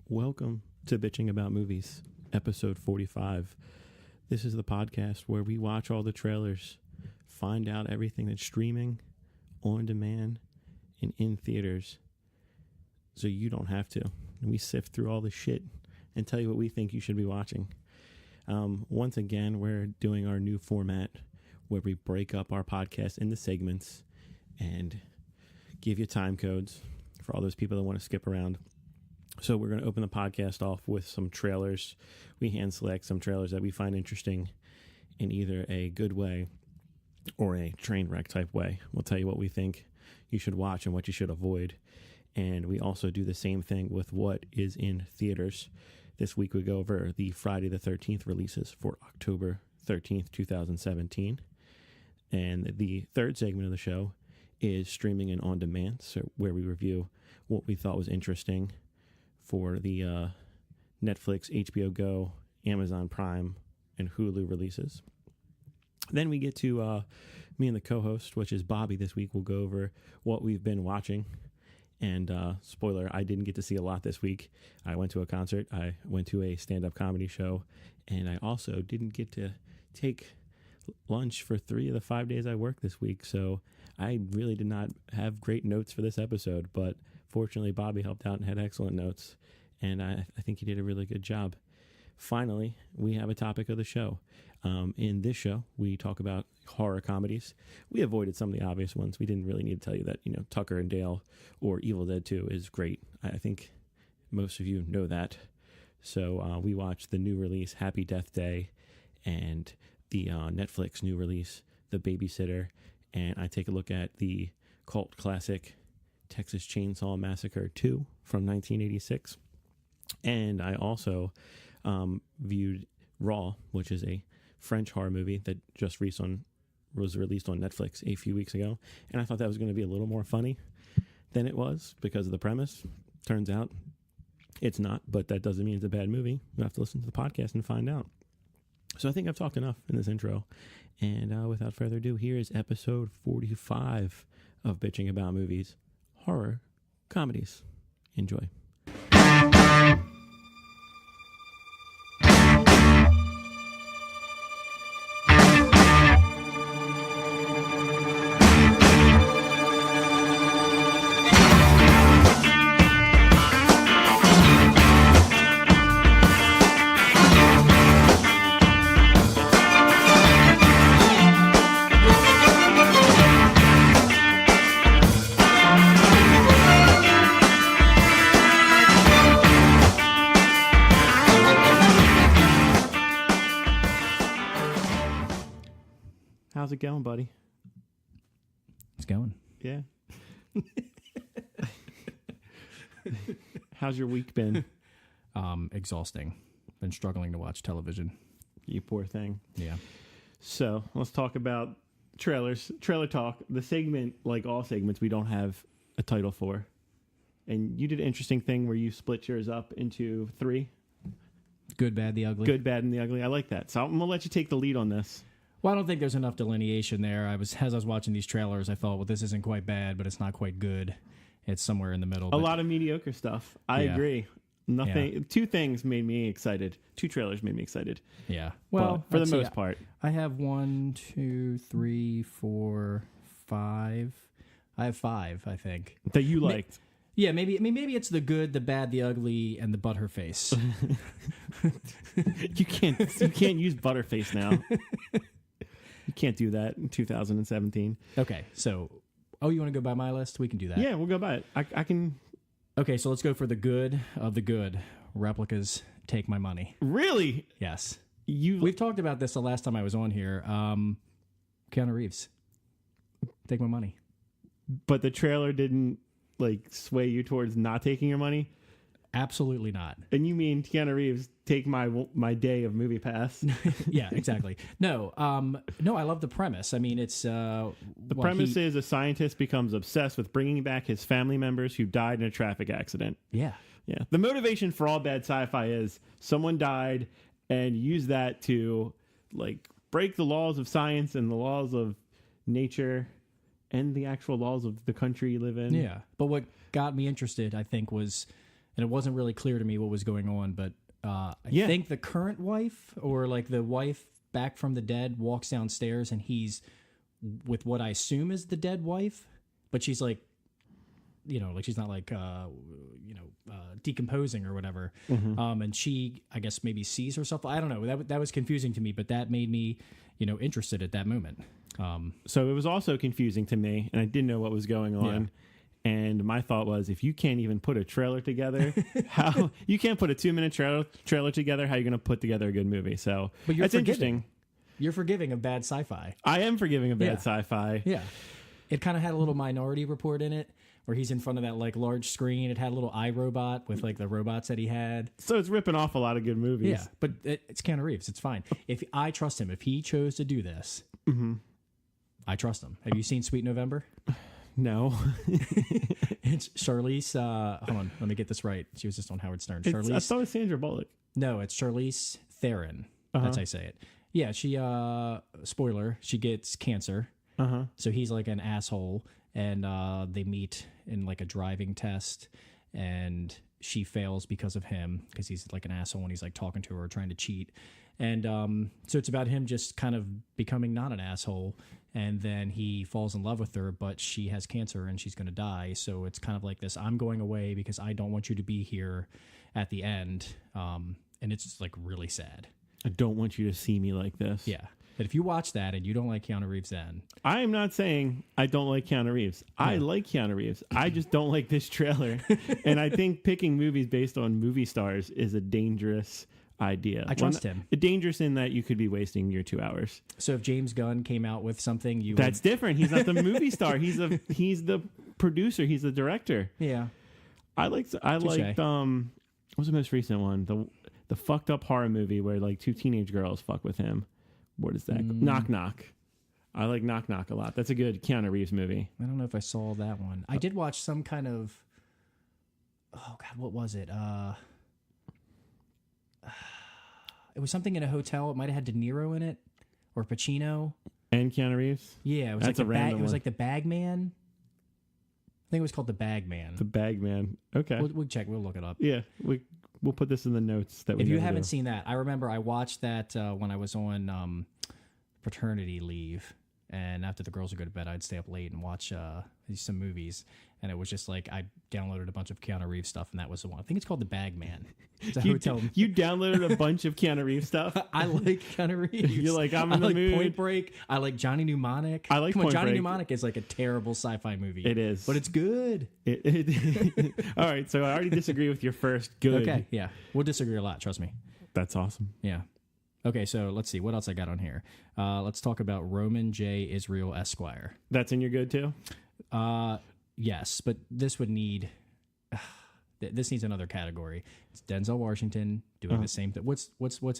Welcome to Bitching About Movies, episode 45. This is the podcast where we watch all the trailers, find out everything that's streaming, on demand, and in theaters, so you don't have to. And we sift through all the shit and tell you what we think you should be watching. Once again, we're doing our new format where we break up our podcast into segments and give you time codes for all those people that want to skip around. So we're going to open the podcast off with some trailers. We hand select some trailers that we find interesting in either a good way or a train wreck type way. We'll tell you what we think you should watch and what you should avoid. And we also do the same thing with what is in theaters. This week we go over the Friday the 13th releases for October 13th, 2017. And the third segment of the show is streaming and on demand, so where we review what we thought was interesting for the Netflix, HBO Go, Amazon Prime, and Hulu releases. Then we get to me and the co-host, which is Bobby this week. We'll go over what we've been watching. And spoiler, I didn't get to see a lot this week. I went to a concert. I went to a stand-up comedy show. And I also didn't get to take lunch for 3 of the 5 days I worked this week. So I really did not have great notes for this episode, but fortunately, Bobby helped out and had excellent notes, and I think he did a really good job. Finally, we have a topic of the show. In this show, we talk about horror comedies. We avoided some of the obvious ones. We didn't really need to tell you that, Tucker and Dale or Evil Dead 2 is great. I think most of you know that. So we watched the new release, Happy Death Day, and the Netflix new release, The Babysitter, and I take a look at the cult classic Texas Chainsaw Massacre 2 from 1986. And I also viewed Raw, which is a French horror movie that just was released on Netflix a few weeks ago. And I thought that was going to be a little more funny than it was because of the premise. Turns out it's not, but that doesn't mean it's a bad movie. You have to listen to the podcast and find out. So I think I've talked enough in this intro. And without further ado, here is episode 45 of Bitching About Movies. Horror comedies. Enjoy. How's it going, buddy? It's going. Yeah. How's your week been? Exhausting. Been struggling to watch television. You poor thing. Yeah. So let's talk about trailers. Trailer talk. The segment, like all segments, we don't have a title for. And you did an interesting thing where you split yours up into 3. Good, bad, the ugly. Good, bad, and the ugly. I like that. So I'm going to let you take the lead on this. Well, I don't think there's enough delineation there. As I was watching these trailers, I thought, well, this isn't quite bad, but it's not quite good. It's somewhere in the middle. A lot of mediocre stuff. I agree. Nothing. Yeah. 2 things made me excited. 2 trailers made me excited. Yeah. Well, but for the most part, I have 1, 2, 3, 4, 5. I have 5, I think. That you liked. Yeah, maybe. I mean, maybe it's the good, the bad, the ugly, and the butterface. You can't use butterface now. You can't do that in 2017. Okay, so you want to go by my list? We can do that. Yeah, we'll go by it. I can. Okay, so let's go for the good of the good. Replicas, take my money. Really? Yes. We've talked about this the last time I was on here. Keanu Reeves, take my money. But the trailer didn't sway you towards not taking your money? Absolutely not. And you mean Keanu Reeves, take my day of movie pass? Yeah, exactly. No, I love the premise. I mean, it's the premise is a scientist becomes obsessed with bringing back his family members who died in a traffic accident. Yeah. Yeah. The motivation for all bad sci-fi is someone died and use that to break the laws of science and the laws of nature and the actual laws of the country you live in. Yeah. But what got me interested, I think, was and it wasn't really clear to me what was going on. But I think the current wife, or like the wife back from the dead, walks downstairs, and he's with what I assume is the dead wife, but she's like, like she's not like decomposing or whatever. And she, I guess, maybe sees herself. I don't know. That was confusing to me, but that made me, interested at that moment. So it was also confusing to me, and I didn't know what was going on. Yeah. And my thought was, if you can't even put a trailer together, how you can't put a 2-minute trailer together, how are you going to put together a good movie? So but that's interesting. You're forgiving of bad sci-fi. I am forgiving of bad sci-fi. Yeah. It kind of had a little Minority Report in it, where he's in front of that like large screen. It had a little iRobot with like the robots that he had. So it's ripping off a lot of good movies. Yeah, but it's Keanu Reeves. It's fine. If I trust him, if he chose to do this, I trust him. Have you seen Sweet November? No. It's Charlize. Hold on, let me get this right. She was just on Howard Stern. Charlize. I thought it was Sandra Bullock. No, it's Charlize Theron. That's how I say it. Yeah, she. Spoiler: she gets cancer. So he's like an asshole, and they meet in like a driving test, and she fails because of him, because he's like an asshole and he's like talking to her, trying to cheat. And so it's about him just kind of becoming not an asshole, and then he falls in love with her, but she has cancer and she's going to die. So it's kind of like this, I'm going away because I don't want you to be here at the end. And it's just like really sad. I don't want you to see me like this. Yeah. But if you watch that and you don't like Keanu Reeves, then I am not saying I don't like Keanu Reeves. Yeah. I like Keanu Reeves. I just don't like this trailer. And I think picking movies based on movie stars is a dangerous idea. I trust him. Dangerous in that you could be wasting your 2 hours. So if James Gunn came out with something, that's different. He's not the movie star. He's the producer. He's the director. Yeah. I liked what was the most recent one? The fucked up horror movie where like 2 teenage girls fuck with him. What is that? Knock Knock. I like Knock Knock a lot. That's a good Keanu Reeves movie. I don't know if I saw that one. I did watch some kind of. Oh God, what was it? It was something in a hotel. It might have had De Niro in it, or Pacino. And Keanu Reeves. Yeah, it was That's like a random It was one. like the Bag Man. I think it was called the Bag Man. The Bag Man. Okay. We'll check. We'll look it up. Yeah, we'll put this in the notes. That if you haven't seen that, I remember I watched that when I was on paternity leave, and after the girls would go to bed, I'd stay up late and watch some movies. And it was just like I downloaded a bunch of Keanu Reeves stuff, and that was the one. I think it's called The Bag Man. It's a hotel. You downloaded a bunch of Keanu Reeves stuff. I like Keanu Reeves. You're like, I'm in the like mood. Point Break. I like Johnny Mnemonic. I like Point Johnny Break. Mnemonic is like a terrible sci-fi movie. It is, but it's good. All right, so I already disagree with your first good. Okay, yeah, we'll disagree a lot. Trust me. That's awesome. Yeah. Okay, so let's see what else I got on here. Let's talk about Roman J. Israel Esquire. That's in your good too. Yes, but this would need. This needs another category. It's Denzel Washington doing the same thing. What's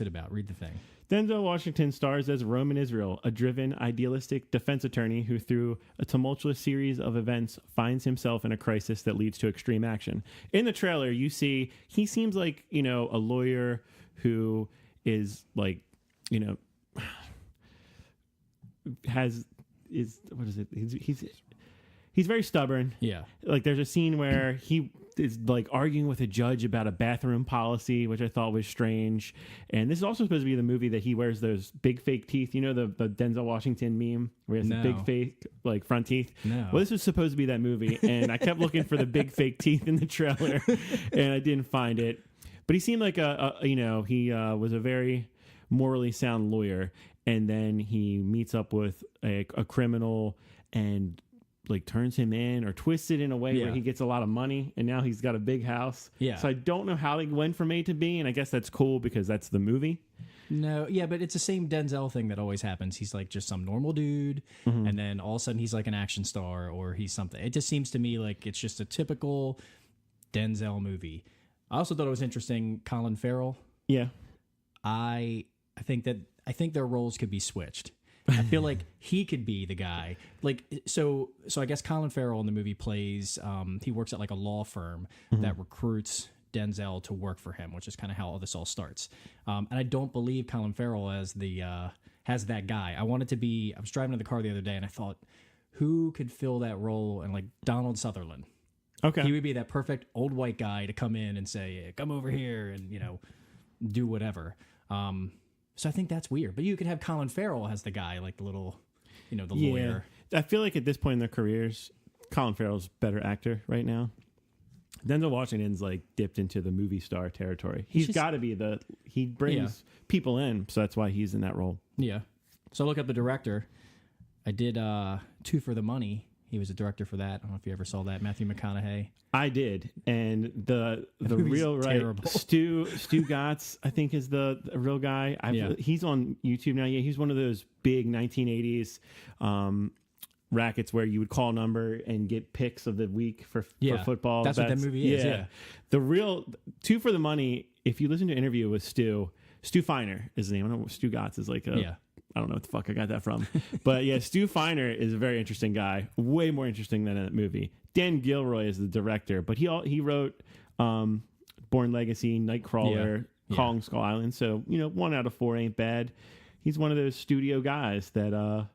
it about? Read the thing. Denzel Washington stars as Roman Israel, a driven, idealistic defense attorney who, through a tumultuous series of events, finds himself in a crisis that leads to extreme action. In the trailer, you see he seems like, a lawyer who is like, he's very stubborn. Yeah. Like there's a scene where he is like arguing with a judge about a bathroom policy, which I thought was strange. And this is also supposed to be the movie that he wears those big fake teeth. You know, the Denzel Washington meme where he has the big fake like front teeth. No. Well, this was supposed to be that movie. And I kept looking for the big fake teeth in the trailer and I didn't find it. But he seemed like he was a very morally sound lawyer. And then he meets up with a criminal and like turns him in or twists it in a way where he gets a lot of money and now he's got a big house. Yeah. So I don't know how they went from A to B, and I guess that's cool because that's the movie. No, yeah, but it's the same Denzel thing that always happens. He's like just some normal dude, and then all of a sudden he's like an action star or he's something. It just seems to me like it's just a typical Denzel movie. I also thought it was interesting, Colin Farrell. Yeah. I think their roles could be switched. I feel like he could be the guy. Like so I guess Colin Farrell in the movie plays he works at like a law firm that recruits Denzel to work for him, which is kind of how all this all starts. And I don't believe Colin Farrell as has that guy. I was driving in the car the other day and I thought, who could fill that role? And like Donald Sutherland. Okay. He would be that perfect old white guy to come in and say, come over here and, do whatever. So I think that's weird. But you could have Colin Farrell as the guy, like the little, the lawyer. I feel like at this point in their careers, Colin Farrell's better actor right now. Denzel Washington's like dipped into the movie star territory. He's got to be he brings people in, so that's why he's in that role. Yeah. So look up the director. I did Two for the Money. He was a director for that. I don't know if you ever saw that. Matthew McConaughey. I did, and the real Stu Gatz, I think, is the real guy. He's on YouTube now. Yeah, he's one of those big 1980s rackets where you would call a number and get picks of the week for football. That's what that movie is. Yeah. The real Two for the Money. If you listen to an interview with Stu Feiner is his name. I don't know. Stu Gatz is like I don't know what the fuck I got that from. But yeah, Stu Feiner is a very interesting guy. Way more interesting than in that movie. Dan Gilroy is the director, but he wrote Born Legacy, Nightcrawler, Kong Skull Island. So, 1 out of 4 ain't bad. He's one of those studio guys that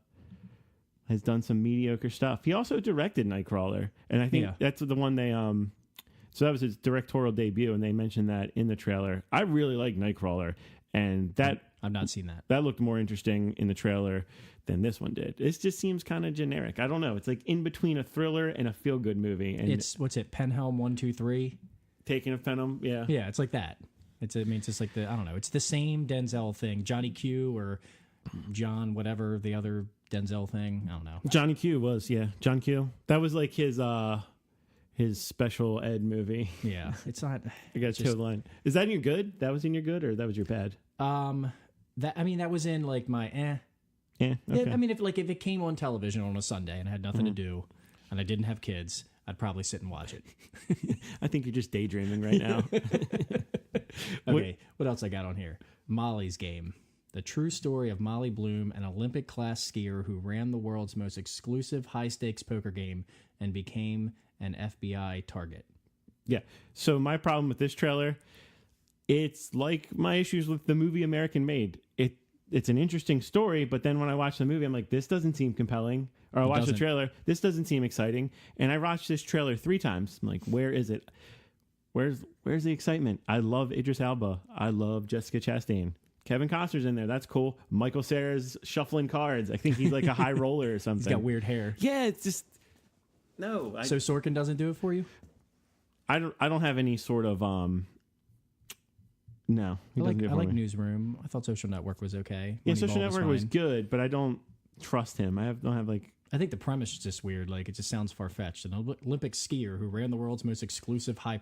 has done some mediocre stuff. He also directed Nightcrawler. And I think that's the one they... so that was his directorial debut, and they mentioned that in the trailer. I really like Nightcrawler, and that... I've not seen that. That looked more interesting in the trailer than this one did. It just seems kind of generic. I don't know. It's like in between a thriller and a feel-good movie. And it's, what's it, Penhelm 1, 2, 3? Taking of Penhelm, yeah. Yeah, it's like that. It's just like I don't know. It's the same Denzel thing. Johnny Q or John, whatever, the other Denzel thing. I don't know. Johnny Q was, John Q. That was like his special ed movie. Yeah, it's not... I got to show the line. Is that in your good? That was in your good, or that was your bad? That was in like my Yeah. Okay. I mean, if it came on television on a Sunday and I had nothing to do, and I didn't have kids, I'd probably sit and watch it. I think you're just daydreaming right now. Okay, what else I got on here? Molly's Game. The true story of Molly Bloom, an Olympic-class skier who ran the world's most exclusive high-stakes poker game and became an FBI target. Yeah. So my problem with this trailer, it's like my issues with the movie American Made. It's an interesting story, but then when I watch the movie, I'm like, this doesn't seem compelling. Or I watch the trailer, this doesn't seem exciting. And I watched this trailer 3 times. I'm like, where is it? Where's the excitement? I love Idris Elba. I love Jessica Chastain. Kevin Costner's in there. That's cool. Michael Cera's shuffling cards. I think he's like a high roller or something. He's got weird hair. Yeah, it's just no. So Sorkin doesn't do it for you? I don't have any sort of no. I like Newsroom. I thought Social Network was okay. Yeah, Social Network was good, but I don't trust him. Don't have like. I think the premise is just weird. Like, it just sounds far fetched. An Olympic skier who ran the world's most exclusive high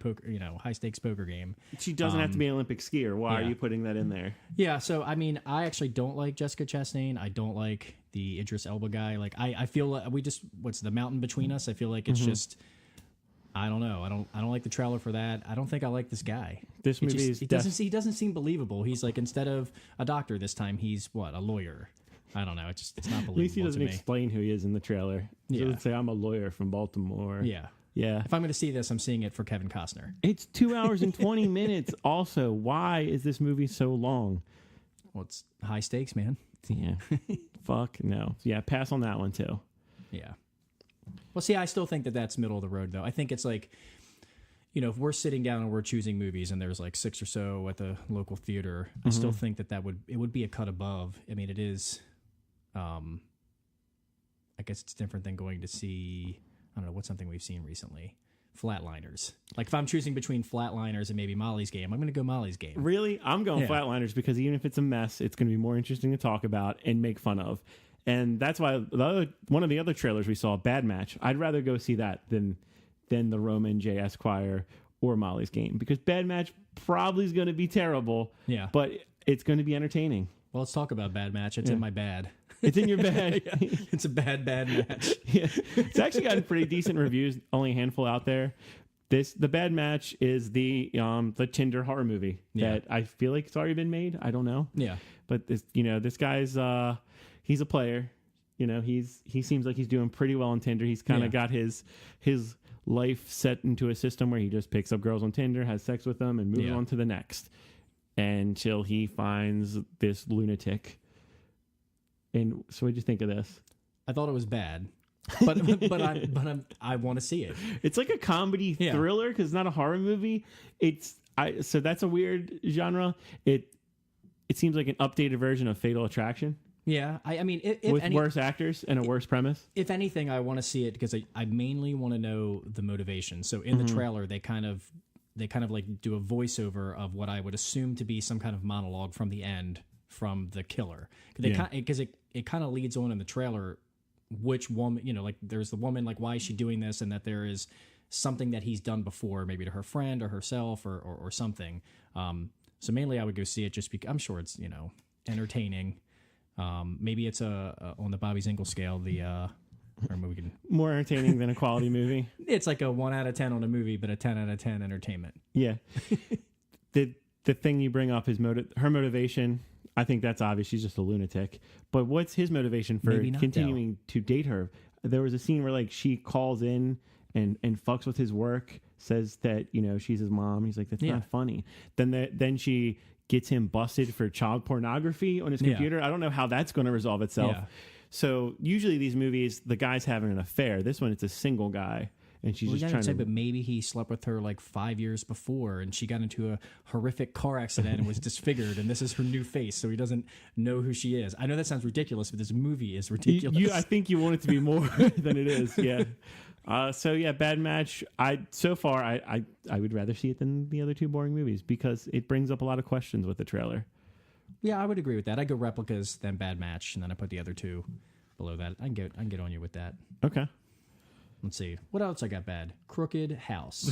stakes poker game. She doesn't have to be an Olympic skier. Why are you putting that in there? Yeah. So I mean, I actually don't like Jessica Chastain. I don't like the Idris Elba guy. Like, I feel like what's the mountain between us? I feel like it's just. I don't know. I don't like the trailer for that. I don't think I like this guy. This movie he doesn't seem believable. He's like, instead of a doctor this time, he's a lawyer. I don't know. It's not believable. At least he doesn't explain who he is in the trailer. He doesn't say, I'm a lawyer from Baltimore. Yeah. Yeah. If I'm going to see this, I'm seeing it for Kevin Costner. It's 2 hours and 20 minutes. Also, why is this movie so long? Well, it's high stakes, man. Yeah. Fuck no. Yeah, pass on that one too. Yeah. Well, see, I still think that's middle of the road, though. I think it's like, if we're sitting down and we're choosing movies and there's like 6 or so at the local theater, I still think that would be a cut above. I mean, it is... I guess it's different than going to see, I don't know, what's something we've seen recently? Flatliners. Like, if I'm choosing between Flatliners and maybe Molly's Game, I'm going to go Molly's Game. Really? I'm going Flatliners because even if it's a mess, it's going to be more interesting to talk about and make fun of. And that's why one of the other trailers we saw, Bad Match, I'd rather go see that than the Roman J. Esquire or Molly's Game, because Bad Match probably is going to be terrible, but it's going to be entertaining. Well, let's talk about Bad Match. It's in my bad. It's in your bad. It's a bad match. Yeah. It's actually gotten pretty decent reviews. Only a handful out there. The Bad Match is the Tinder horror movie that I feel like it's already been made. I don't know. Yeah. But this guy's he's a player. He seems like he's doing pretty well on Tinder. He's kind of got his life set into a system where he just picks up girls on Tinder, has sex with them, and moves on to the next until he finds this lunatic. And so what'd you think of this? I thought it was bad. I want to see it. It's like a comedy thriller because it's not a horror movie. So that's a weird genre. It seems like an updated version of Fatal Attraction. Yeah, I mean, with worse actors and a worse premise. If anything, I want to see it because I mainly want to know the motivation. So in the trailer, they kind of like do a voiceover of what I would assume to be some kind of monologue from the end from the killer. Because it kind of leads on in the trailer which woman, like there's the woman, like why is she doing this, and that there is something that he's done before, maybe to her friend or herself or something. So mainly I would go see it just because I'm sure it's entertaining. Maybe it's on the Bobby Zingle scale, or we can more entertaining than a quality movie. It's like a 1 out of 10 on a movie, but a 10 out of 10 entertainment. Yeah. The thing you bring up is her motivation. I think that's obvious. She's just a lunatic. But what's his motivation for continuing to date her? There was a scene where like she calls in and fucks with his work, says that she's his mom. He's like, that's not funny. Then she gets him busted for child pornography on his computer. I don't know how that's going to resolve itself. Yeah. So usually these movies, the guy's having an affair. This one, it's a single guy. And she's just trying to... But maybe he slept with her like 5 years before and she got into a horrific car accident and was disfigured and this is her new face, so he doesn't know who she is. I know that sounds ridiculous, but this movie is ridiculous. I think you want it to be more than it is, yeah. Bad Match. I would rather see it than the other two boring movies because it brings up a lot of questions with the trailer. Yeah, I would agree with that. I go Replicas, then Bad Match, and then I put the other two below that. I can get on you with that. Okay. Let's see. What else I got bad? Crooked House.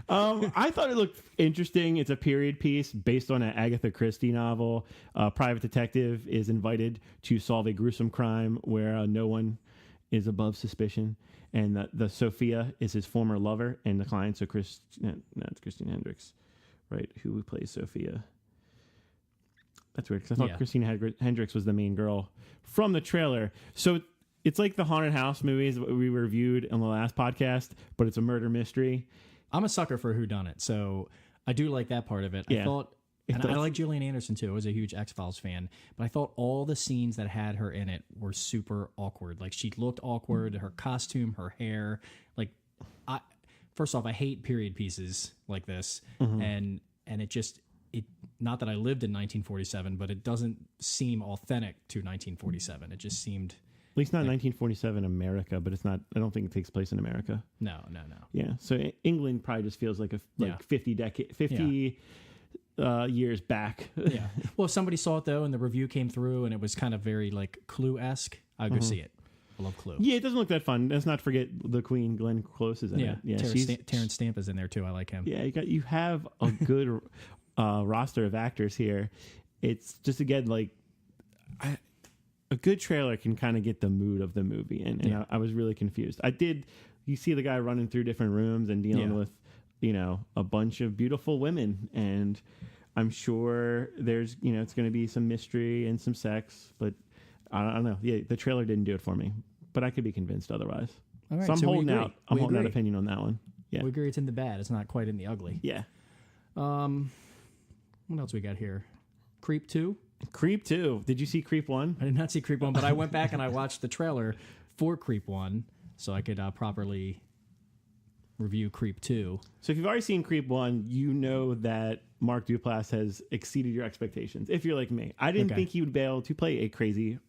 I thought it looked interesting. It's a period piece based on an Agatha Christie novel. A private detective is invited to solve a gruesome crime where no one is above suspicion. And the Sophia is his former lover and the client. So it's Christine Hendricks, right? Who plays Sophia? That's weird because I thought Christina Hendricks was the main girl from the trailer. So it's like the haunted house movies that we reviewed on the last podcast, but it's a murder mystery. I'm a sucker for whodunit, so I do like that part of it. Yeah, I like Gillian Anderson too. I was a huge X-Files fan, but I thought all the scenes that had her in it were super awkward. Like she looked awkward, her costume, her hair. Like, first off, I hate period pieces like this, and it not that I lived in 1947, but it doesn't seem authentic to 1947. It just seemed. At least not 1947 America, but it's not. I don't think it takes place in America. No. Yeah, so England probably just feels like 50 years back. Yeah. Well, if somebody saw it though, and the review came through, and it was kind of very like Clue-esque, I'd go see it. I love Clue. Yeah, it doesn't look that fun. Let's not forget the Queen, Glenn Close, is in it. Yeah, Terrence Stamp is in there too. I like him. Yeah, you have a good roster of actors here. It's just again like. A good trailer can kind of get the mood of the movie, and I was really confused. You see the guy running through different rooms and dealing with, a bunch of beautiful women, and I'm sure there's, it's going to be some mystery and some sex, but I don't know. Yeah, the trailer didn't do it for me, but I could be convinced otherwise. All right, so I'm holding out. I'm holding out agree. opinion on that one. Yeah, we agree it's in the bad. It's not quite in the ugly. Yeah. What else we got here? Creep 2. Creep 2. Did you see Creep 1? I did not see Creep 1, but I went back and I watched the trailer for Creep 1 so I could properly review Creep 2. So if you've already seen Creep 1, you know that Mark Duplass has exceeded your expectations. If you're like me, I didn't think he would be able to play a crazy,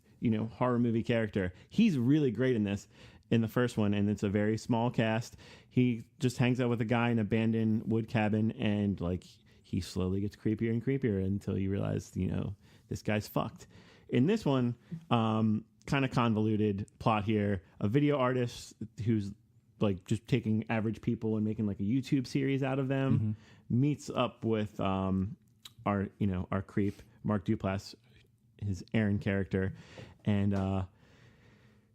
horror movie character. He's really great in this, in the first one, and it's a very small cast. He just hangs out with a guy in an abandoned wood cabin, and he slowly gets creepier and creepier until you realize, this guy's fucked. In this one, kind of convoluted plot here. A video artist who's just taking average people and making a YouTube series out of them meets up with our creep, Mark Duplass, his Aaron character, and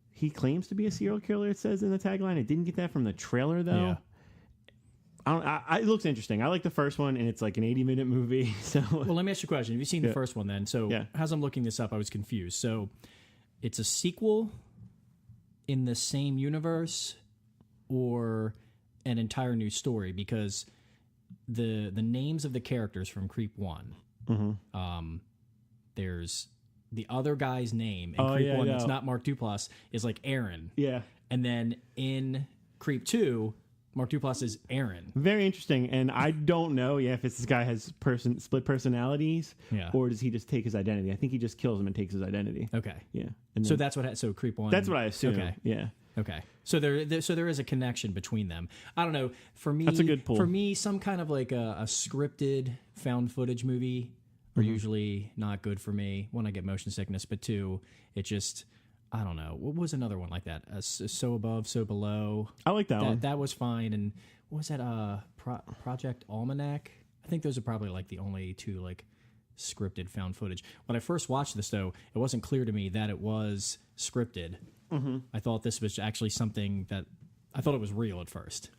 he claims to be a serial killer, it says in the tagline. I didn't get that from the trailer though. Yeah. It looks interesting. I like the first one, and it's like an 80-minute movie. So, well, let me ask you a question. Have you seen the first one then? So, as I'm looking this up, I was confused. So, it's a sequel in the same universe, or an entire new story? Because the names of the characters from Creep 1, there's the other guy's name in Creep 1 that's not Mark Duplass is like Aaron. Yeah. And then in Creep 2, Mark Duplass is Aaron. Very interesting. And I don't know if this guy has split personalities or does he just take his identity? I think he just kills him and takes his identity. Okay. Yeah. And so that's what. So Creep 1. That's what I assume. Okay. Yeah. Okay. So there is a connection between them. I don't know. For me, that's a good pull. For me, some kind of like a scripted found footage movie are usually not good for me. One, I get motion sickness, but two, it just, I don't know. What was another one like that? So Above, So Below. I like that one. That was fine. And what was that? Project Almanac. I think those are probably like the only two like scripted found footage. When I first watched this, though, it wasn't clear to me that it was scripted. I thought this was actually something that I thought it was real at first.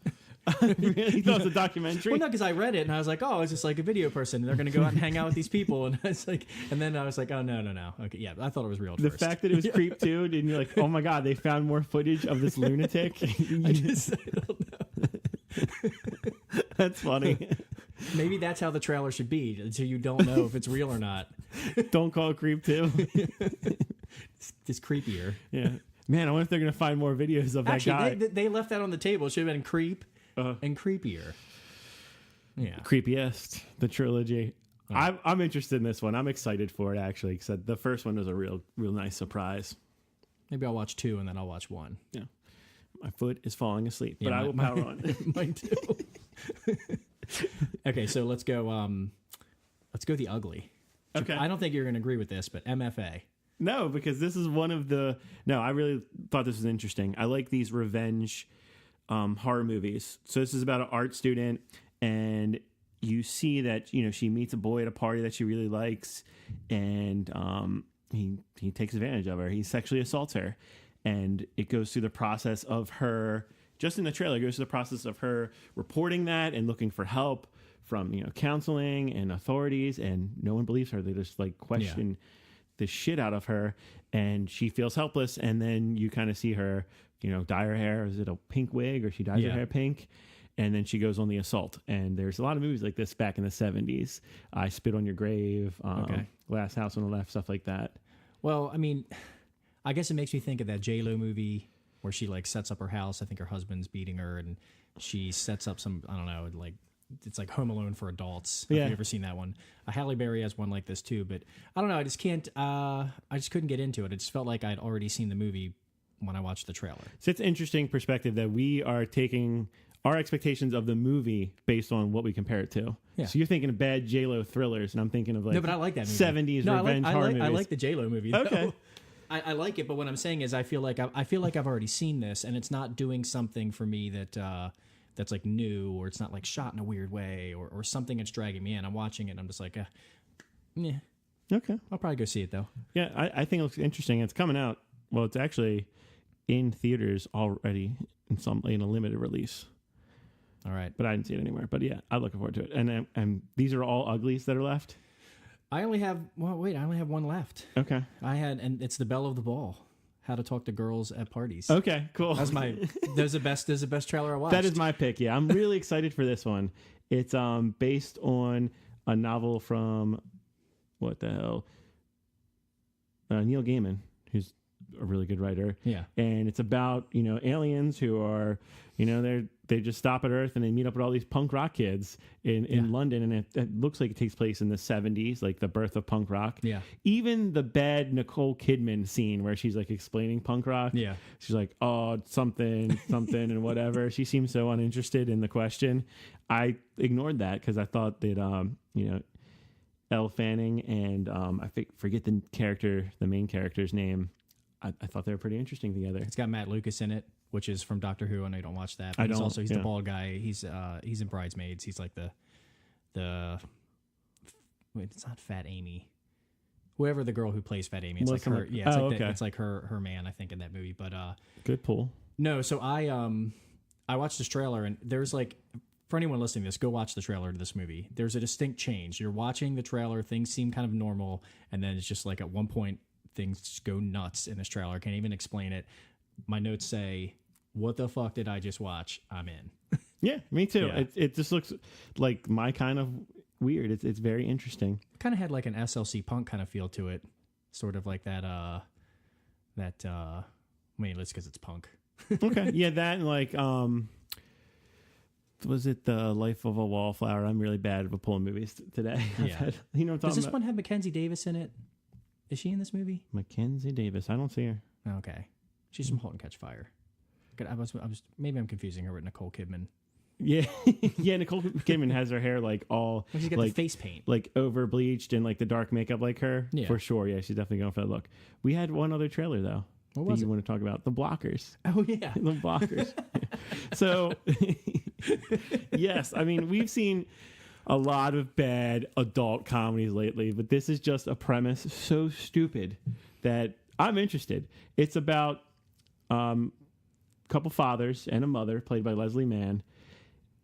Really? You thought it was a documentary? Well, no, because I read it and I was like, oh, it's just like a video person. They're going to go out and hang out with these people. And then I was like, oh, no. Okay, yeah, I thought it was real at first. The fact that it was Creep 2, and you're like, oh my God, they found more footage of this lunatic. I don't know. That's funny. Maybe that's how the trailer should be, until you don't know if it's real or not. Don't call it Creep 2. It's creepier. Yeah. Man, I wonder if they're going to find more videos of that guy. They left that on the table. It should have been Creep and Creepier. Yeah. Creepiest, the trilogy. I'm interested in this one. I'm excited for it, actually, because the first one was a real nice surprise. Maybe I'll watch 2 and then I'll watch 1. Yeah. My foot is falling asleep, but I will power on. Mine too. Okay, so let's go The Ugly. Okay. I don't think you're going to agree with this, but MFA. No, because this is one of the... No, I really thought this was interesting. I like these revenge horror movies. So this is about an art student, and you see that, she meets a boy at a party that she really likes, and he takes advantage of her. He sexually assaults her. And it goes through the process of her... Just in the trailer, it goes through the process of her reporting that and looking for help from, counseling and authorities, and no one believes her. They just, question... the shit out of her, and she feels helpless, and then you kind of see her dye her hair. Is it a pink wig, or she dyes her hair pink, and then she goes on the assault. And there's a lot of movies like this back in the 70s. I Spit on Your Grave, Last House on the Left, stuff like that. Well, I mean, I guess it makes me think of that J-Lo movie where she sets up her house. I think her husband's beating her, and she sets up some, I don't know, it's like Home Alone for adults. Have you ever seen that one? Halle Berry has one like this too, but I don't know. I just can't. I just couldn't get into it. It just felt like I'd already seen the movie when I watched the trailer. So it's interesting perspective that we are taking our expectations of the movie based on what we compare it to. Yeah. So you're thinking of bad J-Lo thrillers, and I'm thinking of no, but I like that movie. 70s revenge horror movies. I like the J-Lo movie. Though. Okay. I like it, but what I'm saying is I feel like I've already seen this, and it's not doing something for me that. That's new, or it's not shot in a weird way, or something that's dragging me in. I'm watching it and I'm just like, yeah. Okay. I'll probably go see it though. Yeah, I think it looks interesting. It's coming out. Well, it's actually in theaters already in a limited release. All right. But I didn't see it anywhere. But yeah, I'm looking forward to it. And these are all uglies that are left? I only have one left. Okay. And it's The Belle of the Ball. How to Talk to Girls at Parties. Okay, cool. That's there's the best trailer I watched. That is my pick. Yeah, I'm really excited for this one. It's based on a novel from what the hell? Neil Gaiman, who's a really good writer. Yeah. And it's about, aliens who are, they just stop at Earth and they meet up with all these punk rock kids in London. And it looks like it takes place in the 70s, like the birth of punk rock. Yeah. Even the bad Nicole Kidman scene where she's explaining punk rock. Yeah. She's like, oh, something, and whatever. She seems so uninterested in the question. I ignored that because I thought that, Elle Fanning and I forget the main character's name. I thought they were pretty interesting together. It's got Matt Lucas in it, which is from Doctor Who. I know you don't watch that. But he's the bald guy. He's in Bridesmaids. He's like the wait, it's not Fat Amy. Whoever the girl who plays Fat Amy. It's her. Yeah, it's like her man, I think, in that movie. But good pull. No, so I watched this trailer, and there's for anyone listening to this, go watch the trailer to this movie. There's a distinct change. You're watching the trailer, things seem kind of normal, and then it's just at one point things just go nuts in this trailer. I can't even explain it. My notes say, what the fuck did I just watch? I'm in. Yeah, me too. Yeah. It just looks like my kind of weird. It's very interesting. Kind of had an SLC Punk kind of feel to it. sort of like that. It's because it's punk. Okay, yeah, that and like was it The Life of a Wallflower? I'm really bad at pulling movies today. Yeah, you know what I'm talking Does this about? one have Mackenzie Davis in it? Is she in this movie? Mackenzie Davis. I don't see her. Okay, she's from *Halt and Catch Fire*. I was maybe I'm confusing her with Nicole Kidman. Yeah, yeah. Nicole Kidman has her hair like all She's got like the face paint, like over bleached and like the dark makeup like her. Yeah. For sure. Yeah, she's definitely going for that look. We had one other trailer though. What that was you it? want to talk about? The Blockers. Oh yeah, The Blockers. So, yes, I mean we've seen a lot of bad adult comedies lately, but this is just a premise so stupid that I'm interested. It's about a couple fathers and a mother played by Leslie Mann.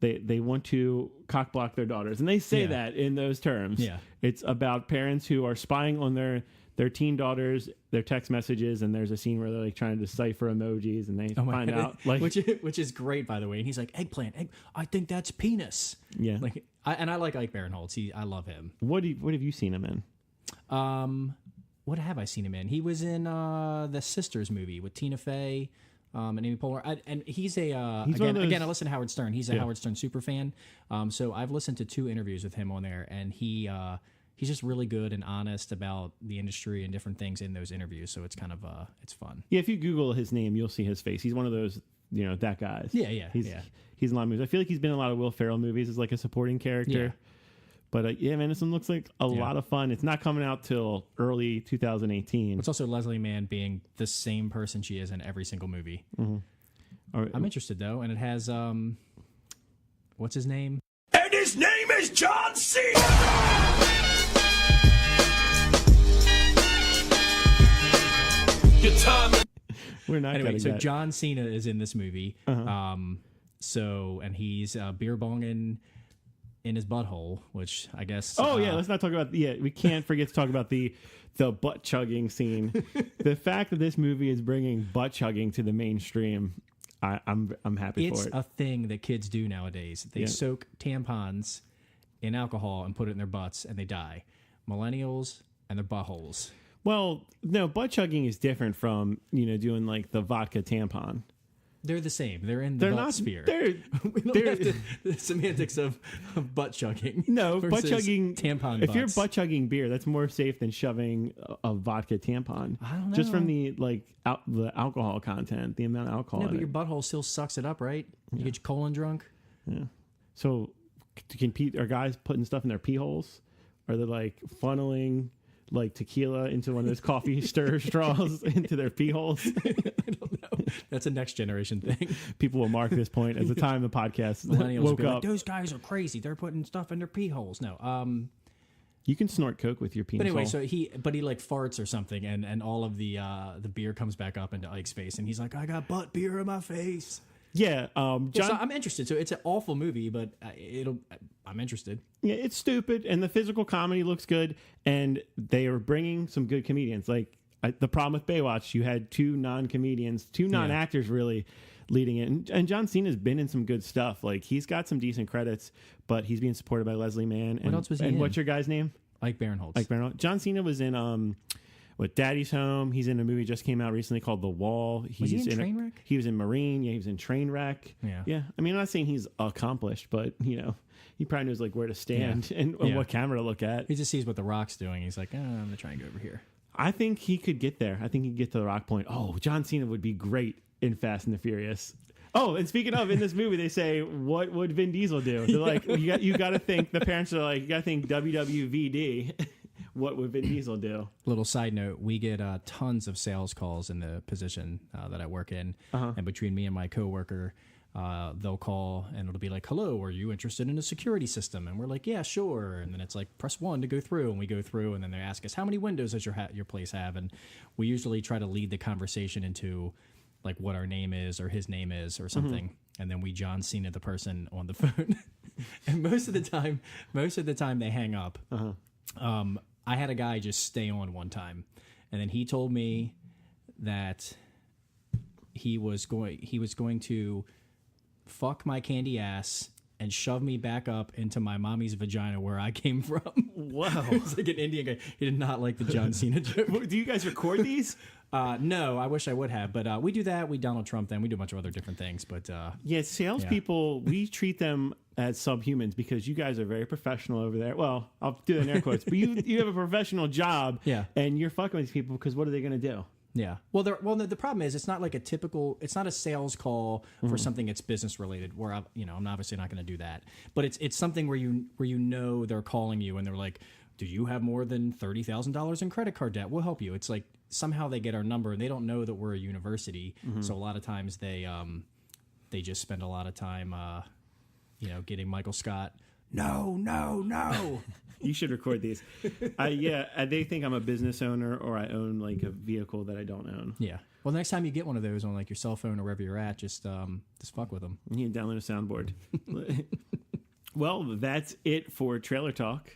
They want to cock block their daughters, and they say that in those terms. Yeah. It's about parents who are spying on their teen daughters, their text messages, and there's a scene where they're like trying to decipher emojis, and they find out like which is great, by the way. And he's like, eggplant. I think that's penis. Yeah. Like I like Ike Barinholtz. I love him. What have you seen him in? What have I seen him in? He was in the Sisters movie with Tina Fey. And Amy Poehler, and he's again. I listen to Howard Stern. He's a Howard Stern super fan. So I've listened to 2 interviews with him on there, and he's just really good and honest about the industry and different things in those interviews. So it's kind of it's fun. Yeah, if you Google his name, you'll see his face. He's one of those that guys. Yeah. He's in a lot of movies. I feel like he's been in a lot of Will Ferrell movies as like a supporting character. Yeah. But man, this one looks like a lot of fun. It's not coming out till early 2018. It's also Leslie Mann being the same person she is in every single movie. Mm-hmm. All right. I'm interested though, and it has what's his name? And his name is John Cena! Your time. We're not Anyway, getting so that. John Cena is in this movie. Uh-huh. And he's beer bonging in his butthole, which I guess. Oh yeah, let's not talk about. Yeah, we can't forget to talk about the butt chugging scene. The fact that this movie is bringing butt chugging to the mainstream, I'm happy it's for it. a thing that kids do nowadays. They soak tampons in alcohol and put it in their butts, and they die. Millennials and their buttholes. Well, no, butt chugging is different from doing like the vodka tampon. They're the same. They're in the butt sphere. We don't have the semantics of butt chugging. No, butt versus chugging tampon. If butts. you're butt chugging beer, that's more safe than shoving a vodka tampon. I don't know. Just from the the alcohol content, the amount of alcohol. No, in but your it. butthole still sucks it up, right? You get your colon drunk. Yeah. So, are guys putting stuff in their pee holes? Are they like funneling like tequila into one of those coffee stir straws into their pee holes? I don't know. That's a next generation thing. People will mark this point as the time the podcast Millennials will woke be up. like, those guys are crazy. They're putting stuff in their pee holes. No. You can snort coke with your penis. But anyway, hole. so he like farts or something, and all of the beer comes back up into Ike's face, and he's like, I got butt beer in my face. Yeah, So John. I'm interested. So it's an awful movie, but I'm interested. Yeah, it's stupid, and the physical comedy looks good, and they are bringing some good comedians. Like the problem with Baywatch, you had 2 non-comedians, 2 non-actors really leading it, and John Cena's been in some good stuff. Like he's got some decent credits, but he's being supported by Leslie Mann. And, What else was he and in? what's your guy's name? Ike Barinholtz. Like John Cena was in Daddy's Home. He's in a movie just came out recently called The Wall. Was he in Trainwreck? He was in Marine. Yeah, he was in Trainwreck. Yeah. I mean, I'm not saying he's accomplished, but he probably knows like where to stand and what camera to look at. He just sees what The Rock's doing. He's like, I'm gonna try and go over here. I think he could get there. I think he could get to the Rock point. Oh, John Cena would be great in Fast and the Furious. Oh, and speaking of, in this movie, they say, what would Vin Diesel do? They're like, you got to think, the parents are like, you got to think WWVD. What would Vin Diesel do? Little side note, we get tons of sales calls in the position that I work in. And between me and my coworker, they'll call and it'll be like, hello, are you interested in a security system? And we're like, yeah, sure. And then it's like, press 1 to go through. And we go through and then they ask us, how many windows does your place have? And we usually try to lead the conversation into like what our name is or his name is or something. And then we John Cena the person on the phone. And most of the time they hang up. I had a guy just stay on one time, and then he told me that he was going to fuck my candy ass and shove me back up into my mommy's vagina where I came from. Wow. It's like an Indian guy. He did not like the John Cena joke. Do you guys record these? No, I wish I would have, but we do that. We Donald Trump them. We do a bunch of other different things, but yeah, salespeople, we treat them as subhumans because you guys are very professional over there. Well, I'll do that in air quotes, but you have a professional job, and you're fucking with these people because what are they going to do? Yeah. Well, the problem is it's not like it's not a sales call for something that's business related. Where I'm obviously not going to do that. But it's something where you know they're calling you and they're like, "Do you have more than $30,000 in credit card debt? We'll help you." It's like somehow they get our number and they don't know that we're a university. So a lot of times they just spend a lot of time, getting Michael Scott. No. You should record these. They think I'm a business owner or I own like a vehicle that I don't own. Yeah. Well, next time you get one of those on like your cell phone or wherever you're at, just fuck with them. You need to download a soundboard. Well, that's it for Trailer Talk.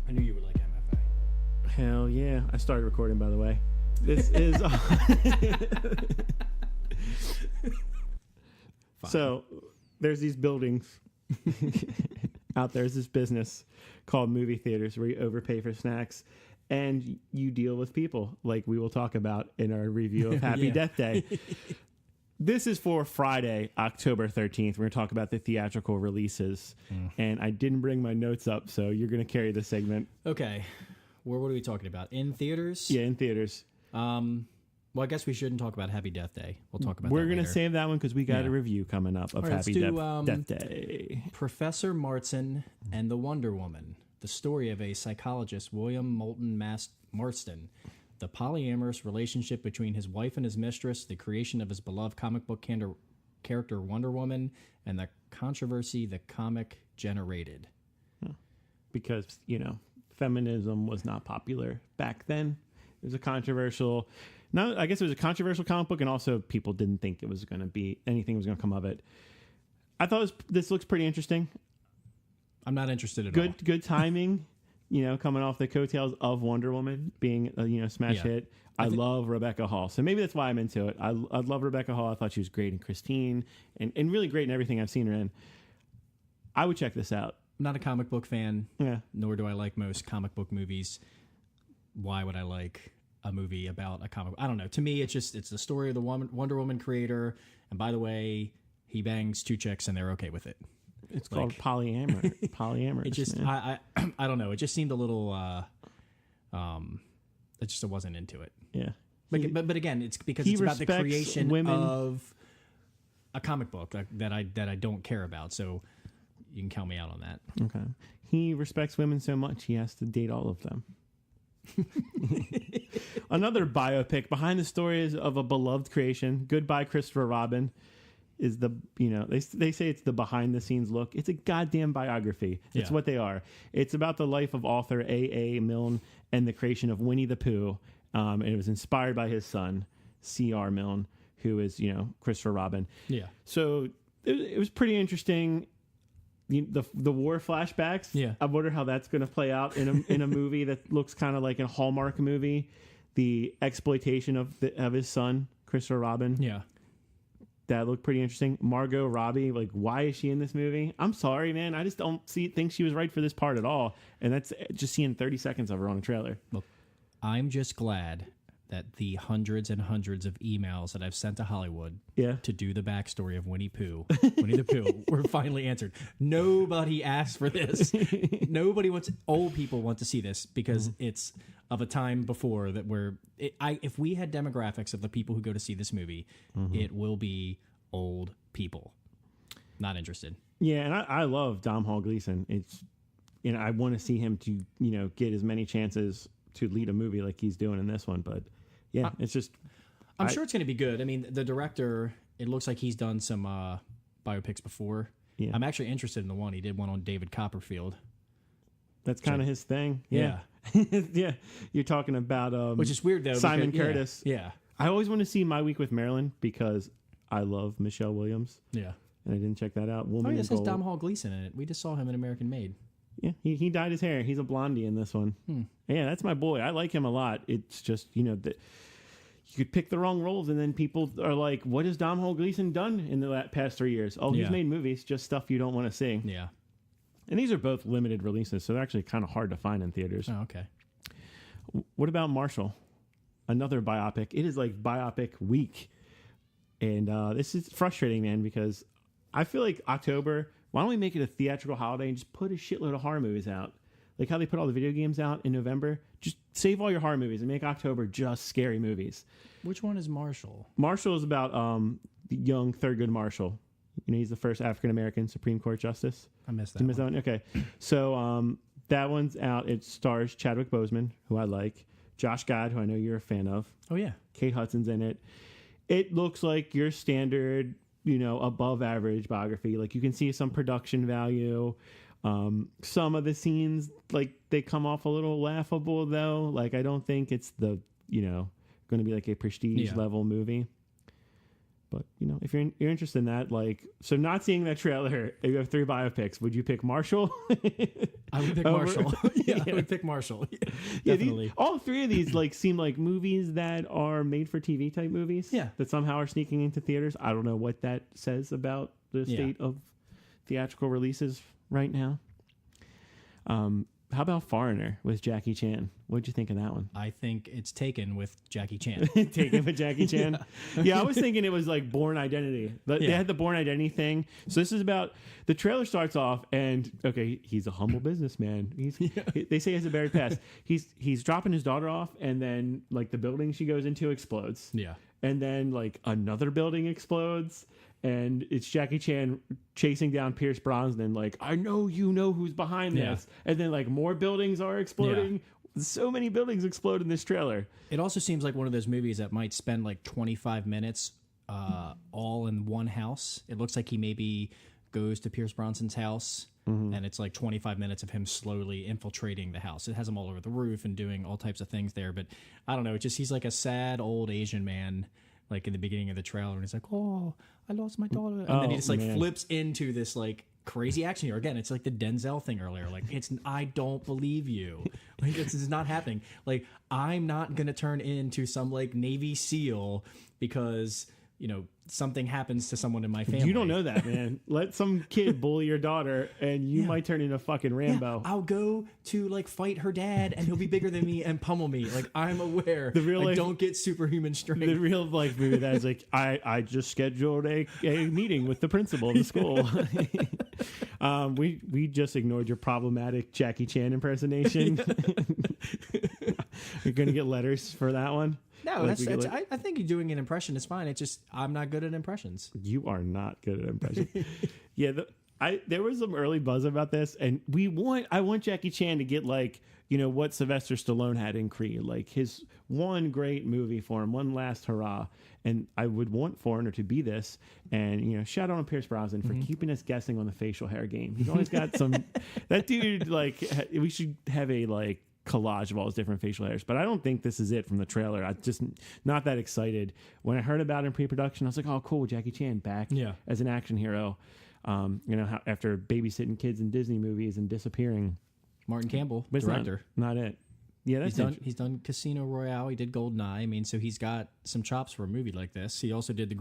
I knew you would like MFA. Hell yeah. I started recording, by the way. This is... So there's these buildings out there. There's this business called movie theaters where you overpay for snacks and you deal with people like we will talk about in our review of Happy Death Day. This is for Friday, October 13th. We're going to talk about the theatrical releases. And I didn't bring my notes up, so you're going to carry the segment. Okay. What are we talking about? In theaters? Yeah, in theaters. Well, I guess we shouldn't talk about Happy Death Day. We'll talk about that We're going to later. save that one because we got a review coming up of Happy Death Day. Professor Marston and the Wonder Woman. The story of a psychologist, William Moulton Marston. The polyamorous relationship between his wife and his mistress, the creation of his beloved comic book character Wonder Woman, and the controversy the comic generated. Because, feminism was not popular back then. It was a controversial... No, I guess it was a controversial comic book, and also people didn't think it was going to be anything was going to come of it. I thought this looks pretty interesting. I'm not interested at all. Good timing, coming off the coattails of Wonder Woman being a smash hit. I love Rebecca Hall, so maybe that's why I'm into it. I love Rebecca Hall. I thought she was great in Christine, and really great in everything I've seen her in. I would check this out. I'm not a comic book fan, nor do I like most comic book movies. Why would I like a movie about a comic book? I don't know. To me, it's the story of the Wonder Woman creator, and by the way, he bangs 2 chicks and they're okay with it. It's called polyamorous. It just I don't know. It just seemed a little it wasn't into it. Yeah. But again, it's because it's about the creation of a comic book that I don't care about. So you can count me out on that. Okay. He respects women so much he has to date all of them. Another biopic behind the stories of a beloved creation. Goodbye, Christopher Robin. Is they say it's the behind the scenes look. It's a goddamn biography. It's what they are. It's about the life of author A.A. Milne and the creation of Winnie the Pooh. And it was inspired by his son, C.R. Milne, who is Christopher Robin. Yeah. So it was pretty interesting. The war flashbacks. Yeah. I wonder how that's going to play out in a movie that looks kind of like a Hallmark movie. The exploitation of his son, Christopher Robin. Yeah. That looked pretty interesting. Margot Robbie, why is she in this movie? I'm sorry, man. I just don't think she was right for this part at all. And that's just seeing 30 seconds of her on a trailer. Look, I'm just glad that the hundreds and hundreds of emails that I've sent to Hollywood to do the backstory of Winnie the Pooh were finally answered. Nobody asked for this. Old people want to see this because it's of a time before that if we had demographics of the people who go to see this movie, it will be old people. Not interested. Yeah, and I love Dom Hall Gleason. It's I want to see him to get as many chances to lead a movie like he's doing in this one, but it's just... I'm sure it's going to be good. I mean, the director, it looks like he's done some biopics before. Yeah. I'm actually interested in the one. He did one on David Copperfield. That's kind of his thing. Yeah. Yeah. You're talking about... which is weird, though. Simon Curtis. Yeah. I always want to see My Week with Marilyn because I love Michelle Williams. Yeah. And I didn't check that out. It says Dom Hall Gleason in it. We just saw him in American Made. Yeah, he dyed his hair. He's a blondie in this one. Yeah, that's my boy. I like him a lot. It's just, you could pick the wrong roles, and then people are like, what has Domhnall Gleeson done in the past 3 years? Oh, he's made movies, just stuff you don't want to see. Yeah. And these are both limited releases, so they're actually kind of hard to find in theaters. Oh, okay. What about Marshall? Another biopic. It is like biopic week. And this is frustrating, man, because I feel like October, why don't we make it a theatrical holiday and just put a shitload of horror movies out? Like how they put all the video games out in November. Just save all your horror movies and make October just scary movies. Which one is Marshall? Marshall is about the young Thurgood Marshall. You know, he's the first African-American Supreme Court Justice. I missed that. Did you miss that one? Okay. So that one's out. It stars Chadwick Boseman, who I like. Josh Gad, who I know you're a fan of. Oh, yeah. Kate Hudson's in it. It looks like your standard, you know, above average biography. Like you can see some production value. Some of the scenes, like they come off a little laughable though. Like I don't think it's the, you know, going to be like a prestige level movie. But you know, if you're interested in that, like, so not seeing that trailer, if you have 3 biopics, would you pick Marshall? I would pick Marshall. I would pick Marshall. Definitely. All 3 of these like seem like movies that are made for TV type movies. Yeah. That somehow are sneaking into theaters. I don't know what that says about the state of theatrical releases right now. How about Foreigner with Jackie Chan? What'd you think of that one? I think it's Taken with Jackie Chan. Taken with Jackie Chan? Yeah, I was thinking it was like Born Identity. But they had the Born Identity thing. So this is about, the trailer starts off and, okay, he's a humble businessman. They say he has a buried past. He's dropping his daughter off and then like the building she goes into explodes. Yeah. And then like another building explodes. And it's Jackie Chan chasing down Pierce Brosnan, like, I know you know who's behind this. And then, like, more buildings are exploding. Yeah. So many buildings explode in this trailer. It also seems like one of those movies that might spend, like, 25 minutes all in one house. It looks like he maybe goes to Pierce Brosnan's house, and it's, like, 25 minutes of him slowly infiltrating the house. It has him all over the roof and doing all types of things there. But, I don't know, it's just he's like a sad old Asian man, like, in the beginning of the trailer. And he's like, oh, I lost my daughter. And then he just like flips into this like crazy action hero. Again, it's like the Denzel thing earlier. Like I don't believe you. Like this is not happening. Like I'm not going to turn into some like Navy SEAL because, you know, something happens to someone in my family. You don't know that, man. Let some kid bully your daughter and you might turn into fucking Rambo. Yeah, I'll go to like fight her dad and he'll be bigger than me and pummel me. Like I'm aware. I don't get superhuman strength. The real life movie that is like, I just scheduled a meeting with the principal of the school. We just ignored your problematic Jackie Chan impersonation. You're going to get letters for that one? No, I think you're doing an impression. It's fine. It's just I'm not good at impressions. You are not good at impressions. There was some early buzz about this, and I want Jackie Chan to get like, you know, what Sylvester Stallone had in Creed, like his one great movie for him, one last hurrah. And I would want Foreigner to be this, and you know, shout out on Pierce Brosnan for keeping us guessing on the facial hair game. He's always got some. That dude, like, we should have a like collage of all his different facial hairs, but I don't think this is it from the trailer. I just not that excited. When I heard about it in pre-production, I was like, oh cool, Jackie Chan back as an action hero. You know, after babysitting kids in Disney movies and disappearing. Martin Campbell, director. Not it. Yeah, he's done Casino Royale. He did GoldenEye. I mean, so he's got some chops for a movie like this. He also did the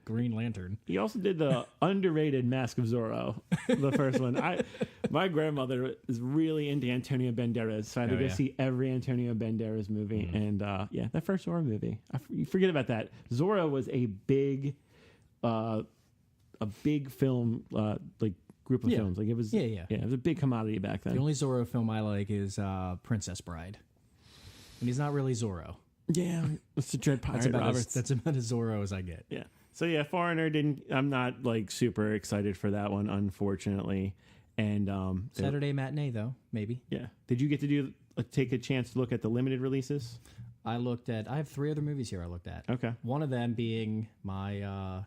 Green Lantern. He also did the underrated Mask of Zorro, the first one. My grandmother is really into Antonio Banderas, so I had to go see every Antonio Banderas movie. And that first Zorro movie, you forget about that. Zorro was a big film, like group of films. Like it was, it was a big commodity back then. The only Zorro film I like is Princess Bride, and he's not really Zorro. Yeah, it's a Dread Pirate Roberts. That's about as Zorro as I get. Yeah. So yeah, Foreigner I'm not like super excited for that one, unfortunately. And Saturday matinee though, maybe. Yeah. Did you get to take a chance to look at the limited releases? I have 3 other movies here I looked at. Okay. One of them being my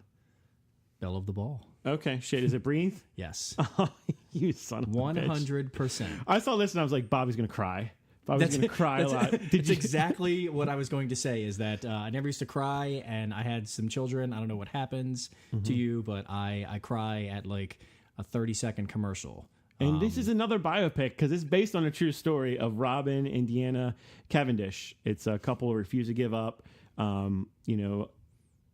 Belle of the Ball. Okay. Shit, is it Breathe? Yes. Oh, you son of a bitch. 100%. I saw this and I was like, Bobby's going to cry. Bobby's going to cry a lot. It's exactly what I was going to say is that I never used to cry and I had some children. I don't know what happens to you, but I cry at like a 30-second commercial. And this is another biopic because it's based on a true story of Robin and Deanna Cavendish. It's a couple who refuse to give up. You know,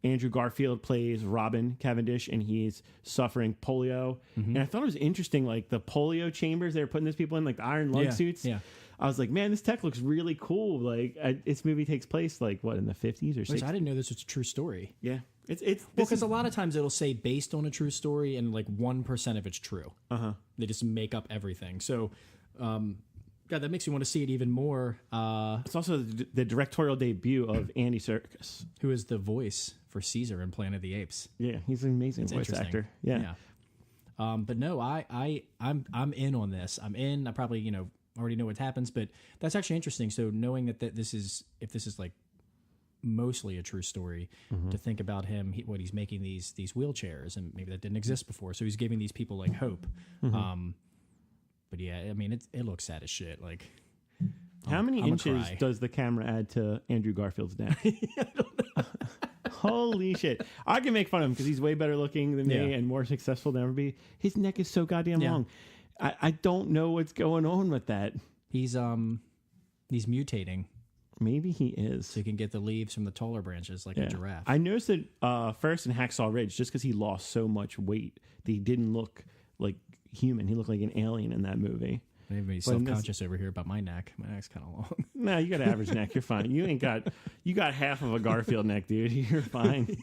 Andrew Garfield plays Robin Cavendish, and he's suffering polio. And I thought it was interesting, like the polio chambers they were putting these people in, like the iron lung suits. Yeah. I was like, man, this tech looks really cool. Like, this movie takes place like what, in the 50s or 60s? Which I didn't know this was a true story. Yeah, it's well, because a lot of times it'll say based on a true story, and like 1% of it's true. They just make up everything. So, God, that makes me want to see it even more. It's also the directorial debut of Andy Serkis, who is the voice for Caesar in Planet of the Apes. Yeah, he's an amazing voice actor. Yeah. But no, I'm in on this. I'm in. I probably already know what happens, but that's actually interesting. So knowing that this is, if this is like mostly a true story, to think about him, what he's making these wheelchairs, and maybe that didn't exist before. So he's giving these people like hope. But yeah, I mean, it looks sad as shit. Like, how many inches does the camera add to Andrew Garfield's neck? I don't know. Holy shit. I can make fun of him because he's way better looking than me and more successful than ever be. His neck is so goddamn long. I don't know what's going on with that. He's mutating. Maybe he is. So he can get the leaves from the taller branches like a giraffe. I noticed that first in Hacksaw Ridge, just because he lost so much weight, that he didn't look like human. He looked like an alien in that movie. Maybe self-conscious over here about my neck. My neck's kind of long. No, you got an average neck. You're fine. You got half of a Garfield neck, dude. You're fine.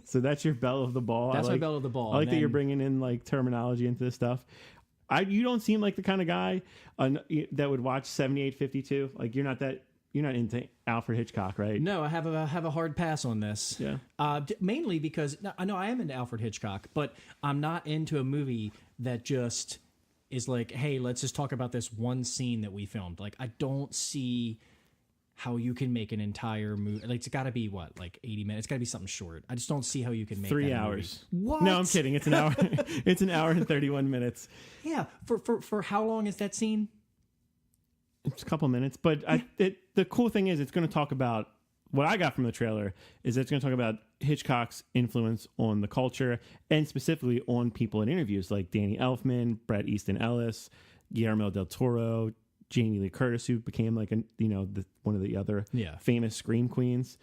So that's your belle of the ball. That's my belle of the ball. I like that you're bringing in like terminology into this stuff. You don't seem like the kind of guy that would watch 7852. Like you're not into Alfred Hitchcock, right? No, I have a hard pass on this. Yeah. Mainly because I know I am into Alfred Hitchcock, but I'm not into a movie that just is like, hey, let's just talk about this one scene that we filmed. Like, I don't see how you can make an entire movie. Like, it's got to be what, like 80 minutes? It's got to be something short. I just don't see how you can make 3 hours. Movie. What? No, I'm kidding. It's an hour. It's an hour and 31 minutes. Yeah. For how long is that scene? It's a couple minutes, but the cool thing is it's going to talk about what I got from the trailer is it's going to talk about Hitchcock's influence on the culture and specifically on people in interviews like Danny Elfman, Bret Easton Ellis, Guillermo del Toro, Jamie Lee Curtis, who became like one of the other famous scream queens.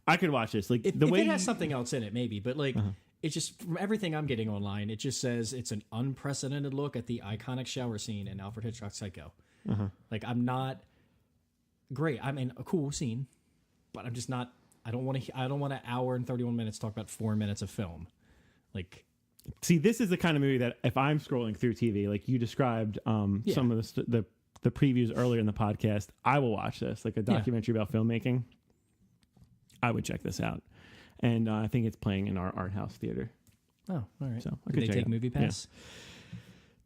I could watch this. Like if it has something else in it, maybe, but like it's just from everything I'm getting online, it just says it's an unprecedented look at the iconic shower scene in Alfred Hitchcock's Psycho. Like I'm not great. I mean, a cool scene, but I'm just not. I don't want an hour and 31 minutes to talk about 4 minutes of film. Like, see, this is the kind of movie that if I'm scrolling through TV, like you described, some of the previews earlier in the podcast, I will watch this, like a documentary about filmmaking. I would check this out, and I think it's playing in our art house theater. Oh, all right. So do they take Movie Pass? Yeah.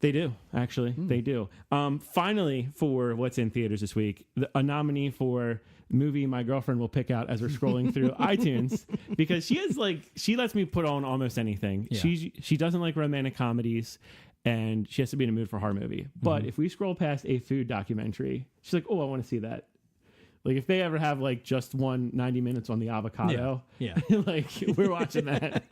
They do, actually. They do. Finally, for what's in theaters this week, a nominee for movie my girlfriend will pick out as we're scrolling through iTunes, because she lets me put on almost anything. Yeah. She doesn't like romantic comedies, and she has to be in a mood for a horror movie. But if we scroll past a food documentary, she's like, oh, I want to see that. Like if they ever have like just 90 minutes on the avocado, like we're watching that.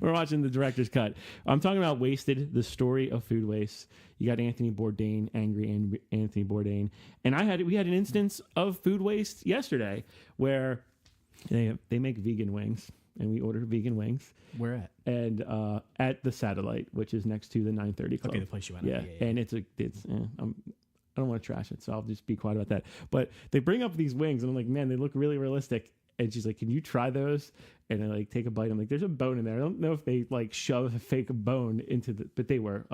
We're watching the director's cut. I'm talking about Wasted, the story of food waste. You got Anthony Bourdain, angry Anthony Bourdain. And we had an instance of food waste yesterday where they make vegan wings, and we ordered vegan wings. Where at? And at the Satellite, which is next to the 930 Club. Okay, the place you went. Yeah, and I don't want to trash it, so I'll just be quiet about that. But they bring up these wings, and I'm like, man, they look really realistic. And she's like, can you try those? And I like take a bite. I'm like, there's a bone in there. I don't know if they like shove a fake bone into but they were,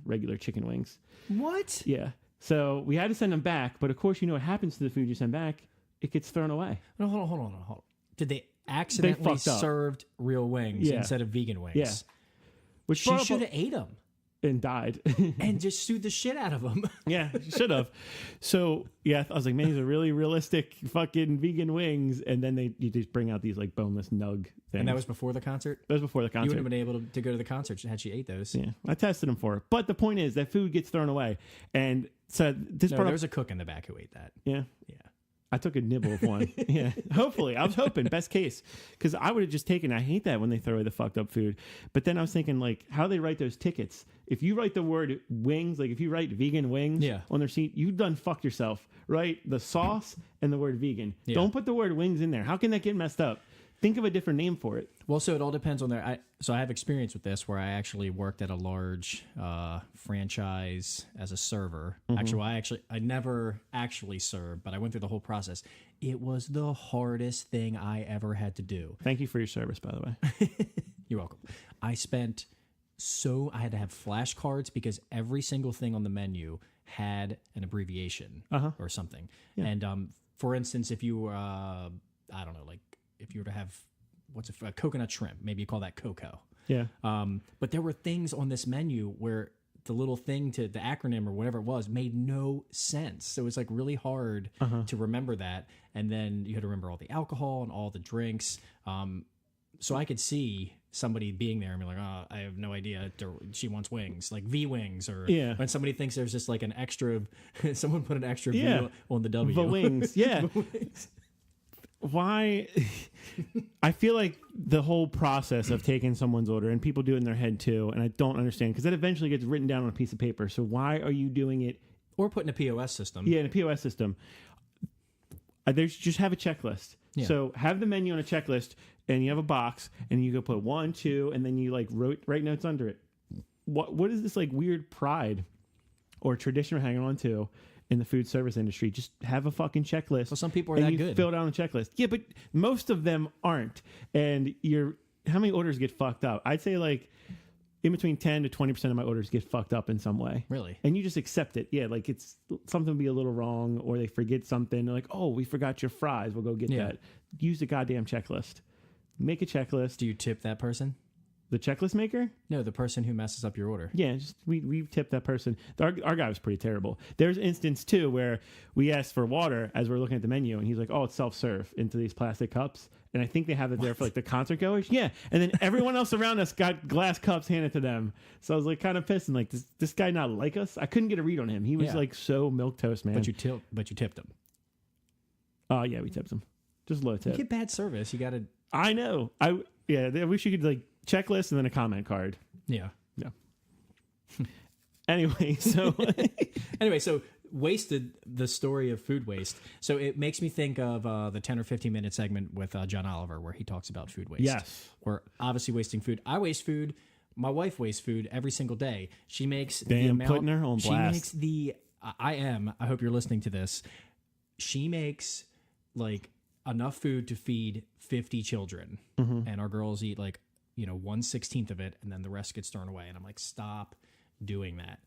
regular chicken wings. What? Yeah. So we had to send them back. But of course, you know what happens to the food you send back? It gets thrown away. No, hold on. Did they accidentally served real wings instead of vegan wings? Yeah. Which she should have ate them. And died. And just sued the shit out of them. Yeah, should have. So, I was like, man, these are really realistic fucking vegan wings. And then you just bring out these like boneless nug things. And that was before the concert? That was before the concert. You would have been able to go to the concert had she ate those. Yeah, I tested them for her. But the point is that food gets thrown away. And so there was a cook in the back who ate that. Yeah? Yeah. I took a nibble of one. Yeah, hopefully. I was hoping, best case. Because I would have just taken, I hate that when they throw away the fucked up food. But then I was thinking, like, how do they write those tickets? If you write the word wings, like if you write vegan wings on their seat, you done fucked yourself. Write the sauce and the word vegan. Yeah. Don't put the word wings in there. How can that get messed up? Think of a different name for it. Well, so it all depends on their. So I have experience with this where I actually worked at a large franchise as a server. Actually, I never actually served, but I went through the whole process. It was the hardest thing I ever had to do. Thank you for your service, by the way. You're welcome. I had to have flashcards because every single thing on the menu had an abbreviation or something. Yeah. And for instance, if you I don't know, like. If you were to have a coconut shrimp, maybe you call that cocoa. Yeah. But there were things on this menu where the little thing to the acronym or whatever it was made no sense. So it was like really hard to remember that. And then you had to remember all the alcohol and all the drinks. So I could see somebody being there and be like, oh, I have no idea. She wants wings, like V wings, or when somebody thinks there's just like an extra, someone put an extra V on the W. The wings, yeah. The wings. Why? I feel like the whole process of taking someone's order, and people do it in their head too, and I don't understand, because that eventually gets written down on a piece of paper. So why are you doing it? Or put in a POS system. Yeah, in a POS system. There's just have a checklist. Yeah. So have the menu on a checklist, and you have a box, and you go put 1, 2, and then you like write notes under it. What is this like weird pride or tradition we're hanging on to in the food service industry? Just have a fucking checklist. Well, some people are that good. Fill out a checklist. Yeah, but most of them aren't. And how many orders get fucked up? I'd say like in between 10 to 20% of my orders get fucked up in some way. Really? And you just accept it. Yeah, like it's something will be a little wrong, or they forget something. They're like, oh, we forgot your fries. We'll go get that. Use the goddamn checklist. Make a checklist. Do you tip that person? The checklist maker? No, the person who messes up your order. Yeah, we tipped that person. Our guy was pretty terrible. There's an instance, too, where we asked for water as we're looking at the menu, and he's like, oh, it's self-serve into these plastic cups. And I think they have it there for like the concert goers. Yeah. And then everyone else around us got glass cups handed to them. So I was like kind of pissed and like, does this guy not like us? I couldn't get a read on him. He was like so milquetoast, man. But you tipped him. Yeah, we tipped him. Just low tip. You get bad service. You got to. I know. I wish you could like checklist and then a comment card. Yeah. Anyway, so wasted, the story of food waste. So it makes me think of the 10 or 15 minute segment with John Oliver where he talks about food waste. Yes. We're obviously wasting food. I waste food. My wife wastes food every single day. She makes putting her on blast. She makes I hope you're listening to this. She makes like enough food to feed 50 children. And our girls eat like, 1/16 of it, and then the rest gets thrown away. And I'm like, stop doing that.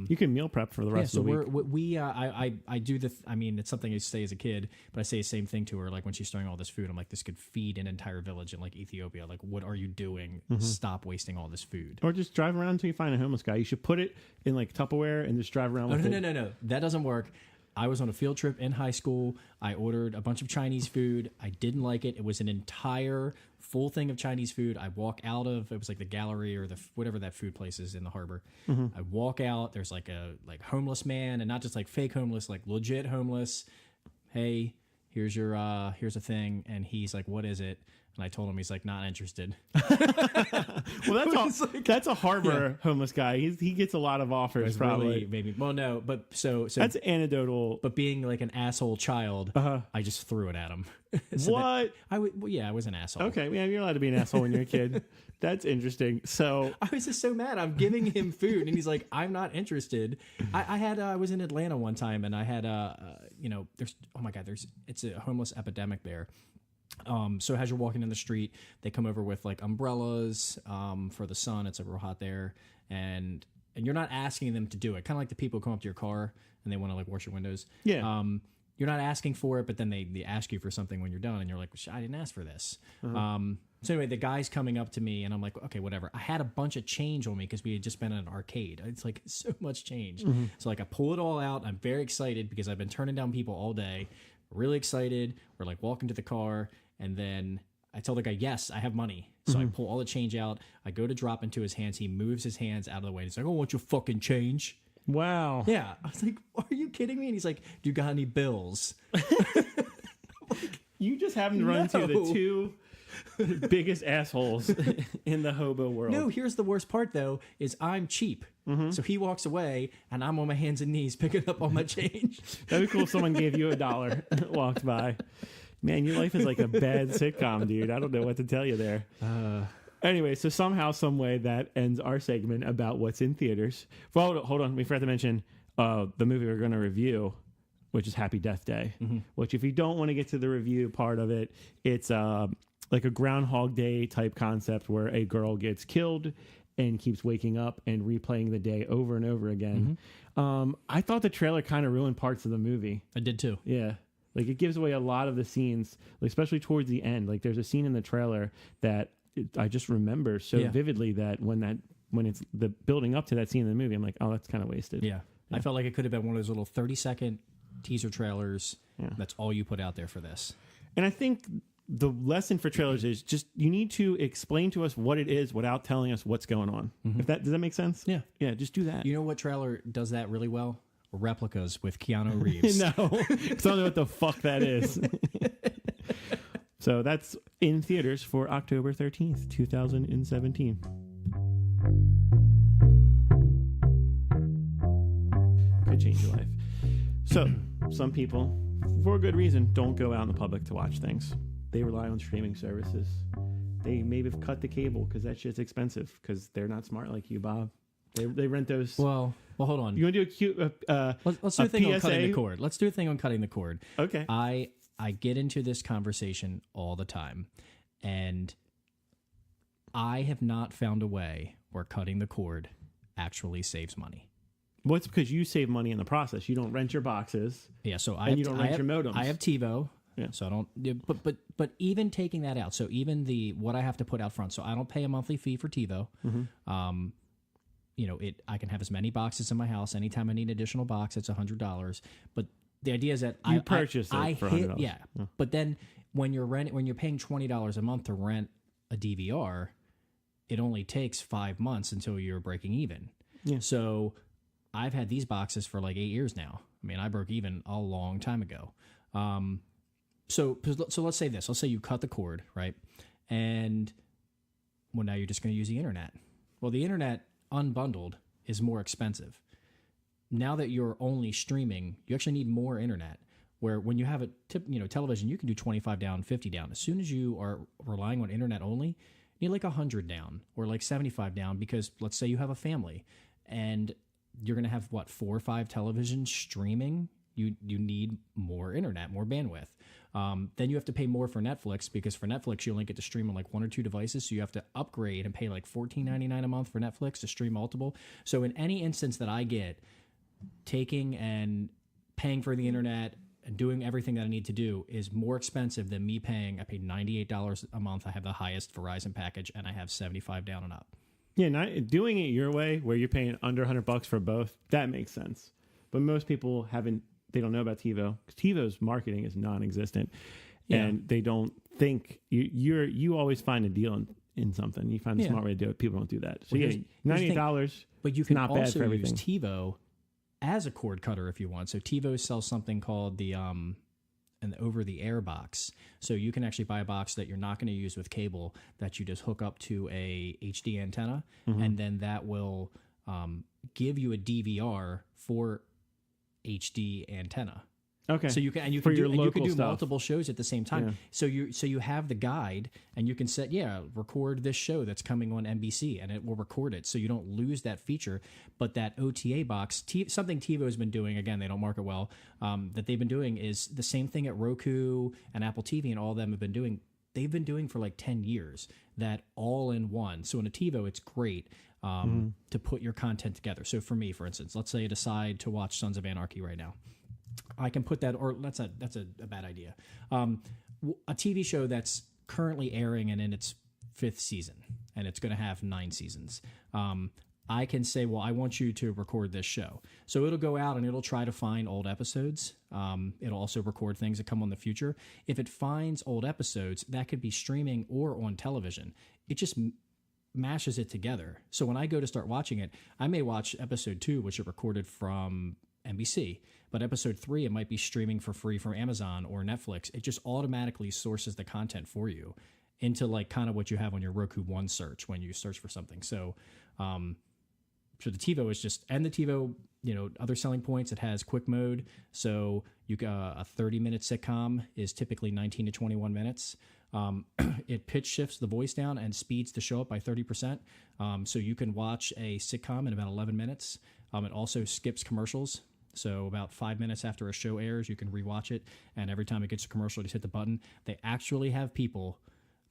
You can meal prep for the rest of the week. I do it's something I say as a kid, but I say the same thing to her. Like when she's throwing all this food, I'm like, this could feed an entire village in like Ethiopia. Like, what are you doing? Stop wasting all this food. Or just drive around until you find a homeless guy. You should put it in like Tupperware and just drive around with it. No. That doesn't work. I was on a field trip in high school. I ordered a bunch of Chinese food. I didn't like it. It was an entire full thing of Chinese food. I walk out of, it was like the gallery or whatever that food place is in the harbor. I walk out. There's like a homeless man, and not just like fake homeless, like legit homeless. Hey, here's a thing. And he's like, what is it? And I told him, he's like, not interested. Well, that's a harbor homeless guy. He gets a lot of offers, probably. Really, maybe. Well, no, but so that's anecdotal. But being like an asshole child, I just threw it at him. What? I was an asshole. Okay, yeah, you're allowed to be an asshole when you're a kid. That's interesting. So I was just so mad. I'm giving him food, and he's like, I'm not interested. I was in Atlanta one time, and I had it's a homeless epidemic there. So as you're walking in the street, they come over with like umbrellas for the sun. It's real hot there, and you're not asking them to do it. Kind of like the people who come up to your car and they want to like wash your windows. Yeah. You're not asking for it, but then they ask you for something when you're done, and you're like, I didn't ask for this. So anyway, the guy's coming up to me, and I'm like, okay, whatever. I had a bunch of change on me because we had just been at an arcade. It's like so much change. So like I pull it all out. I'm very excited because I've been turning down people all day. Really excited. We're like walking to the car. And then I tell the guy, yes, I have money. So I pull all the change out. I go to drop into his hands. He moves his hands out of the way. He's like, I want your fucking change. Wow. Yeah. I was like, are you kidding me? And he's like, do you got any bills? You just happened to run into the two biggest assholes in the hobo world. No, here's the worst part, though, is I'm cheap. So he walks away, and I'm on my hands and knees picking up all my change. That'd be cool if someone gave you $1, walked by. Man, your life is like a bad sitcom, dude. I don't know what to tell you there. Anyway, so somehow, some way, that ends our segment about what's in theaters. Well, hold on. We forgot to mention the movie we're going to review, which is Happy Death Day, which if you don't want to get to the review part of it, it's like a Groundhog Day type concept where a girl gets killed and keeps waking up and replaying the day over and over again. I thought the trailer kind of ruined parts of the movie. I did too. Yeah. Like it gives away a lot of the scenes, like, especially towards the end. Like there's a scene in the trailer that I just remember so vividly that when it's the building up to that scene in the movie, I'm like, oh, that's kind of wasted. Yeah. I felt like it could have been one of those little 30-second teaser trailers. Yeah. That's all you put out there for this. And I think the lesson for trailers is just you need to explain to us what it is without telling us what's going on. If that does that make sense? Yeah. Yeah, just do that. You know what trailer does that really well? Replicas with Keanu Reeves. No. I don't know what the fuck that is. So that's in theaters for October 13th, 2017. Could change your life. So, some people, for a good reason, don't go out in the public to watch things. They rely on streaming services. They maybe have cut the cable because that shit's expensive because they're not smart like you, Bob. They rent those. Well, hold on. You want to do a cute let's do a thing PSA? on cutting the cord. Let's do a thing on cutting the cord. Okay. I get into this conversation all the time, and I have not found a way where cutting the cord actually saves money. Well, it's because you save money in the process. You don't rent your boxes. Yeah, so you don't rent your modems. I have TiVo. Yeah. So I don't. But even taking that out, so even what I have to put out front, so I don't pay a monthly fee for TiVo. I can have as many boxes in my house. Anytime I need an additional box, it's $100. But the idea is that you purchase it for $100. Yeah. But then when you're paying $20 a month to rent a DVR, it only takes 5 months until you're breaking even. Yeah. So I've had these boxes for like 8 years now. I mean, I broke even a long time ago. So let's say this. Let's say you cut the cord, right? And well, now you're just going to use the internet. Well, the internet unbundled is more expensive. Now that you're only streaming, you actually need more internet. Where when you have a television, you can do 25 down, 50 down. As soon as you are relying on internet only, you need like 100 down or like 75 down because let's say you have a family and you're going to have 4 or 5 televisions streaming. You need more internet, more bandwidth. Then you have to pay more for Netflix because for Netflix you only get to stream on like 1 or 2 devices, so you have to upgrade and pay like $14.99 a month for Netflix to stream multiple. So in any instance that I get, taking and paying for the internet and doing everything that I need to do is more expensive than me paying. I paid $98 a month. I have the highest Verizon package, and I have 75 down and up. Yeah, not doing it your way, where you're paying under $100 for both. That makes sense. But most people they don't know about TiVo because TiVo's marketing is non-existent, and they don't think you always find a deal in something. You find a smart way to do it. People don't do that. So $98, but you can not also bad for everything. use TiVo as a cord cutter if you want. So TiVo sells something called the an over-the-air box. So you can actually buy a box that you're not going to use with cable that you just hook up to a HD antenna, and then that will give you a DVR for HD antenna. Okay. So you can do multiple shows at the same time. Yeah. So you have the guide and you can set record this show that's coming on NBC and it will record it so you don't lose that feature. But that OTA box, something TiVo has been doing, again, they don't market well, that they've been doing is the same thing at Roku and Apple TV and all of them have been doing. They've been doing for like 10 years, that all in one. So in a TiVo, it's great to put your content together. So for me, for instance, let's say I decide to watch Sons of Anarchy right now. I can put that, or that's a bad idea. A TV show that's currently airing and in its 5th season, and it's going to have 9 seasons. I can say, well, I want you to record this show. So it'll go out and it'll try to find old episodes. It'll also record things that come on in the future. If it finds old episodes, that could be streaming or on television. It just mashes it together. So when I go to start watching it, I may watch episode 2, which are recorded from NBC, but episode 3, it might be streaming for free from Amazon or Netflix. It just automatically sources the content for you into like kind of what you have on your Roku One search when you search for something. So, so the TiVo is just, and the TiVo, other selling points, it has quick mode. So you got a 30-minute sitcom is typically 19 to 21 minutes. It pitch shifts the voice down and speeds the show up by 30%. So you can watch a sitcom in about 11 minutes. It also skips commercials. So about 5 minutes after a show airs, you can rewatch it. And every time it gets a commercial, just hit the button. They actually have people,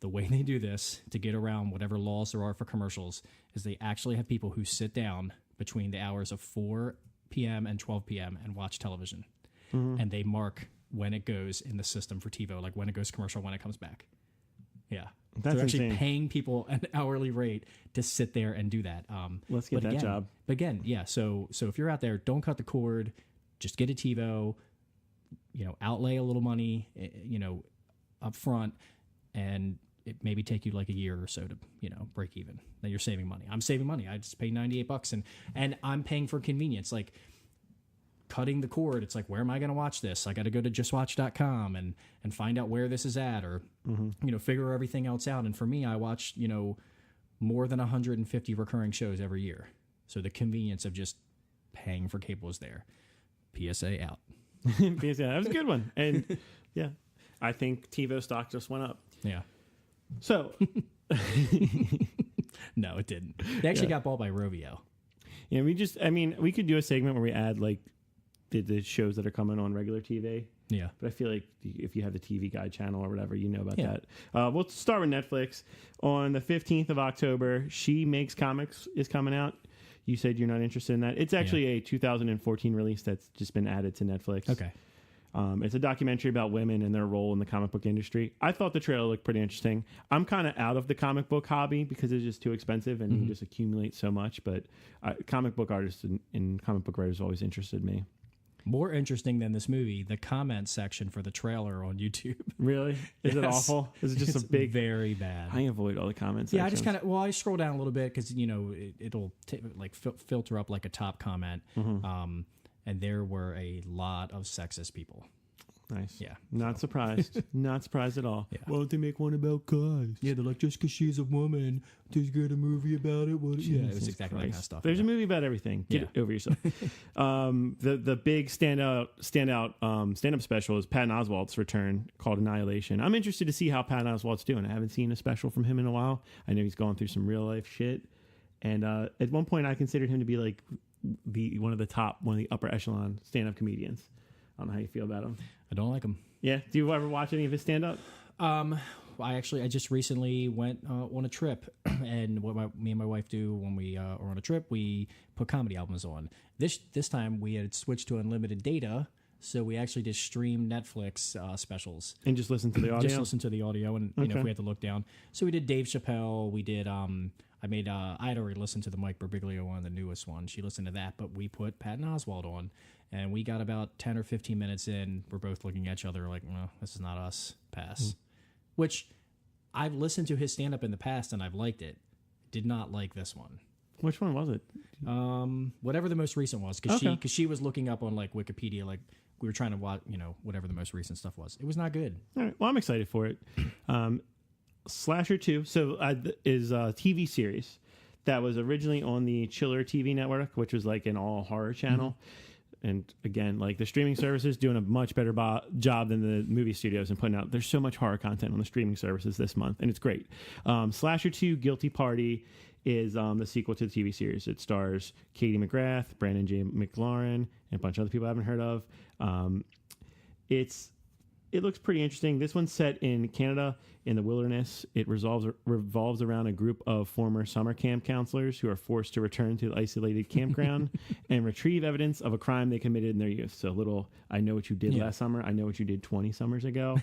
the way they do this to get around whatever laws there are for commercials is they actually have people who sit down between the hours of 4 p.m. and 12 p.m. and watch television. Mm-hmm. And they mark when it goes in the system for TiVo, like when it goes commercial, when it comes back. Yeah. That's they're actually insane. paying people an hourly rate to sit there and do that. Let's get that job. But again, yeah. So if you're out there, don't cut the cord. Just get a TiVo. Outlay a little money, up front, and it maybe take you like a year or so to break even. Then you're saving money. I'm saving money. I just pay $98 and I'm paying for convenience. Like cutting the cord, it's like, where am I going to watch this? I got to go to justwatch.com and find out where this is at, or figure everything else out. And for me, I watch more than 150 recurring shows every year. So the convenience of just paying for cable is there. PSA out. PSA, that was a good one. And yeah, I think TiVo stock just went up. Yeah. So no, it didn't. They actually got bought by Rovio. Yeah, we could do a segment where we add like the shows that are coming on regular TV. Yeah. But I feel like if you have the TV Guide channel or whatever, you know about that. We'll start with Netflix. On the 15th of October, She Makes Comics is coming out. You said you're not interested in that. It's actually a 2014 release that's just been added to Netflix. Okay. It's a documentary about women and their role in the comic book industry. I thought the trailer looked pretty interesting. I'm kind of out of the comic book hobby because it's just too expensive and you just accumulate so much. But comic book artists and comic book writers always interested me. More interesting than this movie, the comment section for the trailer on YouTube. Really? Is it awful? Is it just a big... very bad. I avoid all the comments. Yeah, sections. I just kind of... I scroll down a little bit because, it'll filter up like a top comment. Mm-hmm. And there were a lot of sexist people. Nice. Yeah. Not surprised. Not surprised at all. Yeah. Why don't they make one about guys? Yeah, they're like, just because she's a woman, there's get a movie about it. Yeah, it's exactly that kind of stuff. There's a movie about everything. Get it over yourself. The big standout stand-up special is Patton Oswalt's return, called Annihilation. I'm interested to see how Patton Oswalt's doing. I haven't seen a special from him in a while. I know he's going through some real life shit. And at one point, I considered him to be like one of the upper echelon stand-up comedians. I don't know how you feel about him. I don't like him. Yeah. Do you ever watch any of his stand-up? I just recently went on a trip, and what me and my wife do when we are on a trip, we put comedy albums on. This time we had switched to unlimited data, so we actually just streamed Netflix specials and just listen to the audio. Just listen to the audio, and if we had to look down, so we did Dave Chappelle. We did. I had already listened to the Mike Birbiglia one, the newest one. She listened to that, but we put Patton Oswalt on. And we got about 10 or 15 minutes in. We're both looking at each other like, no, this is not us. Pass. Which I've listened to his stand-up in the past, and I've liked it. Did not like this one. Which one was it? Whatever the most recent was. Because she was looking up on like Wikipedia, like we were trying to watch, whatever the most recent stuff was. It was not good. All right. Well, I'm excited for it. Slasher 2 is a TV series that was originally on the Chiller TV network, which was like an all horror channel. Mm-hmm. And again, like the streaming services doing a much better job than the movie studios and putting out. There's so much horror content on the streaming services this month, and it's great. Slasher 2 Guilty Party is the sequel to the TV series. It stars Katie McGrath, Brandon J. McLaurin, and a bunch of other people I haven't heard of. It looks pretty interesting. This one's set in Canada in the wilderness. It revolves around a group of former summer camp counselors who are forced to return to the isolated campground and retrieve evidence of a crime they committed in their youth. So I know what you did last summer. I know what you did 20 summers ago.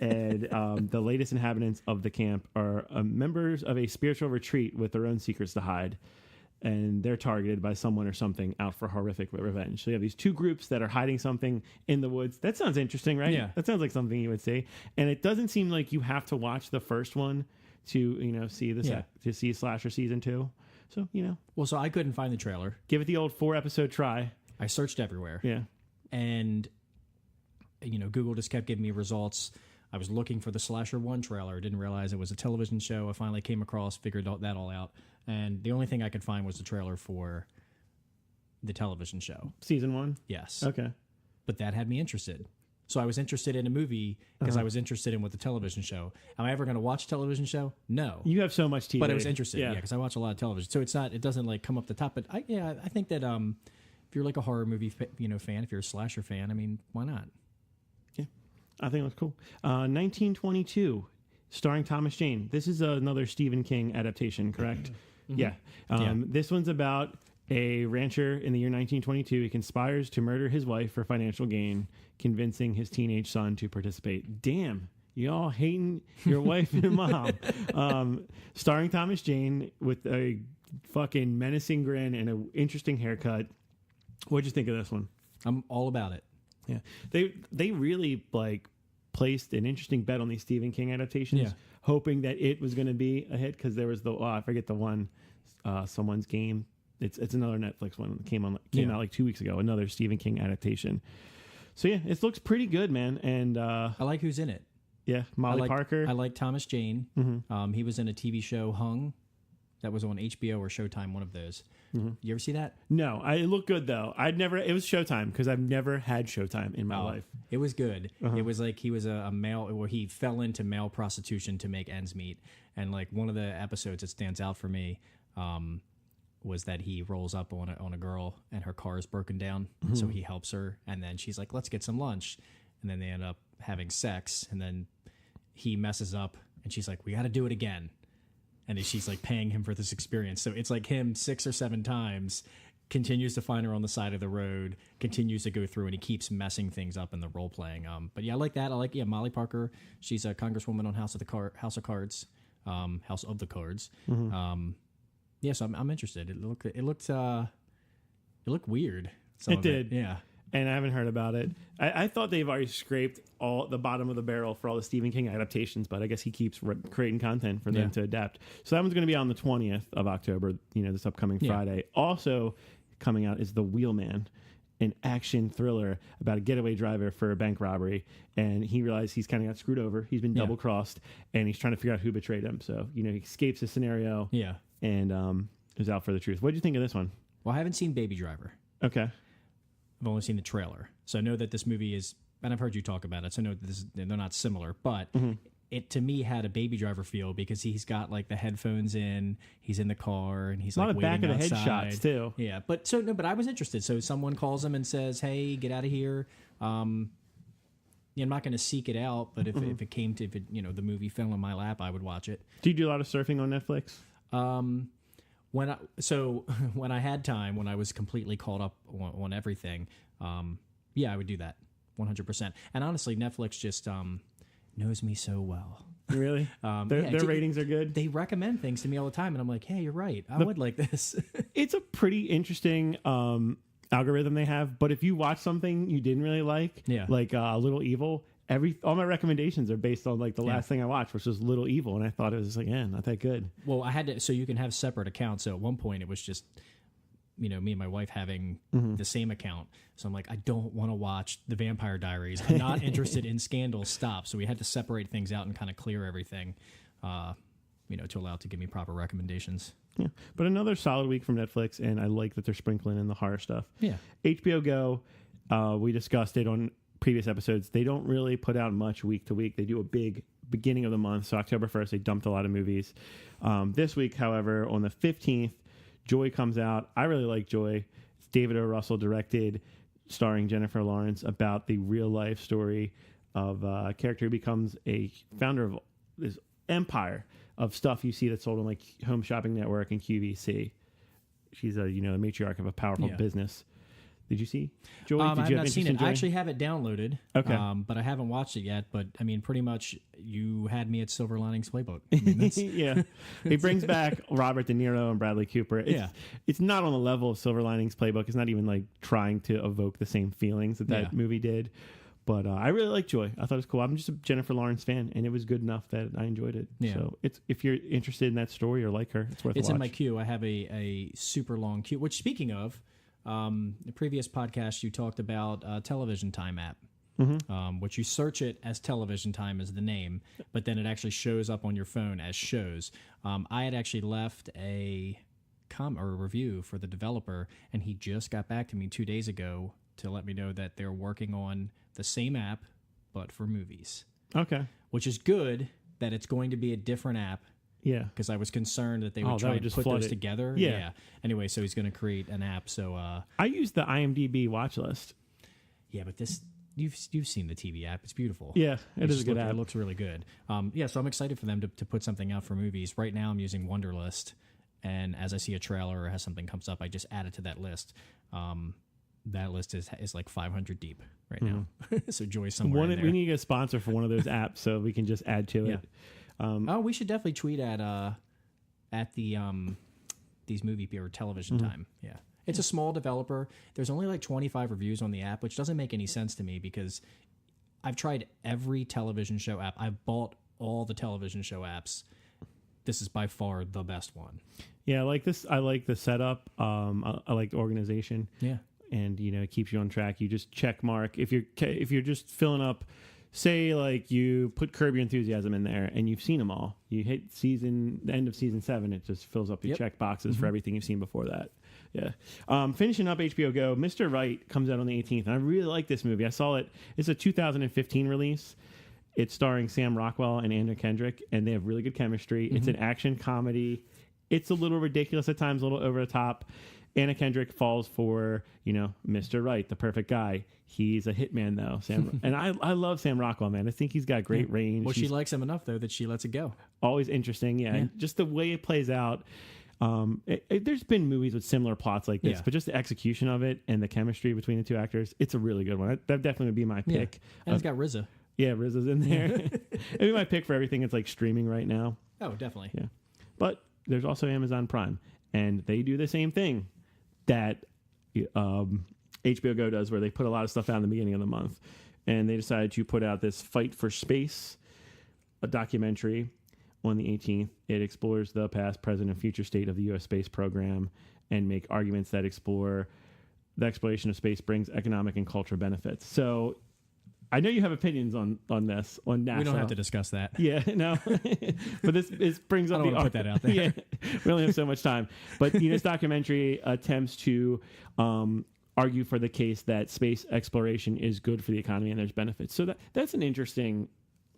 And the latest inhabitants of the camp are members of a spiritual retreat with their own secrets to hide. And they're targeted by someone or something out for horrific revenge. So you have these two groups that are hiding something in the woods. That sounds interesting, right? Yeah. That sounds like something you would see. And it doesn't seem like you have to watch the first one to see Slasher season 2. So Well, so I couldn't find the trailer. give it the old 4-episode try. I searched everywhere. Yeah. And Google just kept giving me results. I was looking for the Slasher 1 trailer. Didn't realize it was a television show. I finally came across, figured that all out. And the only thing I could find was the trailer for the television show. Season 1? Yes. Okay. But that had me interested. So I was interested in a movie because I was interested in what the television show. Am I ever going to watch a television show? No. You have so much TV. But I was interested, yeah, because I watch a lot of television. So it doesn't like come up the top. But I think that if you're like a horror movie fan, if you're a slasher fan, I mean, why not? Yeah, I think it was cool. 1922, starring Thomas Jane. This is another Stephen King adaptation, correct? Mm-hmm. Yeah. This one's about a rancher in the year 1922. He conspires to murder his wife for financial gain, convincing his teenage son to participate. Damn, you all hating your wife and mom. Starring Thomas Jane with a fucking menacing grin and an interesting haircut. What'd you think of this one? I'm all about it. Yeah, they really placed an interesting bet on these Stephen King adaptations, hoping that it was going to be a hit because there was I forget the one, Someone's Game. It's another Netflix one that came out like 2 weeks ago. Another Stephen King adaptation. So yeah, it looks pretty good, man. And I like who's in it. Yeah, Molly Parker. I like Thomas Jane. Mm-hmm. He was in a TV show, Hung, that was on HBO or Showtime, one of those. Mm-hmm. You ever see that? No, it looked good though. It was Showtime because I've never had Showtime in my life. It was good. It was like he was a male, where he fell into male prostitution to make ends meet. And like one of the episodes that stands out for me was that he rolls up on a girl and her car is broken down. Mm-hmm. So he helps her. And then she's like, let's get some lunch. And then they end up having sex. And then he messes up and she's like, we got to do it again. And then she's like paying him for this experience. So it's like him 6 or 7 times, continues to find her on the side of the road, continues to go through, and he keeps messing things up in the role playing. But yeah, I like that. I like Molly Parker. She's a congresswoman on House of Cards. Mm-hmm. Yeah, so I'm interested. It looked weird. It did. Yeah. And I haven't heard about it. I thought they've already scraped all the bottom of the barrel for all the Stephen King adaptations, but I guess he keeps creating content for them to adapt. So that one's going to be on the 20th of October, this upcoming Friday. Also coming out is The Wheelman, an action thriller about a getaway driver for a bank robbery. And he realized he's kind of got screwed over. He's been double-crossed, and he's trying to figure out who betrayed him. So, he escapes the scenario and is out for the truth. What did you think of this one? Well, I haven't seen Baby Driver. Okay. I've only seen the trailer. So I know that this movie is, and I've heard you talk about it, so I know that they're not similar, but it to me had a Baby Driver feel because he's got like the headphones in, he's in the car, and he's a lot like of back of the outside. Head shots too. Yeah, but I was interested. So someone calls him and says, "Hey, get out of here." I'm not going to seek it out, but if it came to the movie fell in my lap, I would watch it. Do you do a lot of surfing on Netflix? When I had time, when I was completely caught up on everything, I would do that 100%. And honestly, Netflix just knows me so well. Really? Their ratings are good. They recommend things to me all the time, and I'm like, hey, you're right. I would like this. It's a pretty interesting algorithm they have. But if you watch something you didn't really like, like Little Evil, all my recommendations are based on like the last thing I watched, which was Little Evil, and I thought it was like, not that good. Well, I had to, so you can have separate accounts. So at one point, it was just me and my wife having the same account. So I'm like, I don't want to watch The Vampire Diaries. I'm not interested in Scandal. Stop. So we had to separate things out and kind of clear everything, to allow it to give me proper recommendations. Yeah, but another solid week from Netflix, and I like that they're sprinkling in the horror stuff. Yeah, HBO Go. We discussed it on previous episodes. They don't really put out much week to week. They do a big beginning of the month. So October 1st, they dumped a lot of movies. This week, however, on the 15th, Joy comes out. I really like Joy. It's David O. Russell directed, starring Jennifer Lawrence, about the real life story of a character who becomes a founder of this empire of stuff you see that's sold on like Home Shopping Network and QVC. She's a the matriarch of a powerful business. Did you see Joy? I have not seen it. I actually have it downloaded. Okay. But I haven't watched it yet. But I mean, pretty much you had me at Silver Linings Playbook. I mean, yeah. He brings back Robert De Niro and Bradley Cooper. It's not on the level of Silver Linings Playbook. It's not even like trying to evoke the same feelings that movie did. But I really like Joy. I thought it was cool. I'm just a Jennifer Lawrence fan, and it was good enough that I enjoyed it. Yeah. So if you're interested in that story or like her, it's worth a watch. It's in my queue. I have a super long queue, which, speaking of, the previous podcast, you talked about Television Time app, which you search it as Television Time as the name, but then it actually shows up on your phone as shows. I had actually left a review for the developer, and he just got back to me 2 days ago to let me know that they're working on the same app, but for movies. Okay. Which is good that it's going to be a different app. Yeah. Because I was concerned that they would try and put those together. Yeah. Anyway, so he's going to create an app. So I use the IMDb watch list. Yeah, but this you've seen the TV app. It's beautiful. Yeah, it is a good app. It looks really good. So I'm excited for them to put something out for movies. Right now I'm using Wunderlist, and as I see a trailer or has something comes up, I just add it to that list. That list is like 500 deep right now. So Joy's somewhere in there. We need to get a sponsor for one of those apps so we can just add to it. We should definitely tweet at the these movie or Television Time. Yeah. It's a small developer. There's only like 25 reviews on the app, which doesn't make any sense to me because I've tried every television show app. I've bought all the television show apps. This is by far the best one. Yeah, I like this. I like the setup. I like the organization. Yeah. And it keeps you on track. You just check mark if you're just filling up. Say like you put Curb Your Enthusiasm in there and you've seen them all. You hit the end of season 7. It just fills up your check boxes for everything you've seen before that. Yeah. Finishing up HBO Go, Mr. Right comes out on the 18th, and I really like this movie. I saw it. It's a 2015 release. It's starring Sam Rockwell and Anna Kendrick, and they have really good chemistry. It's an action comedy. It's a little ridiculous at times, a little over the top. Anna Kendrick falls for, Mr. Right, the perfect guy. He's a hitman, though. Sam, and I love Sam Rockwell, man. I think he's got great range. Well, she likes him enough, though, that she lets it go. Always interesting, yeah. And just the way it plays out. There's been movies with similar plots like this, but just the execution of it and the chemistry between the two actors, it's a really good one. That definitely would be my pick. And it's got RZA. Yeah, RZA's in there. It'd be my pick for everything that's like streaming right now. Oh, definitely. Yeah. But there's also Amazon Prime, and they do the same thing that HBO Go does, where they put a lot of stuff out in the beginning of the month. And they decided to put out this Fight for Space, a documentary on the 18th. It explores the past, present, and future state of the U.S. space program and make arguments that explore the exploration of space brings economic and cultural benefits. So I know you have opinions on this, on NASA. We don't have to discuss that. Yeah, no. But this brings up I don't want to put that out there. Yeah, we only have so much time. But this documentary attempts to argue for the case that space exploration is good for the economy and there's benefits. So that's an interesting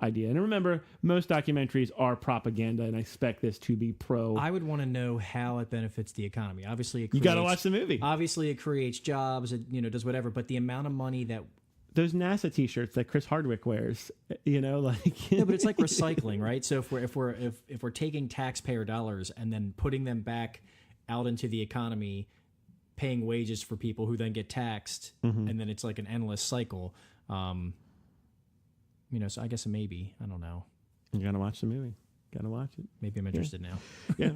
idea. And remember, most documentaries are propaganda, and I expect this to be pro. I would want to know how it benefits the economy. Obviously, you got to watch the movie. Obviously, it creates jobs. It does whatever. But the amount of money that those NASA T-shirts that Chris Hardwick wears, like no, but it's like recycling, right? So if we're taking taxpayer dollars and then putting them back out into the economy, paying wages for people who then get taxed, and then it's like an endless cycle. So I guess a maybe. I don't know. You gotta watch the movie. Gotta watch it. Maybe I'm interested now. Yeah,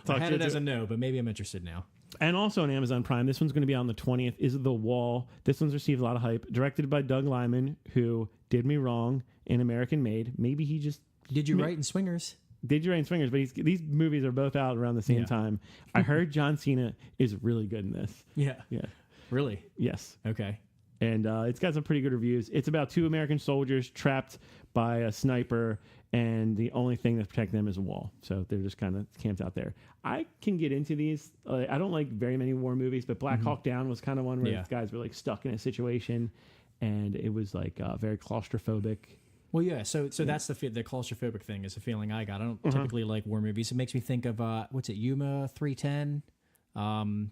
I had it as a no, but maybe I'm interested now. And also on Amazon Prime, this one's going to be on the 20th, is The Wall. This one's received a lot of hype. Directed by Doug Liman, who did me wrong in American Made. Maybe he just... Did you write in Swingers? Did you write in Swingers? But these movies are both out around the same time. I heard John Cena is really good in this. Yeah. Yeah. Really? Yes. Okay. And it's got some pretty good reviews. It's about 2 American soldiers trapped by a sniper, and the only thing that protects them is a wall. So they're just kind of camped out there. I can get into these. I don't like very many war movies, but Black Hawk Down was kind of one where these guys were like stuck in a situation, and it was like very claustrophobic. Well, yeah. So that's the claustrophobic thing is a feeling I got. I don't typically like war movies. It makes me think of what's it, Yuma 310.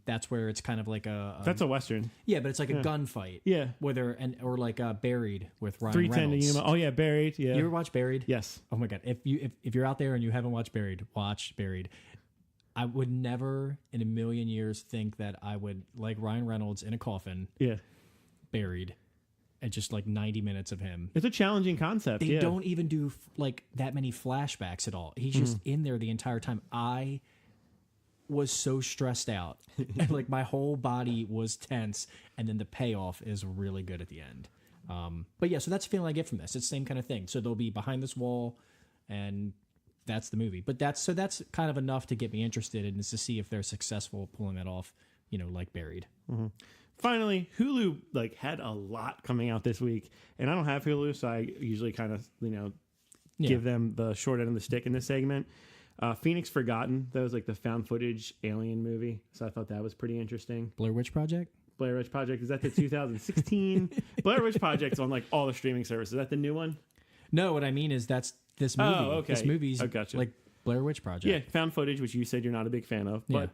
That's where it's kind of like that's a Western. Yeah, but it's like a gunfight. Yeah. Or like Buried with Ryan 310 Reynolds. to Yuma. Oh yeah, Buried. Yeah. You ever watch Buried? Yes. Oh my god. If you're out there and you haven't watched Buried, watch Buried. I would never in a million years think that I would like Ryan Reynolds in a coffin. Yeah. Buried. And just like 90 minutes of him. It's a challenging concept. They don't even do like that many flashbacks at all. He's just in there the entire time. I was so stressed out. Like my whole body was tense, and then the payoff is really good at the end. But yeah, so that's the feeling I get from this. It's the same kind of thing. So they'll be behind this wall, and that's the movie. But that's kind of enough to get me interested in, is to see if they're successful pulling that off. Like Buried. Mm-hmm. Finally, Hulu had a lot coming out this week, and I don't have Hulu, so I usually kind of give them the short end of the stick in this segment. Phoenix Forgotten, that was the found footage alien movie, so I thought that was pretty interesting. Blair Witch Project. Blair Witch Project, is that the 2016? Blair Witch Project's on all the streaming services. Is that the new one? No, what I mean is that's this movie. Oh, okay. This movie's like Blair Witch Project. Yeah, found footage, which you said you're not a big fan of, but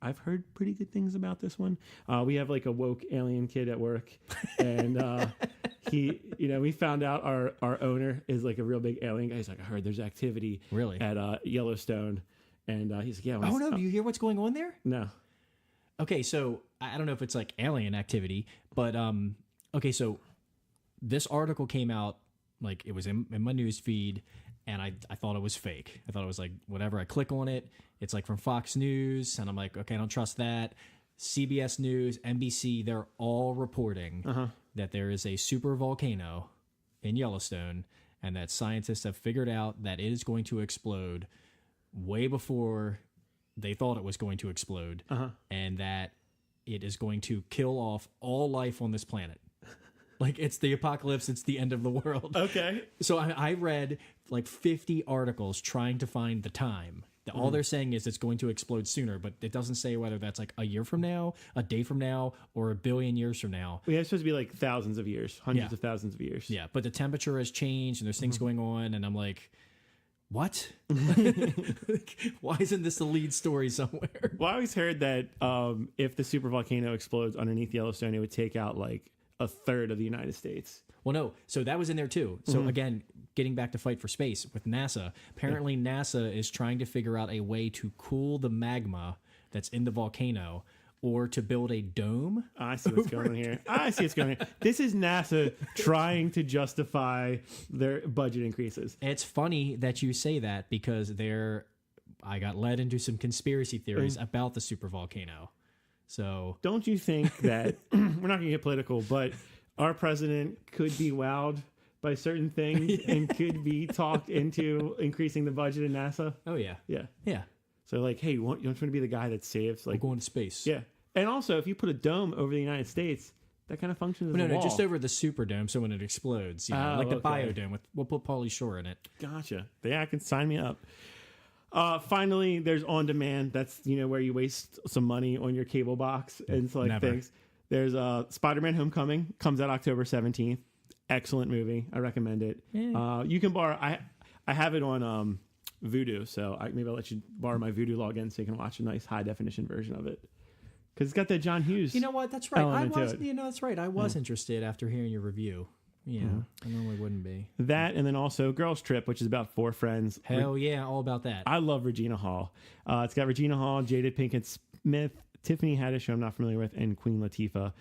I've heard pretty good things about this one. We have a woke alien kid at work, and we found out our owner is a real big alien guy. He's like, I heard there's activity at Yellowstone, and he's like, yeah. Oh no, do you hear what's going on there? No. Okay, so I don't know if it's alien activity, but okay, so this article came out, it was in my news feed, and I thought it was fake. I thought it was whatever. I click on it, it's from Fox News, and I'm like, okay, I don't trust that. CBS News, NBC, they're all reporting that there is a super volcano in Yellowstone, and that scientists have figured out that it is going to explode way before they thought it was going to explode, and that it is going to kill off all life on this planet. It's the apocalypse. It's the end of the world. Okay. So I read 50 articles trying to find the time. All they're saying is it's going to explode sooner, but it doesn't say whether that's a year from now, a day from now, or a billion years from now. Yeah, it's supposed to be thousands of years, hundreds of thousands of years. Yeah, but the temperature has changed, and there's things going on, and I'm like, what? Why isn't this the lead story somewhere? Well, I always heard that if the super volcano explodes underneath Yellowstone, it would take out a third of the United States. Well, no. So that was in there too. So again, getting back to Fight for Space with NASA, apparently NASA is trying to figure out a way to cool the magma that's in the volcano, or to build a dome. I see what's going on here. I see what's going on. This is NASA trying to justify their budget increases. It's funny that you say that, because I got led into some conspiracy theories about the super volcano. So don't you think that we're not going to get political, but our president could be wowed by certain things and could be talked into increasing the budget in NASA? Oh yeah. Yeah. So hey, you want to be the guy that saves we're going to space. Yeah. And also, if you put a dome over the United States, that kind of functions as a wall. No, just over the Superdome, so when it explodes, the Biodome, we'll put Pauly Shore in it. Gotcha. Yeah, I can sign me up. Finally, there's On Demand. That's where you waste some money on your cable box and things. There's Spider-Man: Homecoming, comes out October 17th. Excellent movie. I recommend it. Yeah. You can borrow. I have it on Vudu, so maybe I'll let you borrow my Vudu login so you can watch a nice high definition version of it. Because it's got that John Hughes. You know what? That's right. That's right. I was interested after hearing your review. Yeah, I normally wouldn't be. That, and then also Girls Trip, which is about four friends. Hell yeah, all about that. I love Regina Hall. It's got Regina Hall, Jada Pinkett Smith, Tiffany Haddish, who I'm not familiar with, and Queen Latifah.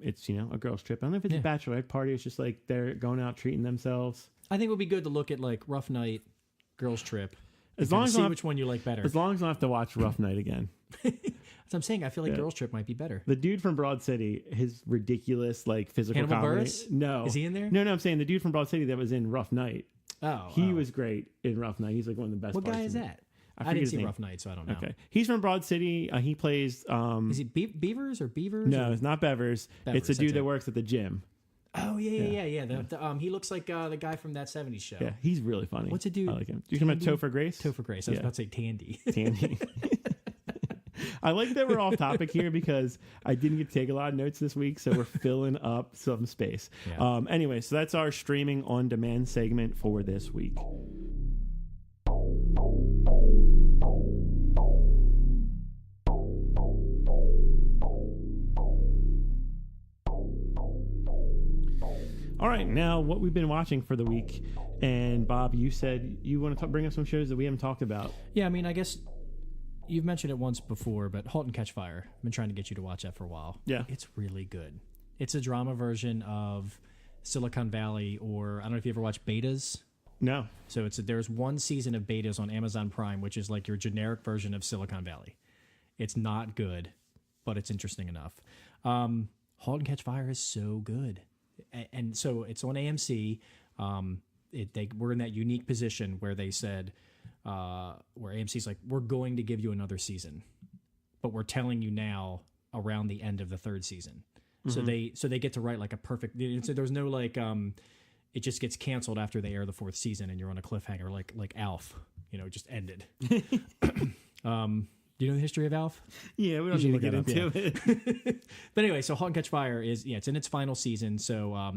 It's, a girls' trip. I don't know if it's a bachelorette party. It's just they're going out treating themselves. I think it would be good to look at Rough Night, Girls' Trip. As long as see which one you like better. As long as I don't have to watch Rough Night again. That's what I'm saying. I feel like Girls Trip might be better. The dude from Broad City, his ridiculous physical Hannibal comedy. Buress? No, is he in there? No, I'm saying the dude from Broad City that was in Rough Night. He was great in Rough Night. He's one of the best. What guy is that? I didn't see Rough Night, so I don't know. Okay, he's from Broad City. He plays. Is he Beavers or Beavers? No, it's not Bevers. It's a dude that works at the gym. Oh yeah. He looks like the guy from That 70s Show. Yeah, he's really funny. What's a dude? I like him. You talking about Topher Grace? Topher Grace. I was about to say Tandy. Tandy. I like that we're off topic here because I didn't get to take a lot of notes this week, so we're filling up some space. Yeah. Anyway, so that's our streaming on demand segment for this week. All right, now what we've been watching for the week, and Bob, you said you want to bring up some shows that we haven't talked about. Yeah, I mean, I guess you've mentioned it once before, but *Halt and Catch Fire*. I've been trying to get you to watch that for a while. Yeah, it's really good. It's a drama version of Silicon Valley, or I don't know if you ever watched Betas. No. So there's one season of Betas on Amazon Prime, which is your generic version of Silicon Valley. It's not good, but it's interesting enough. *Halt and Catch Fire* is so good. and so it's on AMC. We're in that unique position where they said, where AMC's like, we're going to give you another season, but we're telling you now around the end of the third season. Mm-hmm. So they get to write like a perfect. So there's no like, it just gets canceled after they air the fourth season, and you're on a cliffhanger like Alf. It just ended. Do you know the history of Alf? Yeah, we don't need to get into it. But anyway, so *Halt and Catch Fire* it's in its final season. So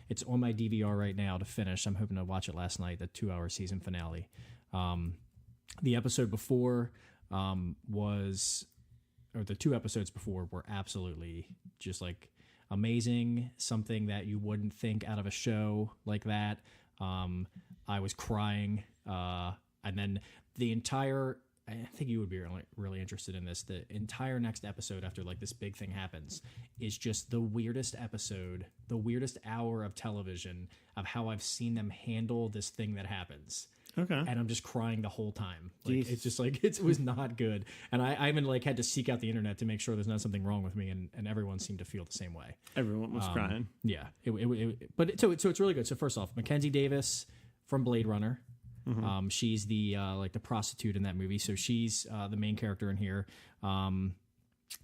it's on my DVR right now to finish. I'm hoping to watch it last night, the 2-hour season finale. The episode before the 2 episodes before were absolutely just like amazing. Something that you wouldn't think out of a show like that. I was crying, and then the entire. I think you would be really interested in this. The entire next episode after like this big thing happens is just the weirdest episode, the weirdest hour of television of how I've seen them handle this thing that happens. Okay. And I'm just crying the whole time. Like, it's just like, it was not good. And I even like had to seek out the internet to make sure there's not something wrong with me. And everyone seemed to feel the same way. Everyone was crying. Yeah. So it's really good. So first off, Mackenzie Davis from Blade Runner. Mm-hmm. She's the the prostitute in that movie, so she's the main character in here.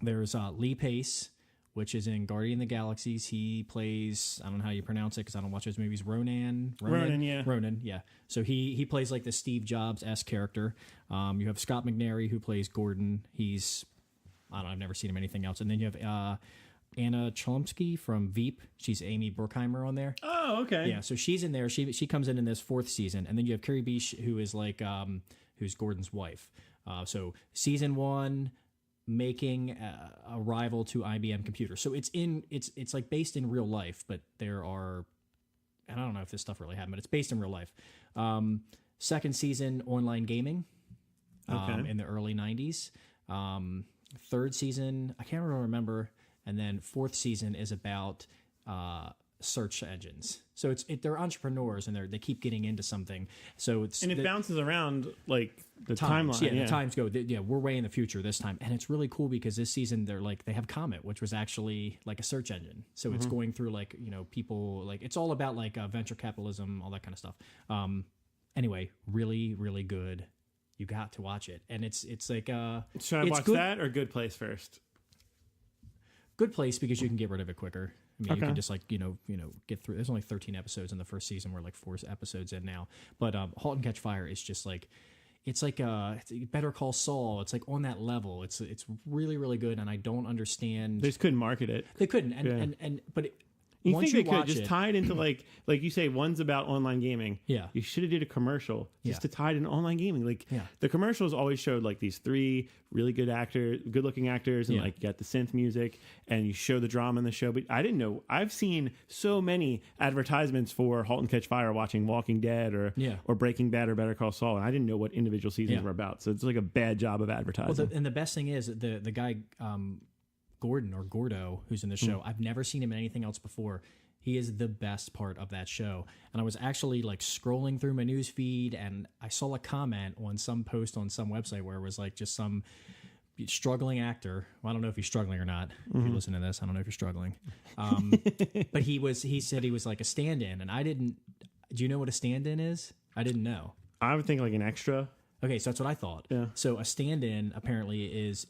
There's Lee Pace, which is in Guardian of the Galaxies. He plays, I don't know how you pronounce it because I don't watch those movies. Ronan, yeah. So he plays like the Steve Jobs-esque character. You have Scott McNairy who plays Gordon. I've never seen him anything else. And then you have Anna Chlumsky from Veep. She's Amy Bruckheimer on there. Oh, okay. Yeah, so she's in there. She comes in this fourth season, and then you have Carrie Beach, who is like who's Gordon's wife. So season 1, making a rival to IBM Computer. So it's like based in real life, but there are, and I don't know if this stuff really happened, but it's based in real life. Second season, online gaming. In the early 90s. Third season, I can't really remember. And then fourth season is about search engines. So they're entrepreneurs and they keep getting into something. So it bounces around like the timeline. Yeah, the times go. We're way in the future this time, and it's really cool because this season they have Comet, which was actually like a search engine. So it's going through like people like it's all about like venture capitalism, all that kind of stuff. Anyway, really really good. You got to watch it, and it's like should I watch that or Good Place first? Good Place because you can get rid of it quicker. I mean, you can just like get through. There's only 13 episodes in the first season. We're like 4 episodes in now. But *Halt and Catch Fire* is just like it's Better Call Saul. It's like on that level. It's really really good, and I don't understand. They just couldn't market it. They couldn't, but. You think they could just tie it into like you say one's about online gaming. Yeah. You should have did a commercial just to tie it into online gaming. Like the commercials always showed like these 3 really good looking actors, and like you got the synth music and you show the drama in the show. But I didn't know. I've seen so many advertisements for *Halt and Catch Fire* watching Walking Dead or Breaking Bad or Better Call Saul, and I didn't know what individual seasons were about. So it's like a bad job of advertising. Well, and the best thing is the guy Gordon or Gordo, who's in the show. I've never seen him in anything else before. He is the best part of that show. And I was actually like scrolling through my news feed, and I saw a comment on some post on some website where it was like just some struggling actor. Well, I don't know if he's struggling or not. If you listen to this, I don't know if you're struggling. But he said he was like a stand-in, and I didn't. Do you know what a stand-in is? I didn't know. I would think like an extra. Okay, so that's what I thought. Yeah. So a stand-in apparently is.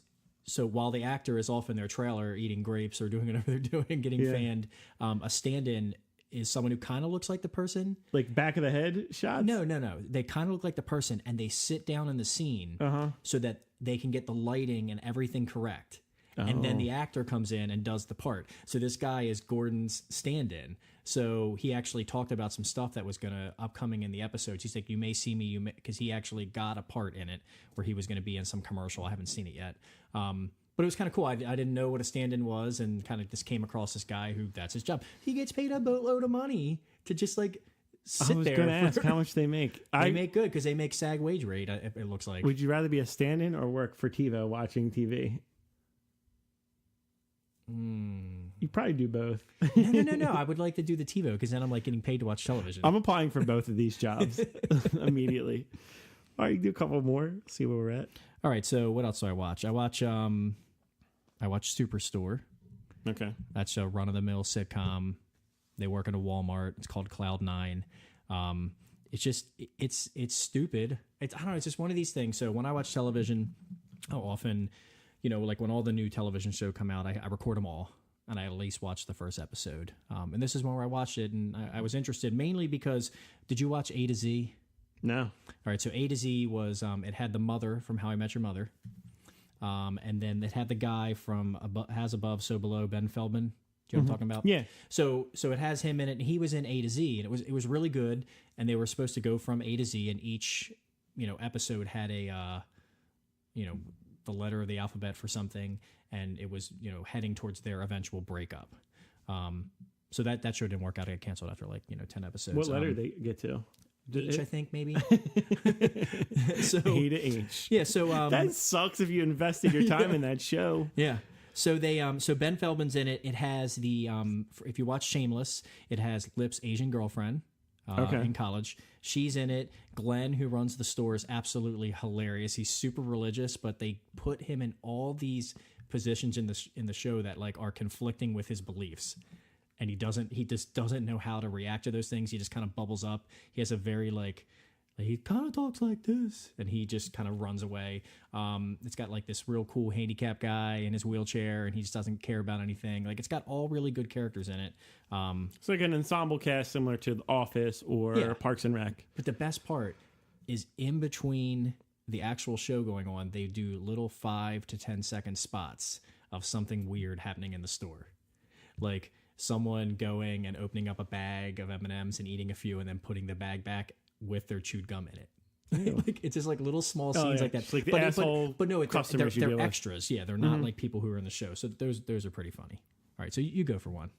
So while the actor is off in their trailer eating grapes or doing whatever they're doing, getting fanned, a stand-in is someone who kind of looks like the person. Like back of the head shots? No. They kind of look like the person, and they sit down in the scene so that they can get the lighting and everything correct. And then the actor comes in and does the part. So this guy is Gordon's stand-in. So he actually talked about some stuff that was upcoming in the episodes. He's like, you may see me, because he actually got a part in it where he was going to be in some commercial. I haven't seen it yet. But it was kind of cool. I didn't know what a stand-in was, and kind of just came across this guy who that's his job. He gets paid a boatload of money to just like sit there. I was going to ask how much they make. They make good because they make SAG wage rate, it looks like. Would you rather be a stand-in or work for TiVo watching TV? You probably do both. No. I would like to do the TiVo because then I'm like getting paid to watch television. I'm applying for both of these jobs immediately. All right, you can do a couple more. See where we're at. All right. So what else do I watch? I watch Superstore. Okay, that's a run-of-the-mill sitcom. They work in a Walmart. It's called Cloud9. It's just it's stupid. I don't know. It's just one of these things. So when I watch television, I'll often, like when all the new television shows come out, I record them all. And I at least watched the first episode. And this is one where I watched it, and I was interested mainly because, did you watch A to Z? No. All right, so A to Z was, it had the mother from How I Met Your Mother. And then it had the guy from Has Above, So Below, Ben Feldman. Do you know what I'm talking about? Yeah. So it has him in it, and he was in A to Z, and it was really good. And they were supposed to go from A to Z, and each, episode had a, the letter of the alphabet for something, and it was heading towards their eventual breakup. So that show didn't work out. It got canceled after 10 episodes. What letter did they get to? H, I think, maybe. So A to H. Yeah. So that sucks if you invested your time in that show. Yeah. So they so Ben Feldman's in it. It has the if you watch Shameless, it has Lip's Asian girlfriend. In college. She's in it. Glenn, who runs the store, is absolutely hilarious. He's super religious, but they put him in all these positions in the show that are conflicting with his beliefs. And he just doesn't know how to react to those things. He just kind of bubbles up. He has a very he kind of talks like this, and he just kind of runs away. It's got this real cool handicap guy in his wheelchair, and he just doesn't care about anything. It's got all really good characters in it. It's like an ensemble cast similar to The Office or Parks and Rec. But the best part is in between the actual show going on, they do little 5 to 10 second spots of something weird happening in the store. Like someone going and opening up a bag of M&Ms and eating a few and then putting the bag back with their chewed gum in it. It's just little small scenes like that. It's like the asshole but no, customers they're extras. Yeah, they're not like people who are in the show. So those are pretty funny. All right, so you go for one.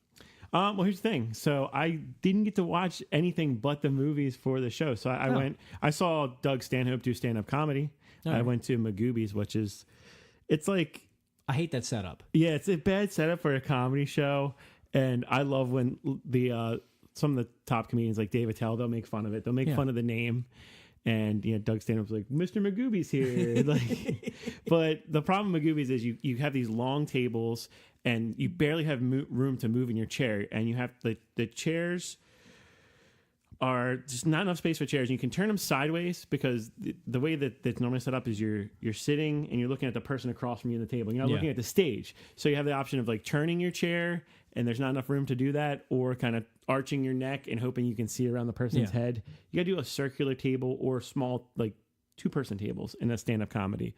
Well, here's the thing. So I didn't get to watch anything but the movies for the show. So I saw Doug Stanhope do stand-up comedy. I went to Magoobies, which is, it's like... I hate that setup. Yeah, it's a bad setup for a comedy show. And I love when some of the top comedians like Dave Attell, they'll make fun of it. They'll make fun of the name. And Doug Stanhope's like, Mr. Magoobies here. But the problem with Magoobies is you have these long tables and you barely have room to move in your chair. And you have the chairs are just not enough space for chairs. And you can turn them sideways because the way that it's normally set up is you're sitting and you're looking at the person across from you on the table. You're not looking at the stage. So you have the option of turning your chair and there's not enough room to do that, or kind of arching your neck and hoping you can see around the person's head. You got to do a circular table or small, 2-person tables in a stand-up comedy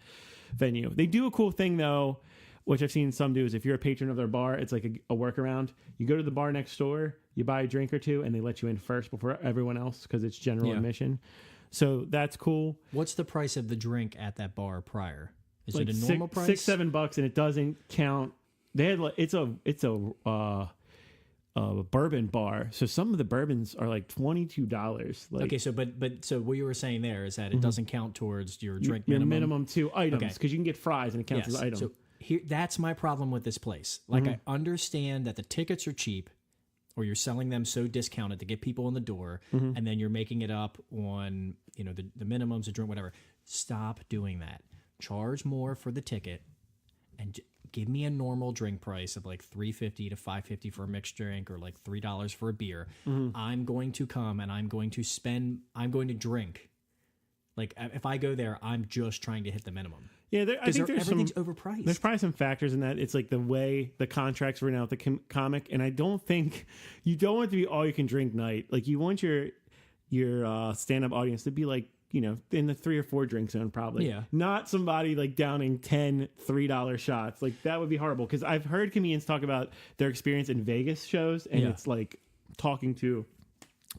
venue. They do a cool thing, though, which I've seen some do, is if you're a patron of their bar, it's like a workaround. You go to the bar next door, you buy a drink or two, and they let you in first before everyone else because it's general admission. So that's cool. What's the price of the drink at that bar prior? Is it a normal price? $6-7, and it doesn't count. They had it's a bourbon bar, so some of the bourbons are $22. Okay, so so what you were saying there is that it doesn't count towards your drink your minimum. minimum 2 items, because you can get fries and it counts as an item. So that's my problem with this place. I understand that the tickets are cheap, or you're selling them so discounted to get people in the door, and then you're making it up on the minimums, a drink, whatever. Stop doing that. Charge more for the ticket, and give me a normal drink price of $3.50 to $5.50 for a mixed drink, or $3 for a beer. I'm going to come and I'm going to drink. If I go there, I'm just trying to hit the minimum. Yeah, I think everything's overpriced. There's probably some factors in that. It's the way the contracts written out the comic, and I don't think you don't want it to be all you can drink night. You want your stand-up audience to be in the 3 or 4 drink zone, probably. Yeah. Not somebody downing 10 $3 shots. That would be horrible, because I've heard comedians talk about their experience in Vegas shows, and it's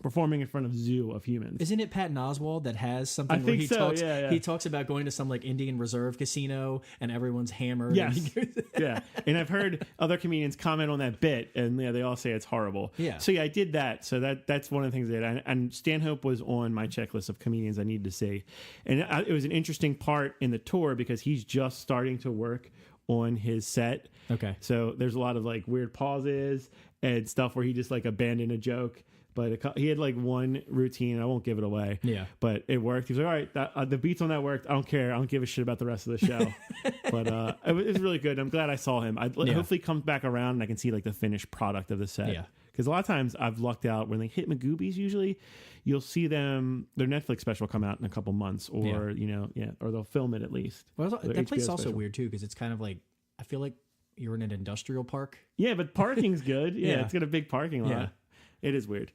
performing in front of zoo of humans. Isn't it Patton Oswalt that has something where he talks about going to some Indian reserve casino and everyone's hammered? Yes. Yeah. And I've heard other comedians comment on that bit, and they all say it's horrible. Yeah. So I did that. So that's one of the things and Stanhope was on my checklist of comedians I needed to see. And it was an interesting part in the tour because he's just starting to work on his set. Okay. So there's a lot of weird pauses and stuff where he just abandoned a joke. But he had one routine. I won't give it away. Yeah. But it worked. He was like, all right, the beats on that worked. I don't care. I don't give a shit about the rest of the show. But it was really good. I'm glad I saw him. Hopefully he comes back around and I can see the finished product of the set. Yeah. Because a lot of times I've lucked out when they hit Magoobies. Usually, you'll see them their Netflix special come out in a couple months, or or they'll film it at least. Well, Their that place is HBO also special. weird too because it's kind of like I feel like you're in an industrial park. Yeah, but parking's good. Yeah, it's got a big parking lot. Yeah. It is weird.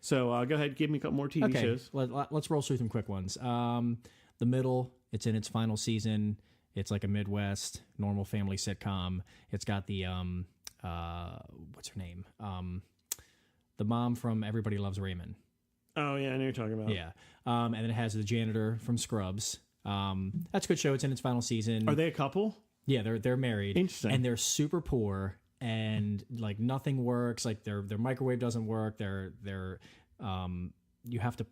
So go ahead, give me a couple more TV shows. Let's roll through some quick ones. The Middle, it's in its final season. It's like a Midwest normal family sitcom. It's got the what's her name? The mom from Everybody Loves Raymond. Oh yeah, I know you're talking about. Yeah, and then it has the janitor from Scrubs. That's a good show. It's in its final season. Are they a couple? Yeah, they're married. Interesting. And they're super poor, and like nothing works. Like their microwave doesn't work. You have to.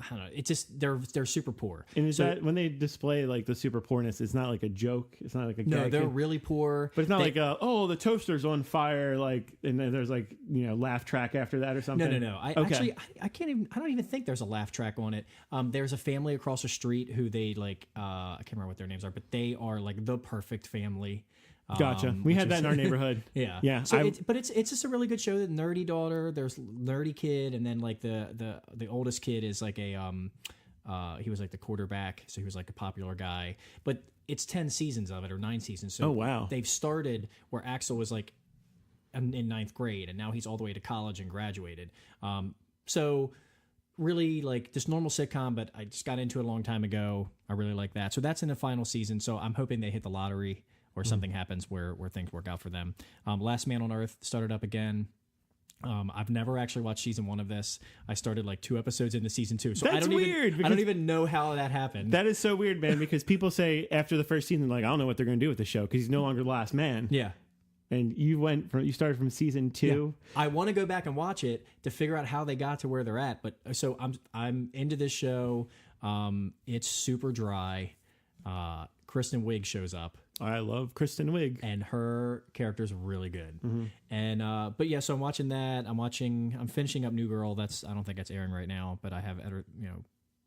I don't know. It's just they're super poor. And is that when they display like the super poorness? It's not like a joke. It's not like a no. gag They're thing? really poor. But it's not like the toaster's on fire. Like and then there's like laugh track after that or something. No. I can't even. I don't even think there's a laugh track on it. There's a family across the street who they like. I can't remember what their names are, but they are like the perfect family. Gotcha. We had that in our neyborhood. Yeah. Yeah. So it's just a really good show. The nerdy daughter, there's nerdy kid, and then like the oldest kid is like a he was like the quarterback, so he was like a popular guy. But it's 10 seasons of it or 9 seasons. So oh wow. They've started where Axel was like in 9th grade, and now he's all the way to college and graduated. So really like this normal sitcom, but I just got into it a long time ago. I really like that. So that's in the final season. So I'm hoping they hit the lottery. Or something happens where things work out for them. Last Man on Earth started up again. I've never actually watched season 1 of this. I started like 2 episodes into season 2. So That's weird. I don't even know how that happened. That is so weird, man. Because people say after the first season, like I don't know what they're going to do with the show because he's no longer the last man. Yeah. And you started from season 2. Yeah. I want to go back and watch it to figure out how they got to where they're at. But so I'm into this show. It's super dry. Kristen Wiig shows up. I love Kristen Wiig, and her character's really good. Mm-hmm. And but yeah, so I'm watching that. I'm finishing up New Girl. I don't think that's airing right now, but I have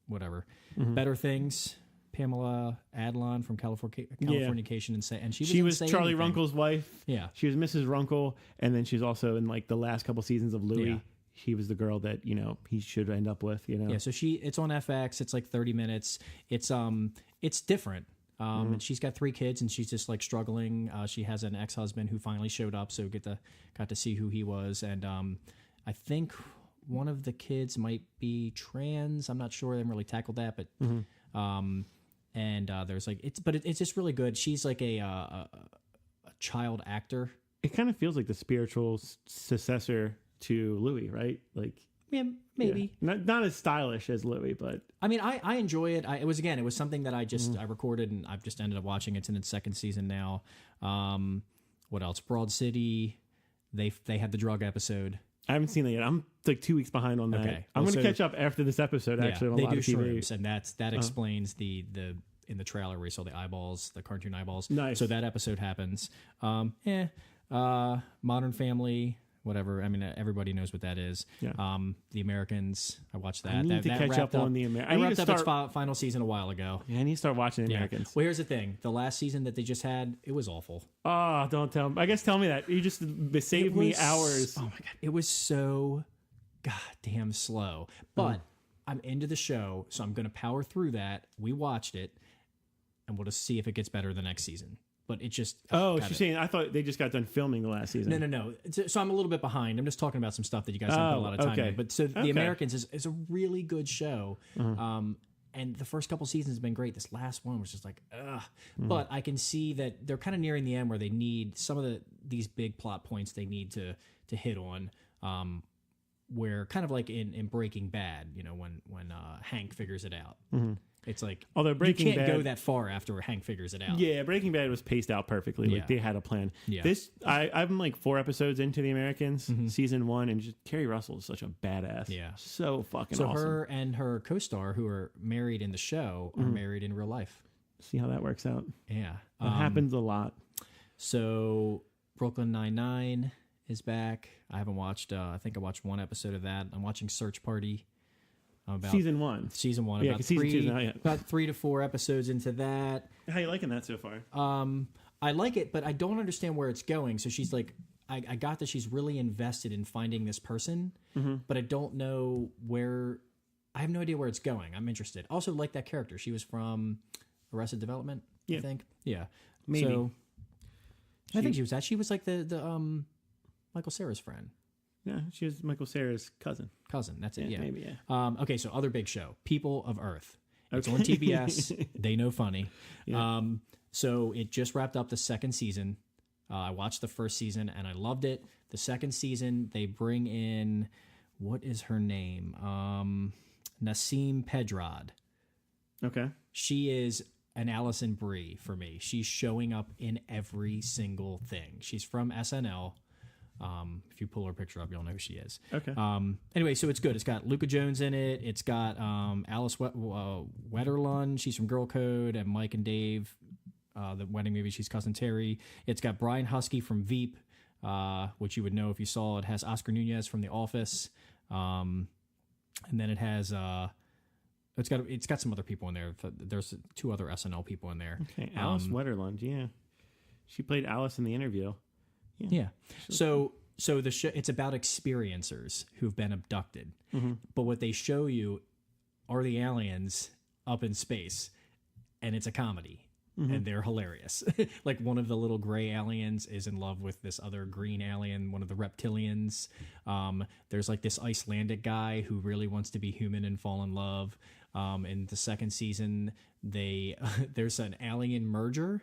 whatever. Mm-hmm. Better Things. Pamela Adlon from Californication, and she was Charlie Runkle's wife. Yeah, she was Mrs. Runkle, and then she's also in like the last couple seasons of Louis. Yeah. She was the girl that he should end up with. Yeah, so it's on FX. It's like 30 minutes. It's different. And she's got 3 kids, and she's just like struggling. She has an ex-husband who finally showed up, so got to see who he was. And I think one of the kids might be trans. I'm not sure. They haven't really tackled that, but there's like it's just really good. She's like a child actor. It kind of feels like the spiritual successor to Louis, right? Like. Yeah, maybe not as stylish as Louis, but I mean, I enjoy it. It was something that I recorded, and I've just ended up watching. It's in its 2nd season now. What else? Broad City. They had the drug episode. I haven't seen it yet. I'm like 2 weeks behind on that. Okay. I'm going to catch up after this episode. Actually, on a lot of TV. Shrooms, and that explains the in the trailer where you saw the eyeballs, the cartoon eyeballs. Nice. So that episode happens. Modern Family. Whatever. I mean, everybody knows what that is. Yeah. The Americans. I watched that. I need to catch up on the Americans. I wrapped up its final season a while ago. Yeah, I need to start watching the Americans. Well, here's the thing. The last season that they just had, it was awful. Oh, don't tell me. I guess tell me that. You just saved me hours. Oh, my God. It was so goddamn slow. But I'm into the show, so I'm going to power through that. We watched it, and we'll just see if it gets better the next season. But it just... she's saying... I thought they just got done filming the last season. No. So I'm a little bit behind. I'm just talking about some stuff that you guys haven't put a lot of time in. But so The Americans is a really good show. And the first couple seasons have been great. This last one was just like, ugh. But I can see that they're kind of nearing the end where they need some of these big plot points they need to hit on. Where kind of like in Breaking Bad, when Hank figures it out. It's like, although Breaking you can't Bad, go that far after Hank figures it out. Yeah, Breaking Bad was paced out perfectly. Like they had a plan. Yeah. I'm like 4 episodes into The Americans, season 1, and just Kerry Russell is such a badass. Yeah, so fucking awesome. So her and her co-star, who are married in the show, are married in real life. See how that works out. Yeah, that happens a lot. So Brooklyn Nine-Nine is back. I haven't watched. I think I watched 1 episode of that. I'm watching Search Party. Season 1. Yeah, because season 2 is not yet. About 3 to 4 episodes into that. How you liking that so far? I like it, but I don't understand where it's going. So she's like, I got that she's really invested in finding this person, but I don't know where. I have no idea where it's going. I'm interested. Also, like that character, she was from Arrested Development. I think. Yeah, maybe. So, I think she was that. She was like the Michael Cera's friend. Yeah, she was Michael Cera's cousin. That's it. Yeah, maybe. Yeah. Okay, so other big show, People of Earth. It's on TBS. They know funny. Yeah. So it just wrapped up the second season. I watched the first season and I loved it. The second season, they bring in, what is her name? Nasim Pedrad. Okay. She is an Alison Brie for me. She's showing up in every single thing. She's from SNL. If you pull her picture up, you'll know who she is. Okay. Anyway, so it's good. It's got Luka Jones in it. It's got Alice Wetterlund. She's from Girl Code, and Mike and Dave, the wedding movie. She's cousin Terry. It's got Brian Husky from Veep, which you would know if you saw. It has Oscar Nunez from The Office, and then it has it's got some other people in there. There's 2 other SNL people in there. Okay, Alice Wetterlund. Yeah, she played Alice in The Interview. Yeah. So the show, it's about experiencers who've been abducted, but what they show you are the aliens up in space, and it's a comedy, and they're hilarious. Like one of the little gray aliens is in love with this other green alien, one of the reptilians. There's like this Icelandic guy who really wants to be human and fall in love. In the second season, there's an alien merger.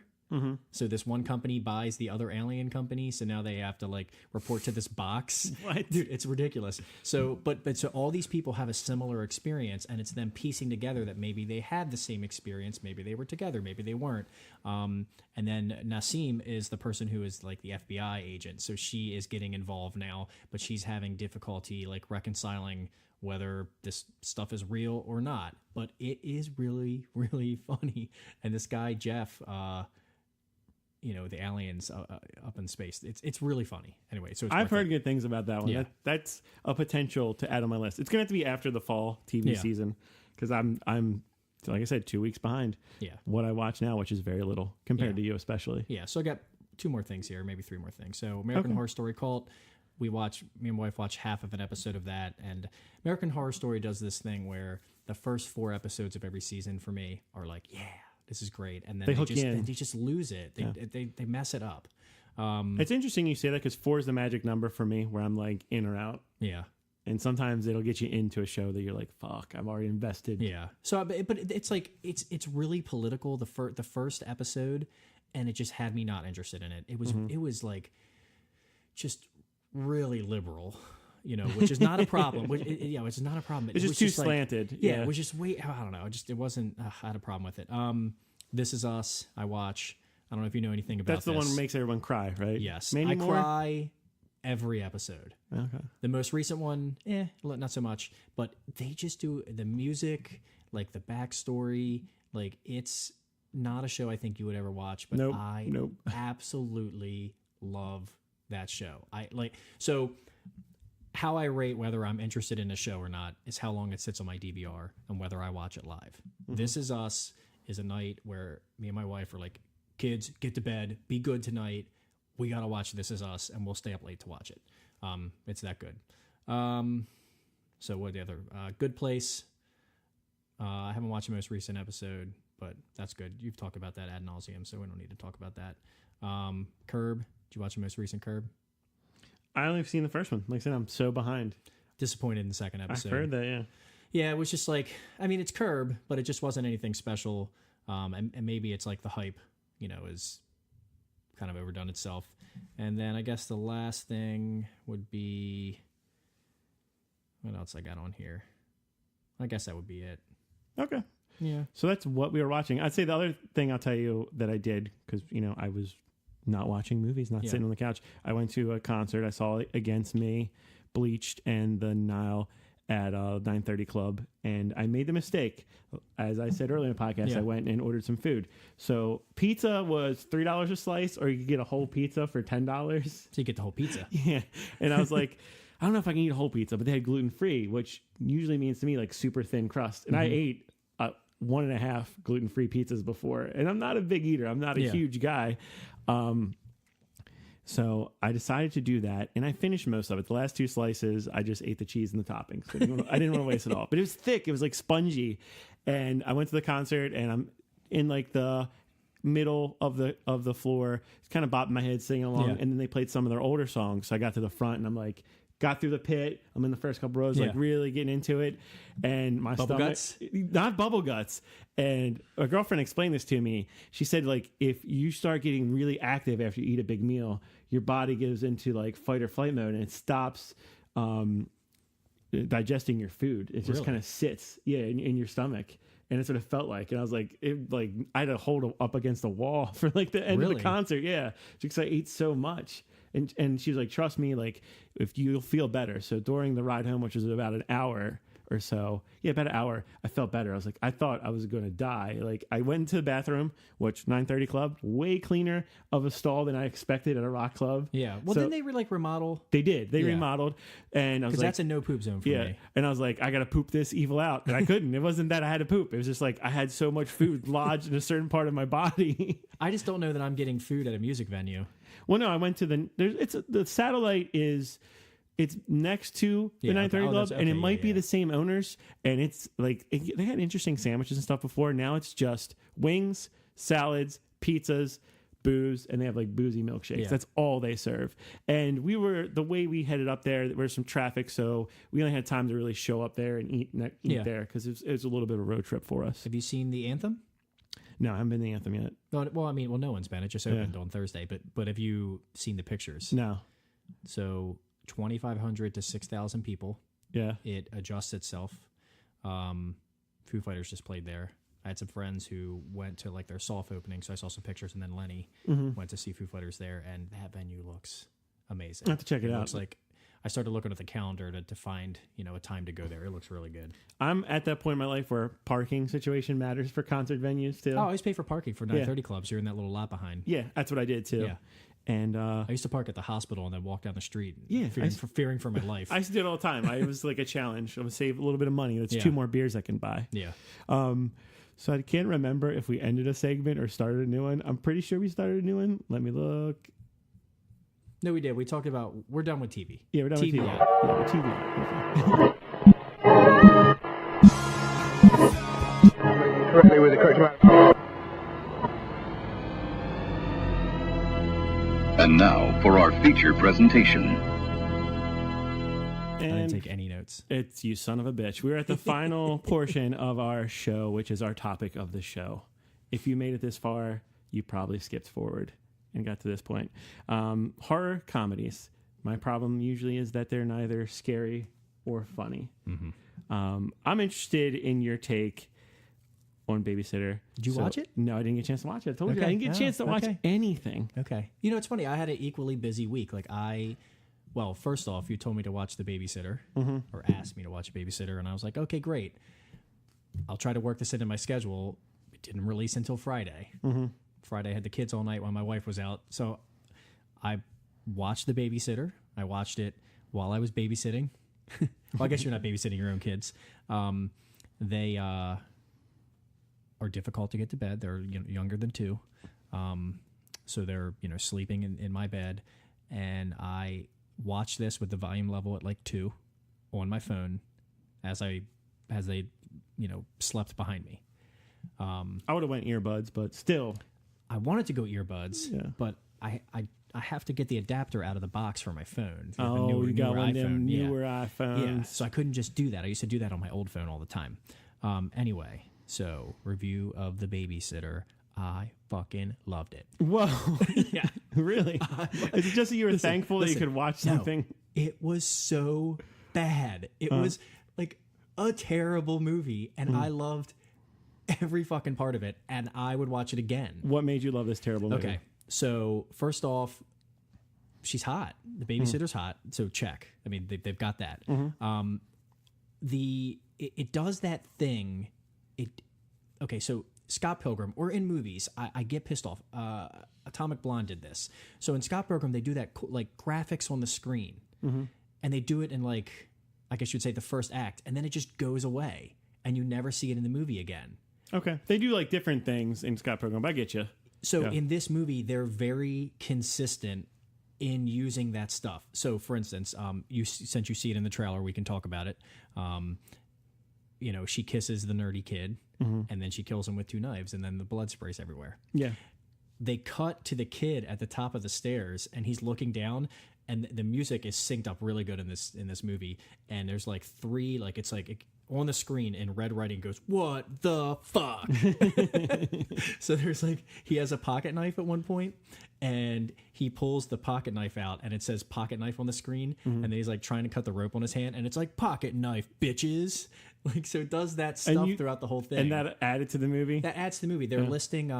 So this one company buys the other alien company, so now they have to like report to this box. What? Dude, it's ridiculous. So but so all these people have a similar experience, and it's them piecing together that maybe they had the same experience, maybe they were together, maybe they weren't. And then Nasim is the person who is like the FBI agent, so she is getting involved now, but she's having difficulty like reconciling whether this stuff is real or not. But it is really, really funny. And this guy Jeff, the aliens up in space. It's really funny. Anyway, so I've heard good things about that one. Yeah. That's a potential to add on my list. It's gonna have to be after the fall TV season because I'm like I said 2 weeks behind. Yeah. What I watch now, which is very little compared to you, especially. Yeah. So I got 2 more things here, maybe 3 more things. So American Horror Story Cult. Me and my wife watch half of an episode of that, and American Horror Story does this thing where the first 4 episodes of every season for me are like, this is great, and then they just lose it. They mess it up. It's interesting you say that because 4 is the magic number for me, where I'm like in or out. Yeah, and sometimes it'll get you into a show that you're like, "Fuck, I'm already invested." Yeah. So, but it's like it's really political. The first episode, and it just had me not interested in it. It was like just really liberal. Which is not a problem. Which is not a problem. It's just too slanted. It was just I don't know. It wasn't. I had a problem with it. This Is Us. I watch. I don't know if you know anything about. That's the one that makes everyone cry, right? Yes, I cry every episode. Okay. The most recent one, not so much. But they just do the music, like the backstory. Like it's not a show I think you would ever watch, but I absolutely love that show. How I rate whether I'm interested in a show or not is how long it sits on my DVR and whether I watch it live. This Is Us is a night where me and my wife are like, kids, get to bed, be good tonight. We got to watch This Is Us, and we'll stay up late to watch it. It's that good. So what are the other? Good Place. I haven't watched the most recent episode, but that's good. You've talked about that ad nauseum, so we don't need to talk about that. Curb. Did you watch the most recent Curb? I only have seen the first one. Like I said, I'm so behind. Disappointed in the second episode. I've heard that, yeah. Yeah, it was just like, it's Curb, but it just wasn't anything special. And maybe it's like the hype, is kind of overdone itself. And then I guess the last thing would be, what else I got on here? I guess that would be it. Okay. Yeah. So that's what we were watching. I'd say the other thing I'll tell you that I did, because, I was not watching movies, not sitting on the couch. I went to a concert. I saw Against Me, Bleached, and The Nile at 930 Club. And I made the mistake. As I said earlier in the podcast, I went and ordered some food. So pizza was $3 a slice, or you could get a whole pizza for $10. So you get the whole pizza. Yeah. And I was like, I don't know if I can eat a whole pizza, but they had gluten-free, which usually means to me like super thin crust. And I ate 1.5 gluten-free pizzas before. And I'm not a big eater. I'm not a huge guy. So I decided to do that, and I finished most of it. The last 2 slices, I just ate the cheese and the toppings. I didn't want to waste it all. But it was thick. It was like spongy. And I went to the concert, and I'm in like the middle of the floor, kind of bopping my head, singing along. And then they played some of their older songs. So I got to the front, and I'm like, got through the pit. I'm in the first couple rows, like really getting into it. And my bubble stomach, guts? not bubble guts. And a girlfriend explained this to me. She said, like, if you start getting really active after you eat a big meal, your body goes into like fight or flight mode, and it stops digesting your food. It just kind of sits, in your stomach. And that's what it felt like. And I was like, I had to hold up against the wall for like the end of the concert. Yeah. Because I ate so much. And she was like, trust me, like, if you'll feel better. So during the ride home, which was about an hour or so, about an hour, I felt better. I was like, I thought I was going to die. Like, I went into the bathroom, which 9:30 Club, way cleaner of a stall than I expected at a rock club. Yeah. Well, didn't they remodel? They did. They remodeled. And I was like, that's a no poop zone for me. And I was like, I got to poop this evil out. And I couldn't. It wasn't that I had to poop. It was just like I had so much food lodged in a certain part of my body. I just don't know that I'm getting food at a music venue. Well, no, I went to the Satellite is, it's next to the 9:30 Club, and it might be the same owners. And it's like, they had interesting sandwiches and stuff before. Now it's just wings, salads, pizzas, booze, and they have like boozy milkshakes. Yeah. That's all they serve. And the way we headed up there was some traffic, so we only had time to really show up there and eat there, because it was a little bit of a road trip for us. Have you seen the Anthem? No, I haven't been to the Anthem yet. Well, no one's been. It just opened on Thursday. But have you seen the pictures? No. So 2,500 to 6,000 people. Yeah. It adjusts itself. Foo Fighters just played there. I had some friends who went to like their soft opening, so I saw some pictures, and then Lenny went to see Foo Fighters there, and that venue looks amazing. I have to check it out. Looks like, I started looking at the calendar to find, a time to go there. It looks really good. I'm at that point in my life where parking situation matters for concert venues too. Oh, I always pay for parking for 9:30 clubs. You're in that little lot behind. Yeah, that's what I did too. Yeah. And I used to park at the hospital and then walk down the street, fearing for my life. I used to do it all the time. It was like a challenge. I'm gonna save a little bit of money. That's 2 more beers I can buy. Yeah. So I can't remember if we ended a segment or started a new one. I'm pretty sure we started a new one. Let me look. No, we did. We talked about, we're done with TV. Yeah, we're done with TV. Yeah, we're TV. Correctly with the correct amount. And now for our feature presentation. I didn't take any notes. It's you son of a bitch. We're at the final portion of our show, which is our topic of the show. If you made it this far, you probably skipped forward and got to this point. Horror comedies. My problem usually is that they're neither scary or funny. Mm-hmm. I'm interested in your take on Babysitter. Did you watch it? No, I didn't get a chance to watch it. I told you I didn't get a chance to watch anything. Okay. It's funny. I had an equally busy week. Well, first off, you told me to watch The Babysitter, or asked me to watch Babysitter, and I was like, okay, great. I'll try to work this into my schedule. It didn't release until Friday. Mm-hmm. Friday, I had the kids all night while my wife was out. So I watched The Babysitter. I watched it while I was babysitting. Well, I guess you're not babysitting your own kids. They are difficult to get to bed. They're younger than 2. So they're sleeping in my bed. And I watched this with the volume level at like 2 on my phone as they slept behind me. I would have went earbuds, but still. I wanted to go earbuds, but I have to get the adapter out of the box for my phone. You got one of them newer iPhones. Yeah, so I couldn't just do that. I used to do that on my old phone all the time. Anyway, so review of The Babysitter. I fucking loved it. Whoa. Yeah. Really? Is it just that you were thankful that you could watch something? No, it was so bad. It was like a terrible movie, and I loved every fucking part of it, and I would watch it again. What made you love this terrible movie? Okay, so first off, she's hot. The babysitter's hot, so check. I mean, they've got that. Mm-hmm. It does that thing. So Scott Pilgrim, or in movies, I get pissed off. Atomic Blonde did this. So in Scott Pilgrim, they do that like graphics on the screen, and they do it in like, I guess you'd say the first act, and then it just goes away, and you never see it in the movie again. Okay, they do like different things in Scott Pilgrim. I get you. So in this movie, they're very consistent in using that stuff. So, for instance, since you see it in the trailer, we can talk about it. You know, she kisses the nerdy kid, and then she kills him with 2 knives, and then the blood sprays everywhere. Yeah. They cut to the kid at the top of the stairs, and he's looking down, and the music is synced up really good in this movie. And there's like 3, like it's like on the screen in red writing goes, "What the fuck?" So there's like, he has a pocket knife at one point, and he pulls the pocket knife out, and it says pocket knife on the screen, and then he's like trying to cut the rope on his hand, and it's like, "Pocket knife, bitches." Like, so it does that stuff throughout the whole thing. And that added to the movie? That adds to the movie. They're listing,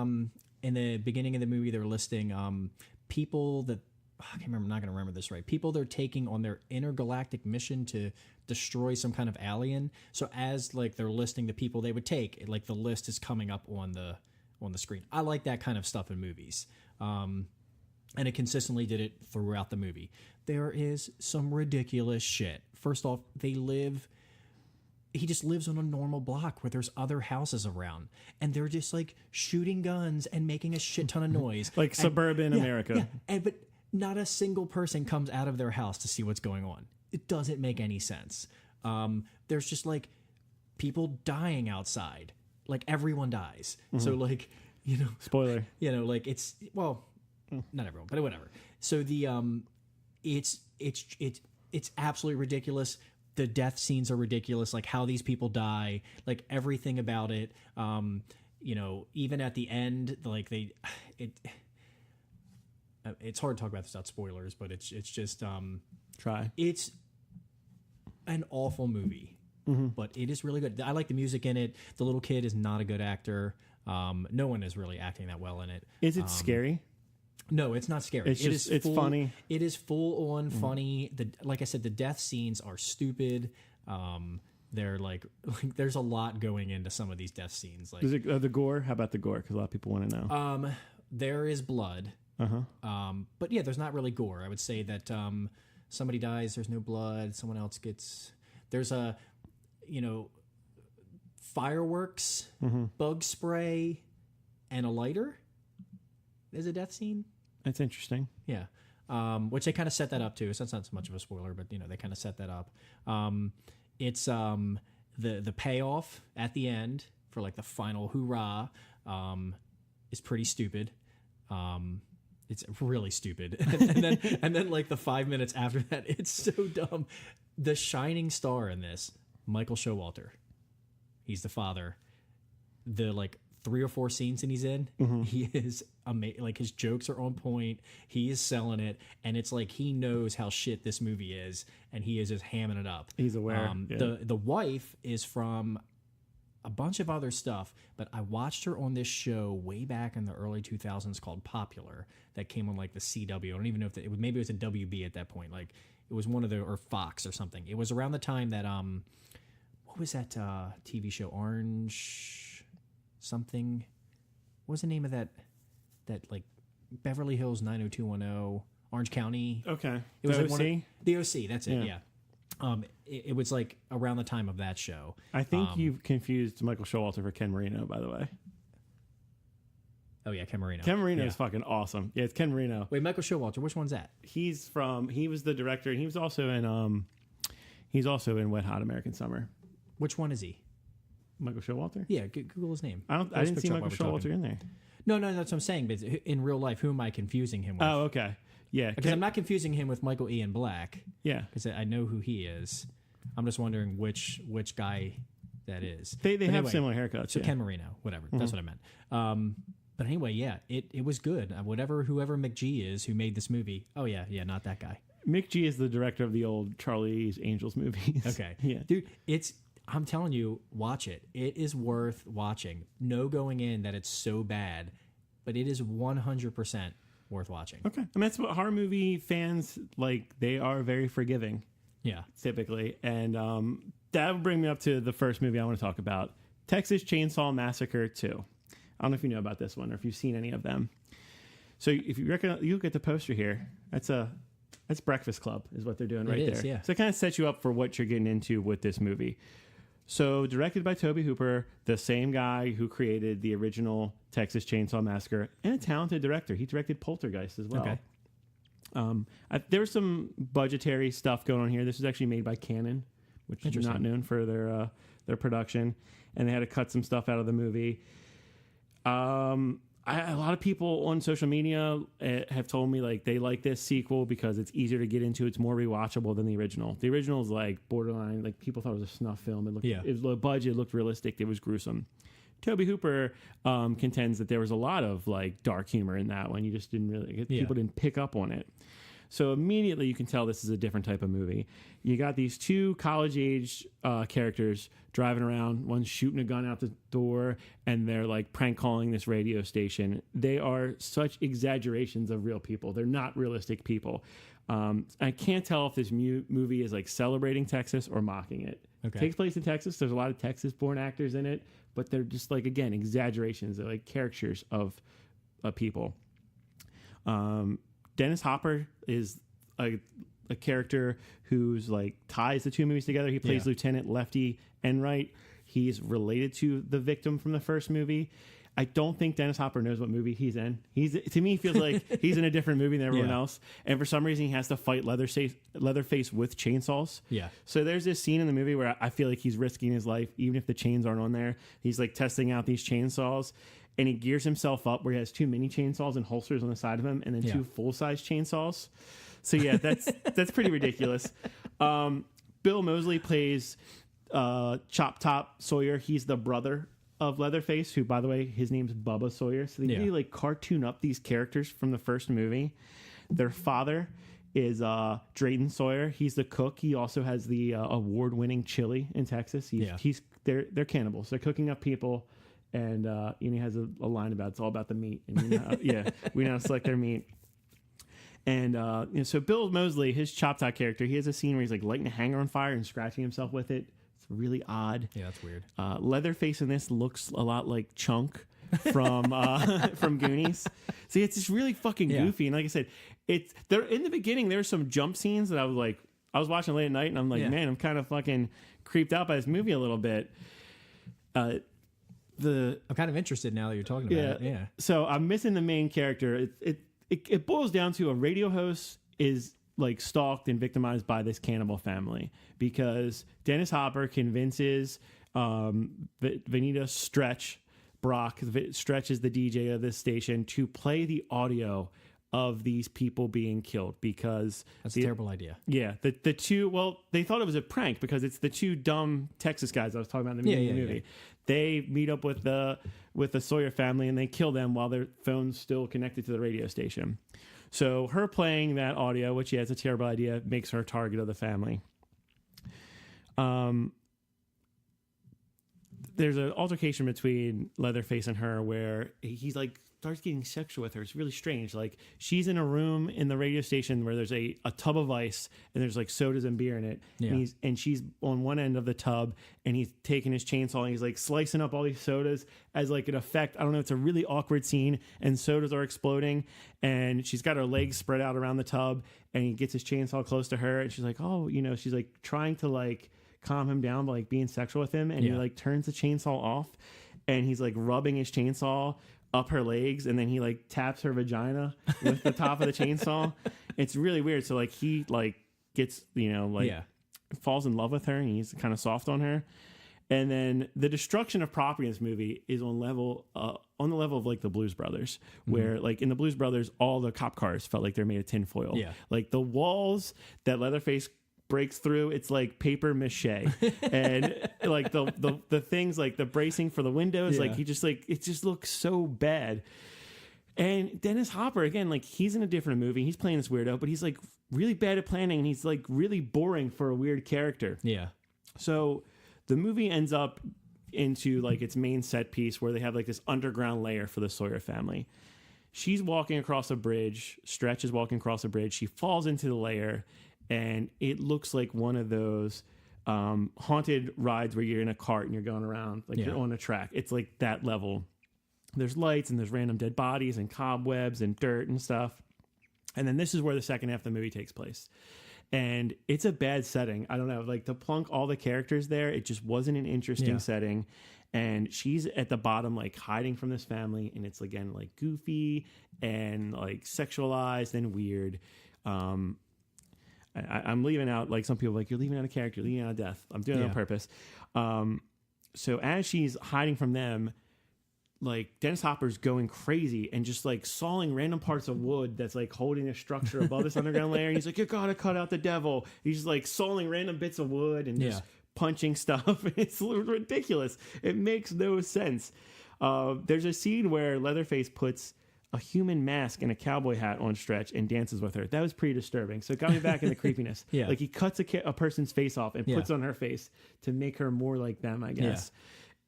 in the beginning of the movie, they're listing people that, I can't remember, I'm not going to remember this right. People they're taking on their intergalactic mission to destroy some kind of alien. So as like they're listing the people they would take, like the list is coming up on the screen. I like that kind of stuff in movies. And it consistently did it throughout the movie. There is some ridiculous shit. First off, he just lives on a normal block where there's other houses around, and they're just like shooting guns and making a shit ton of noise. Like suburban America. Yeah. But not a single person comes out of their house to see what's going on. It doesn't make any sense. There's just like people dying outside. Like everyone dies. So like, you know, spoiler. You know, like it's, well, not everyone, but whatever. So the it's absolutely ridiculous. The death scenes are ridiculous, like how these people die, like everything about it. You know, even at the end, like it's hard to talk about this without spoilers, but it's just try. It's an awful movie, but it is really good. I like the music in it. The little kid is not a good actor. No one is really acting that well in it. Is it scary? No, it's not scary. It's funny. It is full on funny. Like I said, the death scenes are stupid. They're like there's a lot going into some of these death scenes. Like, is it the gore? How about the gore? Because a lot of people want to know. There is blood. But yeah, there's not really gore. I would say that somebody dies, there's no blood. Someone else gets. There's a, you know, fireworks, bug spray, and a lighter. There's a death scene. That's interesting. Yeah. Which they kind of set that up too. So that's not so much of a spoiler, but you know, they kind of set that up. It's the payoff at the end for like the final hoorah is pretty stupid. It's really stupid. and then like the 5 minutes after that, it's so dumb. The shining star in this, Michael Showalter. He's the father. The like 3 or 4 scenes that he's in, he is amazing. Like his jokes are on point. He is selling it, and it's like he knows how shit this movie is, and he is just hamming it up. He's aware. The wife is from a bunch of other stuff, but I watched her on this show way back in the early 2000s called Popular that came on like the CW. I don't even know if maybe it was a WB at that point. Like it was one of the, or Fox or something. It was around the time that what was that TV show, Orange something? What was the name of that like Beverly Hills 90210, Orange County? Okay. It was the like OC? The OC, that's it, yeah. It was like around the time of that show. I think you've confused Michael Showalter for Ken Marino, by the way. Oh yeah, Ken Marino. Ken Marino is fucking awesome. Yeah, it's Ken Marino. Wait, Michael Showalter, which one's that? He was the director, and he was also in Wet Hot American Summer. Which one is he? Michael Showalter? Yeah, Google his name. I didn't see Michael Showalter in there. No, that's what I'm saying. But in real life, who am I confusing him with? Oh, okay. Yeah. Because I'm not confusing him with Michael Ian Black. Yeah. Because I know who he is. I'm just wondering which guy that is. They have similar haircuts. So Ken Marino, whatever. That's what I meant. But anyway, yeah, it was good. Whoever McG is who made this movie. Oh, yeah, not that guy. McG is the director of the old Charlie's Angels movies. Okay. Yeah. Dude, I'm telling you, watch it. It is worth watching. No going in that it's so bad, but it is 100% worth watching. Okay. I mean, that's what horror movie fans like. They are very forgiving. Yeah. Typically. And that would bring me up to the first movie I want to talk about, Texas Chainsaw Massacre 2. I don't know if you know about this one or if you've seen any of them. So if you reckon, you look at the poster here, that's Breakfast Club is what they're doing right there. Yeah. So it kind of sets you up for what you're getting into with this movie. So directed by Tobe Hooper, the same guy who created the original Texas Chainsaw Massacre, and a talented director. He directed Poltergeist as well. There was some budgetary stuff going on here. This was actually made by Canon, which is not known for their production, and they had to cut some stuff out of the movie. A lot of people on social media have told me like they like this sequel because it's easier to get into. It's more rewatchable than the original. The original is like borderline, like people thought it was a snuff film. It looked, it was low budget, it looked realistic, it was gruesome. Toby Hooper contends that there was a lot of like dark humor in that one. You just didn't really, people didn't pick up on it. So immediately you can tell this is a different type of movie. You got these two college-age characters driving around. One's shooting a gun out the door, and they're like prank calling this radio station. They are such exaggerations of real people. They're not realistic people. I can't tell if this movie is like celebrating Texas or mocking it. Okay. It takes place in Texas. There's a lot of Texas-born actors in it, but they're just like, again, exaggerations. They're like caricatures of people. Dennis Hopper is a character who's like ties the two movies together. He plays Lieutenant Lefty Enright. He's related to the victim from the first movie. I don't think Dennis Hopper knows what movie he's in. To me, feels like he's in a different movie than everyone else. And for some reason, he has to fight Leatherface with chainsaws. Yeah. So there's this scene in the movie where I feel like he's risking his life, even if the chains aren't on there. He's like testing out these chainsaws. And he gears himself up where he has two mini chainsaws and holsters on the side of him, and then two full-size chainsaws. So yeah, that's pretty ridiculous. Bill Moseley plays Chop Top Sawyer. He's the brother of Leatherface, who, by the way, his name's Bubba Sawyer. So they really like cartoon up these characters from the first movie. Their father is Drayton Sawyer. He's the cook. He also has the award-winning chili in Texas. They're cannibals. They're cooking up people. And he has a line about it's all about the meat, and we know how to select their meat. And so Bill Moseley, his Chop Top character, he has a scene where he's like lighting a hanger on fire and scratching himself with it. It's really odd. Yeah, that's weird. Leatherface in this looks a lot like Chunk from from Goonies. See, it's just really fucking goofy. And like I said, there in the beginning there's some jump scenes that I was watching late at night, and I'm like, man, I'm kind of fucking creeped out by this movie a little bit. I'm kind of interested now that you're talking about it. Yeah. So I'm missing the main character. It boils down to a radio host is like stalked and victimized by this cannibal family because Dennis Hopper convinces Vanita Stretch Brock. Stretch is the DJ of this station to play the audio of these people being killed because that's a terrible idea. Yeah, the two. They thought it was a prank because it's the two dumb Texas guys I was talking about in the beginning of the movie. Yeah. They meet up with the Sawyer family and they kill them while their phone's still connected to the radio station. So her playing that audio, which it's a terrible idea, makes her a target of the family. There's an altercation between Leatherface and her where he's like starts getting sexual with her. It's really strange. Like she's in a room in the radio station where there's a tub of ice and there's like sodas and beer in it. Yeah. And she's on one end of the tub and he's taking his chainsaw and he's like slicing up all these sodas as like an effect. I don't know. It's a really awkward scene and sodas are exploding and she's got her legs spread out around the tub and he gets his chainsaw close to her and she's like, oh, she's like trying to like calm him down by like being sexual with him and he like turns the chainsaw off and he's like rubbing his chainsaw up her legs and then he like taps her vagina with the top of the chainsaw. It's really weird. So like he like gets falls in love with her and he's kind of soft on her. And then the destruction of property in this movie is on the level of like the Blues Brothers, where like in the Blues Brothers all the cop cars felt like they're made of tinfoil. Yeah. Like the walls that Leatherface breaks through, it's like paper mache, and like the things like the bracing for the windows, like he just like it just looks so bad. And Dennis Hopper again, like he's in a different movie, he's playing this weirdo, but he's like really bad at planning, and he's like really boring for a weird character. Yeah. So the movie ends up into like its main set piece where they have like this underground lair for the Sawyer family. She's walking across a bridge. Stretch is walking across a bridge. She falls into the lair. And it looks like one of those haunted rides where you're in a cart and you're going around, like you're on a track. It's like that level. There's lights and there's random dead bodies and cobwebs and dirt and stuff. And then this is where the second half of the movie takes place. And it's a bad setting. I don't know, like to plunk all the characters there, it just wasn't an interesting setting. And she's at the bottom, like hiding from this family. And it's again, like goofy and like sexualized and weird. I'm leaving out, like some people are like, you're leaving out a character, you're leaving out a death. I'm doing it on purpose. So as she's hiding from them, like Dennis Hopper's going crazy and just like sawing random parts of wood that's like holding a structure above this underground layer. And he's like, you gotta cut out the devil. He's just like sawing random bits of wood and just punching stuff. It's ridiculous. It makes no sense. There's a scene where Leatherface puts a human mask and a cowboy hat on Stretch and dances with her. That was pretty disturbing. So it got me back in the creepiness. Like he cuts a person's face off and puts on her face to make her more like them, I guess.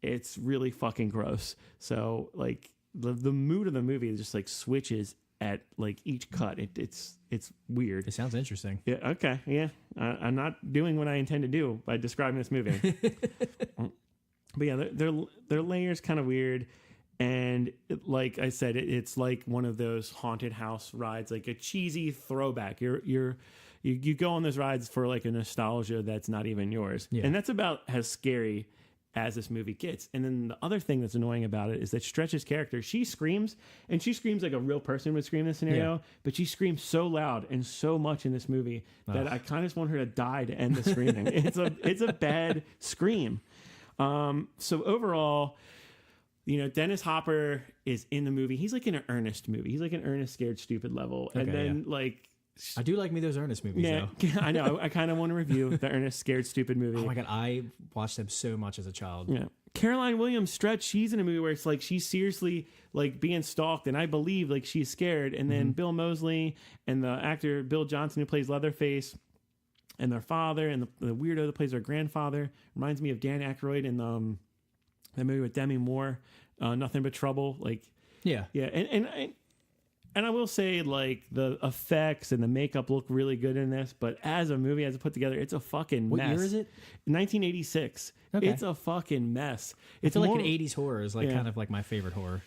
It's really fucking gross. So like the mood of the movie just like switches at like each cut. It's weird. It sounds interesting. Yeah. Okay. Yeah. I'm not doing what I intend to do by describing this movie. But yeah, their layers kind of weird. And like I said, it's like one of those haunted house rides, like a cheesy throwback. You go on those rides for like a nostalgia that's not even yours. And that's about as scary as this movie gets. And then the other thing that's annoying about it is that Stretch's character, she screams, and she screams like a real person would scream in this scenario, but she screams so loud and so much in this movie that I kind of just want her to die to end the screaming. It's a bad scream. So overall, you know, Dennis Hopper is in the movie. He's like in an Ernest movie. He's like an Ernest Scared Stupid level. And then like... I do like me those Ernest movies, though. I know. I kind of want to review the Ernest Scared Stupid movie. Oh my God. I watched them so much as a child. Yeah. Caroline Williams Stretch, she's in a movie where it's like she's seriously like being stalked, and I believe like she's scared. And then Bill Moseley and the actor Bill Johnson, who plays Leatherface, and their father, and the weirdo that plays their grandfather, reminds me of Dan Aykroyd in that movie with Demi Moore, Nothing But Trouble. Like, yeah. And I will say, like, the effects and the makeup look really good in this, but as a movie, as it put together, it's a fucking mess. What year is it? 1986. Okay. It's a fucking mess. I feel like an 80s horror is like kind of like my favorite horror.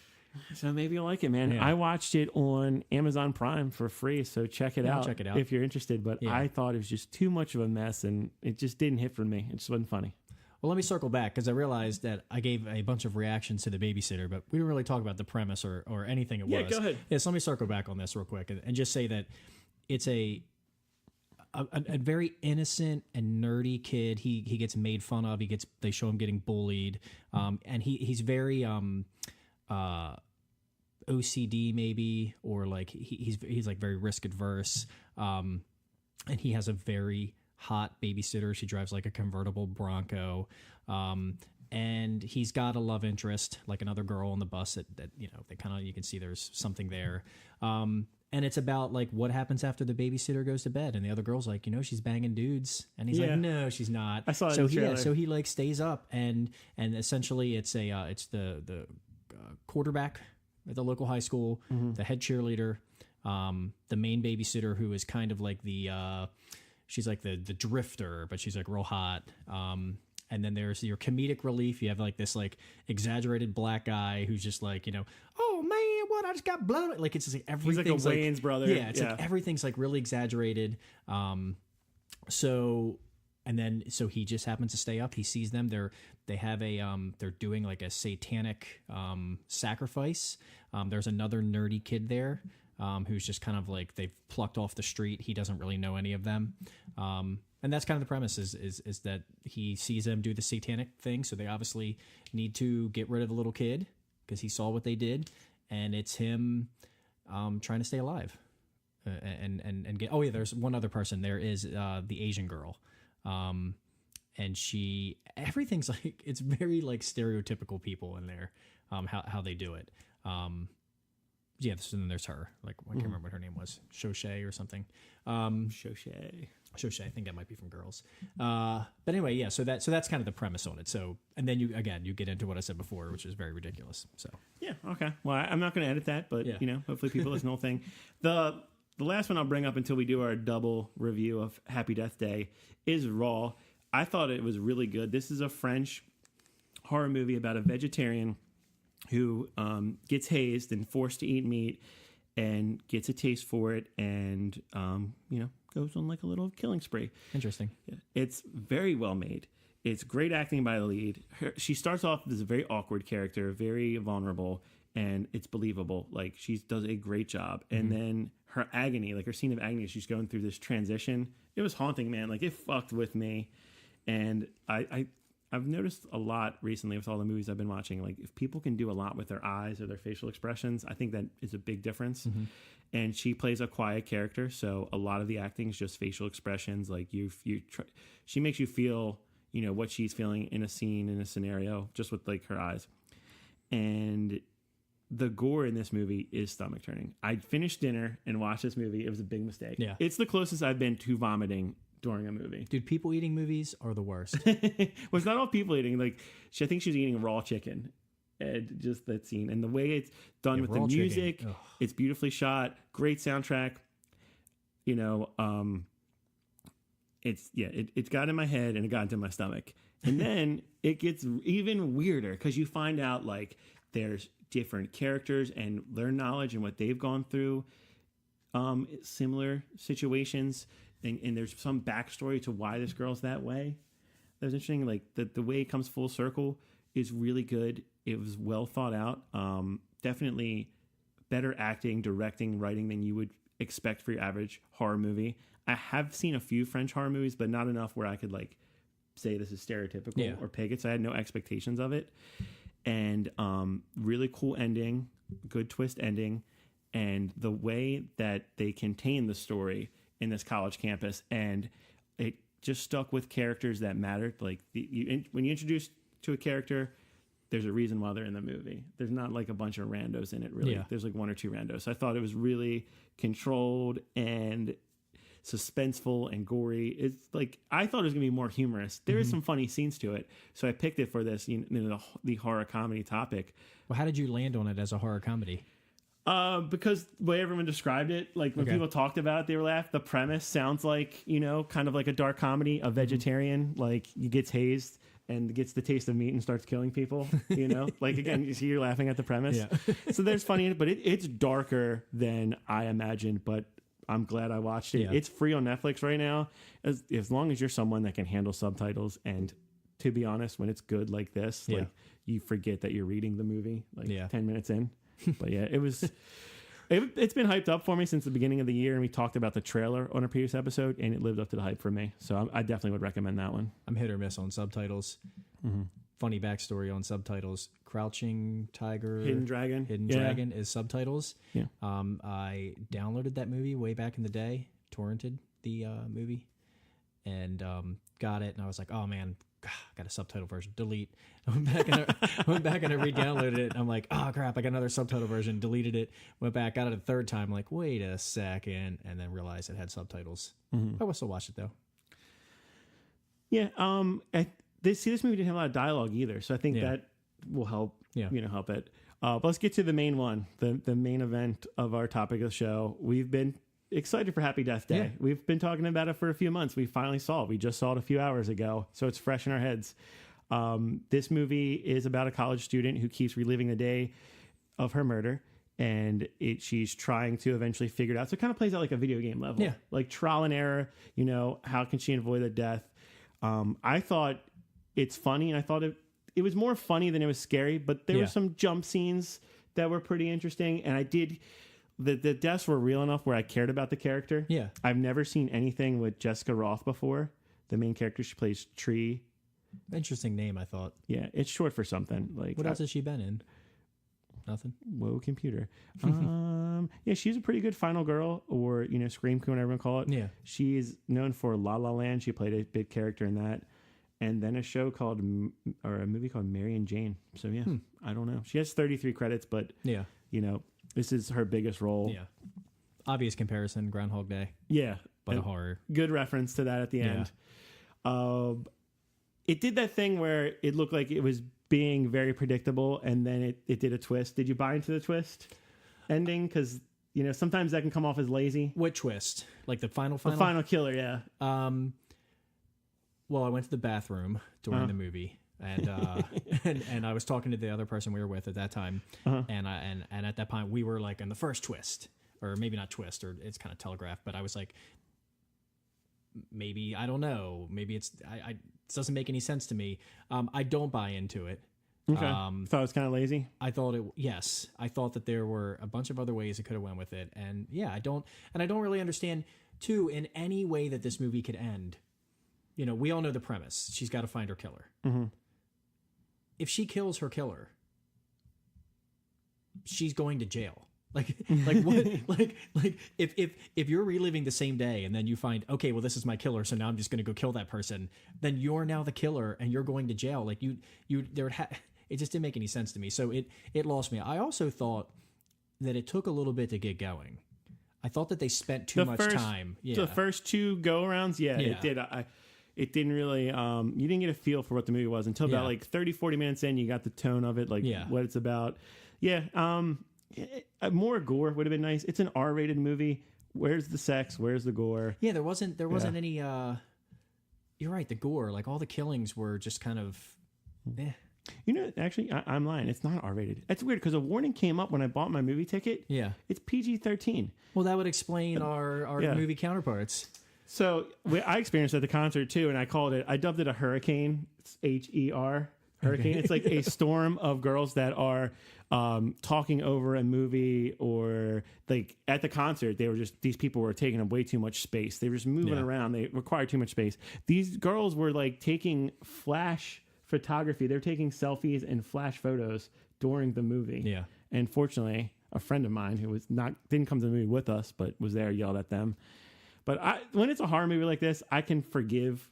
So maybe you'll like it, man. Yeah. I watched it on Amazon Prime for free, so check it out. Check it out if you're interested. But I thought it was just too much of a mess, and it just didn't hit for me. It just wasn't funny. Well, let me circle back because I realized that I gave a bunch of reactions to The Babysitter, but we didn't really talk about the premise or anything it was. Yeah, go ahead. Yeah, so let me circle back on this real quick and just say that it's a very innocent and nerdy kid. He gets made fun of. They show him getting bullied, and he's very OCD maybe, or like he's like very risk adverse, and he has a very hot babysitter. She drives like a convertible Bronco, and he's got a love interest, like another girl on the bus that you know, they kind of, you can see there's something there, and it's about like what happens after the babysitter goes to bed, and the other girl's like, you know, she's banging dudes, and he's like, no, she's not. I saw it in the trailer. So he like stays up, and essentially it's the quarterback at the local high school, the head cheerleader, the main babysitter, who is kind of like she's like the drifter, but she's like real hot. And then there's your comedic relief. You have like this like exaggerated black guy who's just like, you know, oh man, what, I just got blown. Like it's just like everything's he's like a Wayne's brother. Yeah, it's like everything's like really exaggerated. So he just happens to stay up. He sees them. They're doing like a satanic sacrifice. There's another nerdy kid there. Who's just kind of like they've plucked off the street. He doesn't really know any of them. And that's kind of the premise is that he sees them do the satanic thing. So they obviously need to get rid of the little kid because he saw what they did. And it's him trying to stay alive and get, oh yeah, there's one other person. There is the Asian girl. And everything's like, it's very like stereotypical people in there, how they do it. Yeah, so then there's her. Like, I can't remember what her name was. Shoshay or something. Shoshay, I think that might be from Girls. But anyway, yeah, so that's kind of the premise on it. So, and then you get into what I said before, which is very ridiculous. So yeah, okay. Well, I'm not going to edit that, but you know, hopefully people listen to the whole thing. The last one I'll bring up until we do our double review of Happy Death Day is Raw. I thought it was really good. This is a French horror movie about a vegetarian who gets hazed and forced to eat meat and gets a taste for it and, you know, goes on like a little killing spree. Interesting. Yeah. It's very well made. It's great acting by the lead. She starts off as a very awkward character, very vulnerable, and it's believable. Like, she does a great job. And then her agony, like her scene of agony, she's going through this transition. It was haunting, man. Like it fucked with me. And I've noticed a lot recently with all the movies I've been watching, like if people can do a lot with their eyes or their facial expressions, I think that is a big difference. And she plays a quiet character, so a lot of the acting is just facial expressions. Like she makes you feel, you know, what she's feeling in a scene, in a scenario, just with like her eyes. And the gore in this movie is stomach turning. I finished dinner and watched this movie. It was a big mistake. Yeah. It's the closest I've been to vomiting during a movie. Dude, people eating movies are the worst. Well, it's not all people eating. Like I think she was eating raw chicken. And just that scene and the way it's done with the music, it's beautifully shot, great soundtrack. You know, it got in my head and it got into my stomach. And then it gets even weirder because you find out like there's different characters and their knowledge and what they've gone through, similar situations, and there's some backstory to why this girl's that way. That was interesting. Like the way it comes full circle is really good. It was well thought out. Definitely better acting, directing, writing than you would expect for your average horror movie. I have seen a few French horror movies, but not enough where I could like say this is stereotypical or peg it. So I had no expectations of it. And really cool ending, good twist ending, and the way that they contain the story in this college campus, and it just stuck with characters that mattered. Like when you introduce to a character, there's a reason why they're in the movie. There's not like a bunch of randos in it, really. Yeah. There's like one or two randos. So I thought it was really controlled and suspenseful and gory. It's like I thought it was gonna be more humorous. There is some funny scenes to it, so I picked it for this, you know, the horror comedy topic. Well, how did you land on it as a horror comedy? Because the way everyone described it, like when people talked about it, they were laughed. The premise sounds like, you know, kind of like a dark comedy. A vegetarian like he gets hazed and gets the taste of meat and starts killing people, you know? Like, again, you see you're laughing at the premise. Yeah. So there's funny, but it's darker than I imagined, but I'm glad I watched it. Yeah. It's free on Netflix right now. As long as you're someone that can handle subtitles, and to be honest, when it's good like this, like you forget that you're reading the movie like 10 minutes in. But yeah, it's been hyped up for me since the beginning of the year, and we talked about the trailer on a previous episode, and it lived up to the hype for me. So I definitely would recommend that one. I'm hit or miss on subtitles. Funny backstory on subtitles: Crouching Tiger, Hidden Dragon is subtitles. Yeah. I downloaded that movie way back in the day, torrented the movie, and got it, and I was like, oh man, got a subtitle version. Delete. I went back and I re-downloaded it. I'm like, oh crap, I got another subtitle version. Deleted it. Went back, got it a third time. Like, wait a second, and then realized it had subtitles. I will still watch it though. Yeah. This movie didn't have a lot of dialogue either, so I think that will help. Yeah. You know, help it. But let's get to the main one, the main event of our topic of the show. We've been excited for Happy Death Day. Yeah. We've been talking about it for a few months. We finally saw it. We just saw it a few hours ago, so it's fresh in our heads. This movie is about a college student who keeps reliving the day of her murder, and she's trying to eventually figure it out. So it kind of plays out like a video game level, like trial and error. You know, how can she avoid the death? I thought it's funny, and I thought it was more funny than it was scary, but there were some jump scenes that were pretty interesting, and I did. The deaths were real enough where I cared about the character. Yeah. I've never seen anything with Jessica Roth before. The main character, she plays Tree. Interesting name, I thought. Yeah, it's short for something. Like what else has she been in? Nothing. Whoa, computer. Yeah, she's a pretty good final girl, or you know, Scream Queen, whatever you call it. Yeah. She's known for La La Land. She played a big character in that. And then a movie called Mary and Jane. So yeah, I don't know. She has 33 credits, but you know, this is her biggest role. Yeah. Obvious comparison, Groundhog Day. Yeah. But a horror. Good reference to that at the end. It did that thing where it looked like it was being very predictable, and then it did a twist. Did you buy into the twist ending? Because, you know, sometimes that can come off as lazy. What twist? Like the final? The final killer, yeah. Well, I went to the bathroom during the movie. And and I was talking to the other person we were with at that time, and at that point we were like in the first twist, or maybe not twist, or it's kind of telegraphed, but I was like, maybe, I don't know, maybe it doesn't make any sense to me. I don't buy into it. Okay. Thought it was kind of lazy. I thought that there were a bunch of other ways it could have went with it, and I don't really understand too in any way that this movie could end. You know, we all know the premise. She's got to find her killer. Mm-hmm. If she kills her killer, she's going to jail. Like what? like if you're reliving the same day and then you find, okay, well, this is my killer, so now I'm just going to go kill that person. Then you're now the killer and you're going to jail. Like it just didn't make any sense to me. So it lost me. I also thought that it took a little bit to get going. I thought that they spent too much time. Yeah. The first two go arounds, it did. It didn't really, you didn't get a feel for what the movie was until about like 30, 40 minutes in. You got the tone of it, like what it's about. Yeah. More gore would have been nice. It's an R-rated movie. Where's the sex? Where's the gore? Yeah, there wasn't any. You're right. The gore, like all the killings, were just kind of. Eh. You know, actually, I'm lying. It's not R-rated. It's weird because a warning came up when I bought my movie ticket. Yeah, it's PG-13. Well, that would explain our movie counterparts. So I experienced it at the concert too, and I dubbed it a hurricane. It's H-E-R. Hurricane. It's like a storm of girls that are talking over a movie, or like at the concert, these people were taking up way too much space. They were just moving around. They required too much space. These girls were like taking flash photography. They're taking selfies and flash photos during the movie. Yeah. And fortunately, a friend of mine who didn't come to the movie with us, but was there, yelled at them. But when it's a horror movie like this, I can forgive.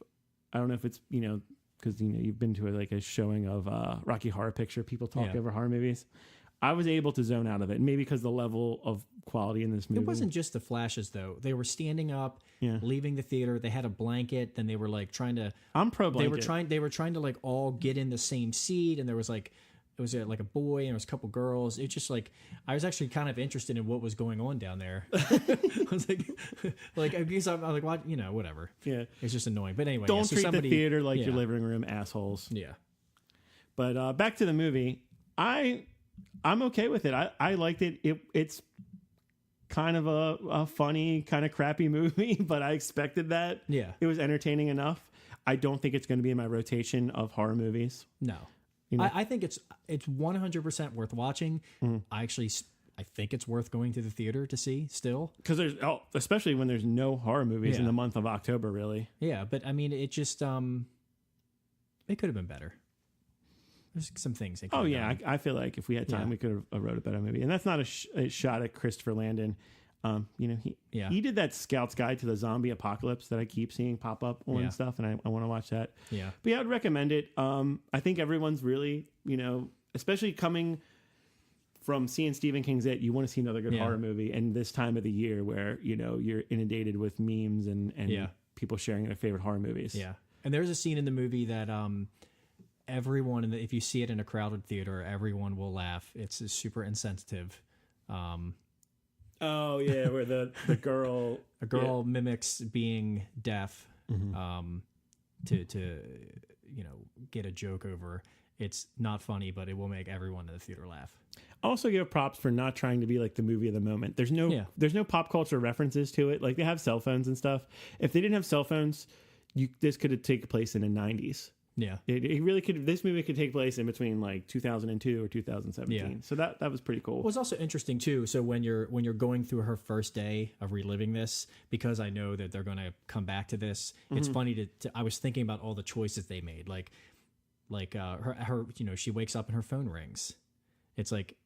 I don't know if it's, because you've been to a showing of Rocky Horror Picture. People talk over horror movies. I was able to zone out of it, maybe because the level of quality in this movie. It wasn't just the flashes, though. They were standing up, leaving the theater. They had a blanket. Then they were like trying to. I'm pro blanket. They were trying to like all get in the same seat, and there was like. It was like a boy and there was a couple girls. It's just like I was actually kind of interested in what was going on down there. I was like I guess I'm like, what, whatever. Yeah, it's just annoying. But anyway, don't treat the theater like your living room, assholes. Yeah. But back to the movie, I'm okay with it. I liked it. It's kind of a funny, kind of crappy movie, but I expected that. Yeah, it was entertaining enough. I don't think it's going to be in my rotation of horror movies. No. I think it's 100% worth watching. I think it's worth going to the theater to see still. Because especially when there's no horror movies in the month of October, really. Yeah, but I mean, it just, it could have been better. There's some things. I feel like if we had time, we could have wrote a better movie. And that's not a shot at Christopher Landon. He did that Scout's Guide to the Zombie Apocalypse that I keep seeing pop up on stuff, and I want to watch that. Yeah. But I would recommend it. I think everyone's really, especially coming from seeing Stephen King's It, you want to see another good horror movie. And this time of the year where, you're inundated with memes and people sharing their favorite horror movies. Yeah. And there's a scene in the movie that everyone, if you see it in a crowded theater, everyone will laugh. It's super insensitive. Oh yeah, where the girl mimics being deaf to get a joke over. It's not funny, but it will make everyone in the theater laugh. I also give props for not trying to be like the movie of the moment. There's no pop culture references to it. Like they have cell phones and stuff. If they didn't have cell phones, this could have taken place in the 90s. Yeah, it really could. This movie could take place in between like 2002 or 2017. Yeah. So that was pretty cool. It was also interesting too. So when you're going through her first day of reliving this, because I know that they're going to come back to this. It's funny to I was thinking about all the choices they made. Like her she wakes up and her phone rings. It's like,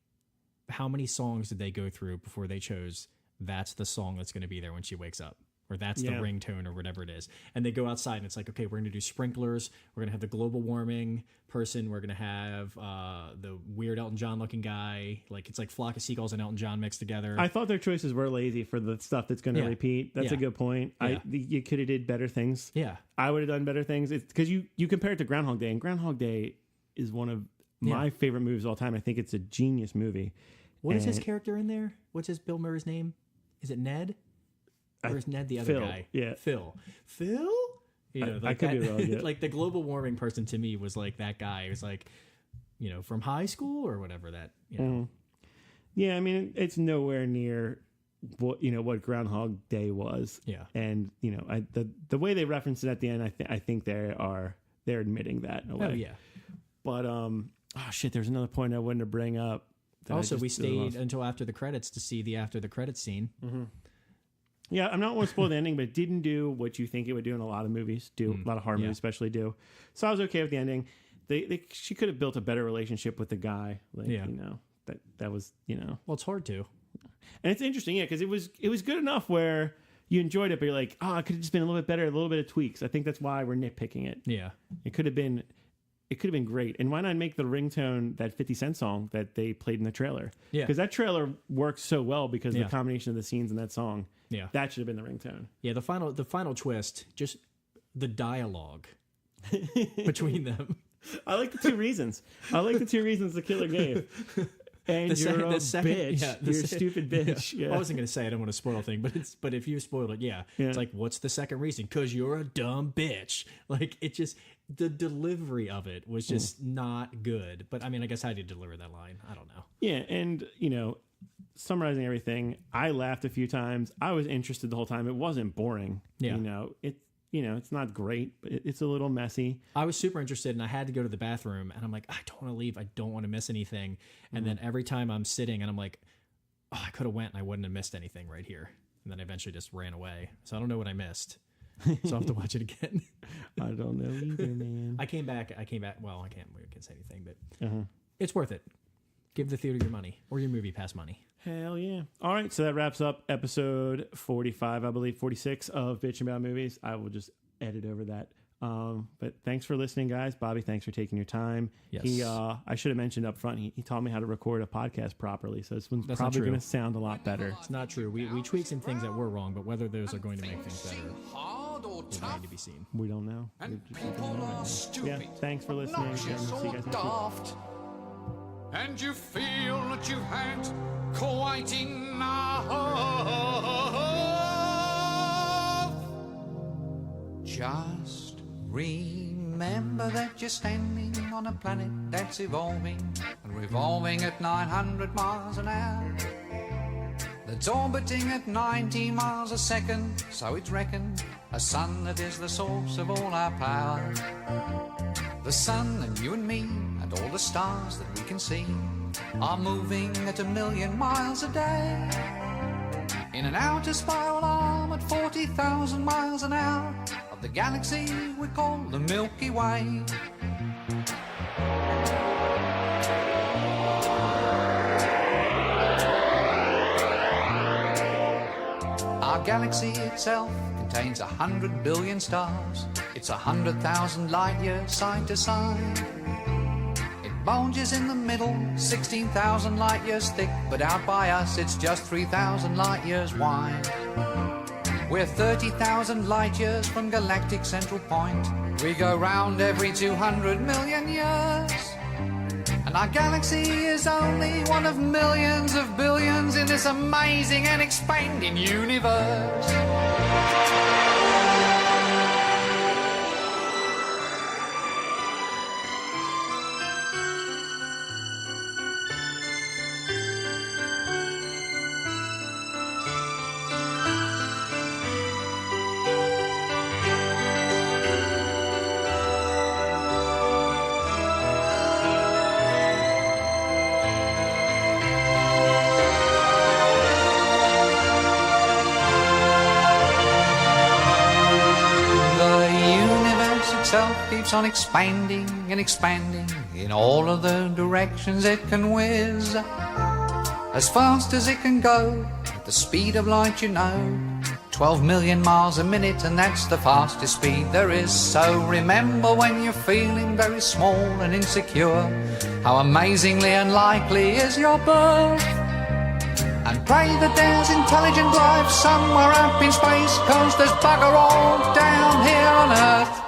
how many songs did they go through before they chose that's the song that's going to be there when she wakes up? Or that's the ringtone or whatever it is. And they go outside and it's like, okay, we're going to do sprinklers. We're going to have the global warming person. We're going to have the weird Elton John looking guy. Like it's like Flock of Seagulls and Elton John mixed together. I thought their choices were lazy for the stuff that's going to repeat. That's a good point. Yeah. You could have did better things. Yeah. I would have done better things. It's because you compare it to Groundhog Day, and Groundhog Day is one of my favorite movies of all time. I think it's a genius movie. What is his character in there? What's his Bill Murray's name? Is it Ned? Or is Ned the other guy? Yeah. Phil? I could be wrong. Yeah. Like the global warming person to me was like that guy. It was like, from high school or whatever that, Yeah, I mean, it's nowhere near what Groundhog Day was. Yeah. And, the way they reference it at the end, I think they're admitting that in a way. Oh, yeah. But Oh shit! There's another point I wanted to bring up. Also, we stayed until after the credits to see the after the credits scene. Mm-hmm. Yeah, I'm not going to spoil the ending, but it didn't do what you think it would do in a lot of movies. A lot of horror movies, especially do. So I was okay with the ending. She could have built a better relationship with the guy. Like, you know, that was, you know. Well, it's hard to. And it's interesting, yeah, because it was good enough where you enjoyed it, but you're like, oh, it could have just been a little bit better, a little bit of tweaks. I think that's why we're nitpicking it. Yeah, it could have been great. And why not make the ringtone that 50 Cent song that they played in the trailer? Yeah, because that trailer works so well because of the combination of the scenes in that song. Yeah, that should have been the ringtone. Yeah, the final twist, just the dialogue between them. I like the two reasons. The killer gave. And you're a bitch. Yeah, you're a stupid bitch. Yeah. I wasn't going to say I don't want to spoil a thing, but if you spoil it, it's like, what's the second reason? Because you're a dumb bitch. Like, it just, the delivery of it was just not good. But I mean, I guess how do you deliver that line? I don't know. Yeah, and you know, summarizing everything, I laughed a few times. I was interested the whole time. It wasn't boring. Yeah, it's not great, but it's a little messy. I was super interested, and I had to go to the bathroom, and I'm like, I don't want to leave. I don't want to miss anything. And then every time I'm sitting, and I'm like, oh, I could have went, and I wouldn't have missed anything right here. And then I eventually just ran away. So I don't know what I missed. So I'll have to watch it again. I don't know either, man. I came back. Well, I can't say anything, but it's worth it. Give the theater your money or your movie pass money. Hell yeah. All right, so that wraps up episode 45, I believe, 46 of Bitching About Movies. I will just edit over that. But thanks for listening, guys. Bobby, thanks for taking your time. Yes. I should have mentioned up front, he taught me how to record a podcast properly, so this one's probably going to sound a lot better. It's not true. We tweaked some things that were wrong, but whether those are going to make things better remain to be seen. We don't know. Yeah, thanks for listening. And see you guys next week. And you feel that you've had quite enough. Just remember that you're standing on a planet that's evolving and revolving at 900 miles an hour. That's orbiting at 90 miles a second, so it's reckoned a sun that is the source of all our power. The sun and you and me and all the stars that we can see are moving at 1,000,000 miles a day in an outer spiral arm at 40,000 miles an hour of the galaxy we call the Milky Way. Our galaxy itself contains 100 billion stars. It's 100,000 light years side to side. It bulges in the middle, 16,000 light years thick, but out by us it's just 3,000 light years wide. We're 30,000 light years from galactic central point. We go round every 200 million years. And our galaxy is only one of millions of billions in this amazing and expanding universe. Keeps on expanding and expanding in all of the directions it can whiz, as fast as it can go, at the speed of light, 12 million miles a minute, and that's the fastest speed there is. So remember, when you're feeling very small and insecure, how amazingly unlikely is your birth, and pray that there's intelligent life somewhere up in space, 'cause there's bugger all down here on Earth.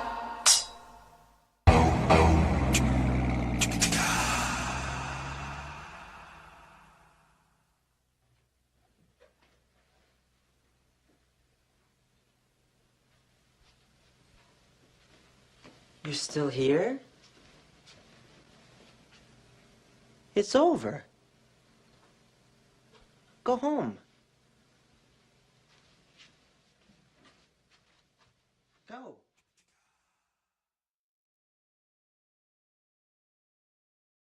You're still here? It's over. Go home. Go.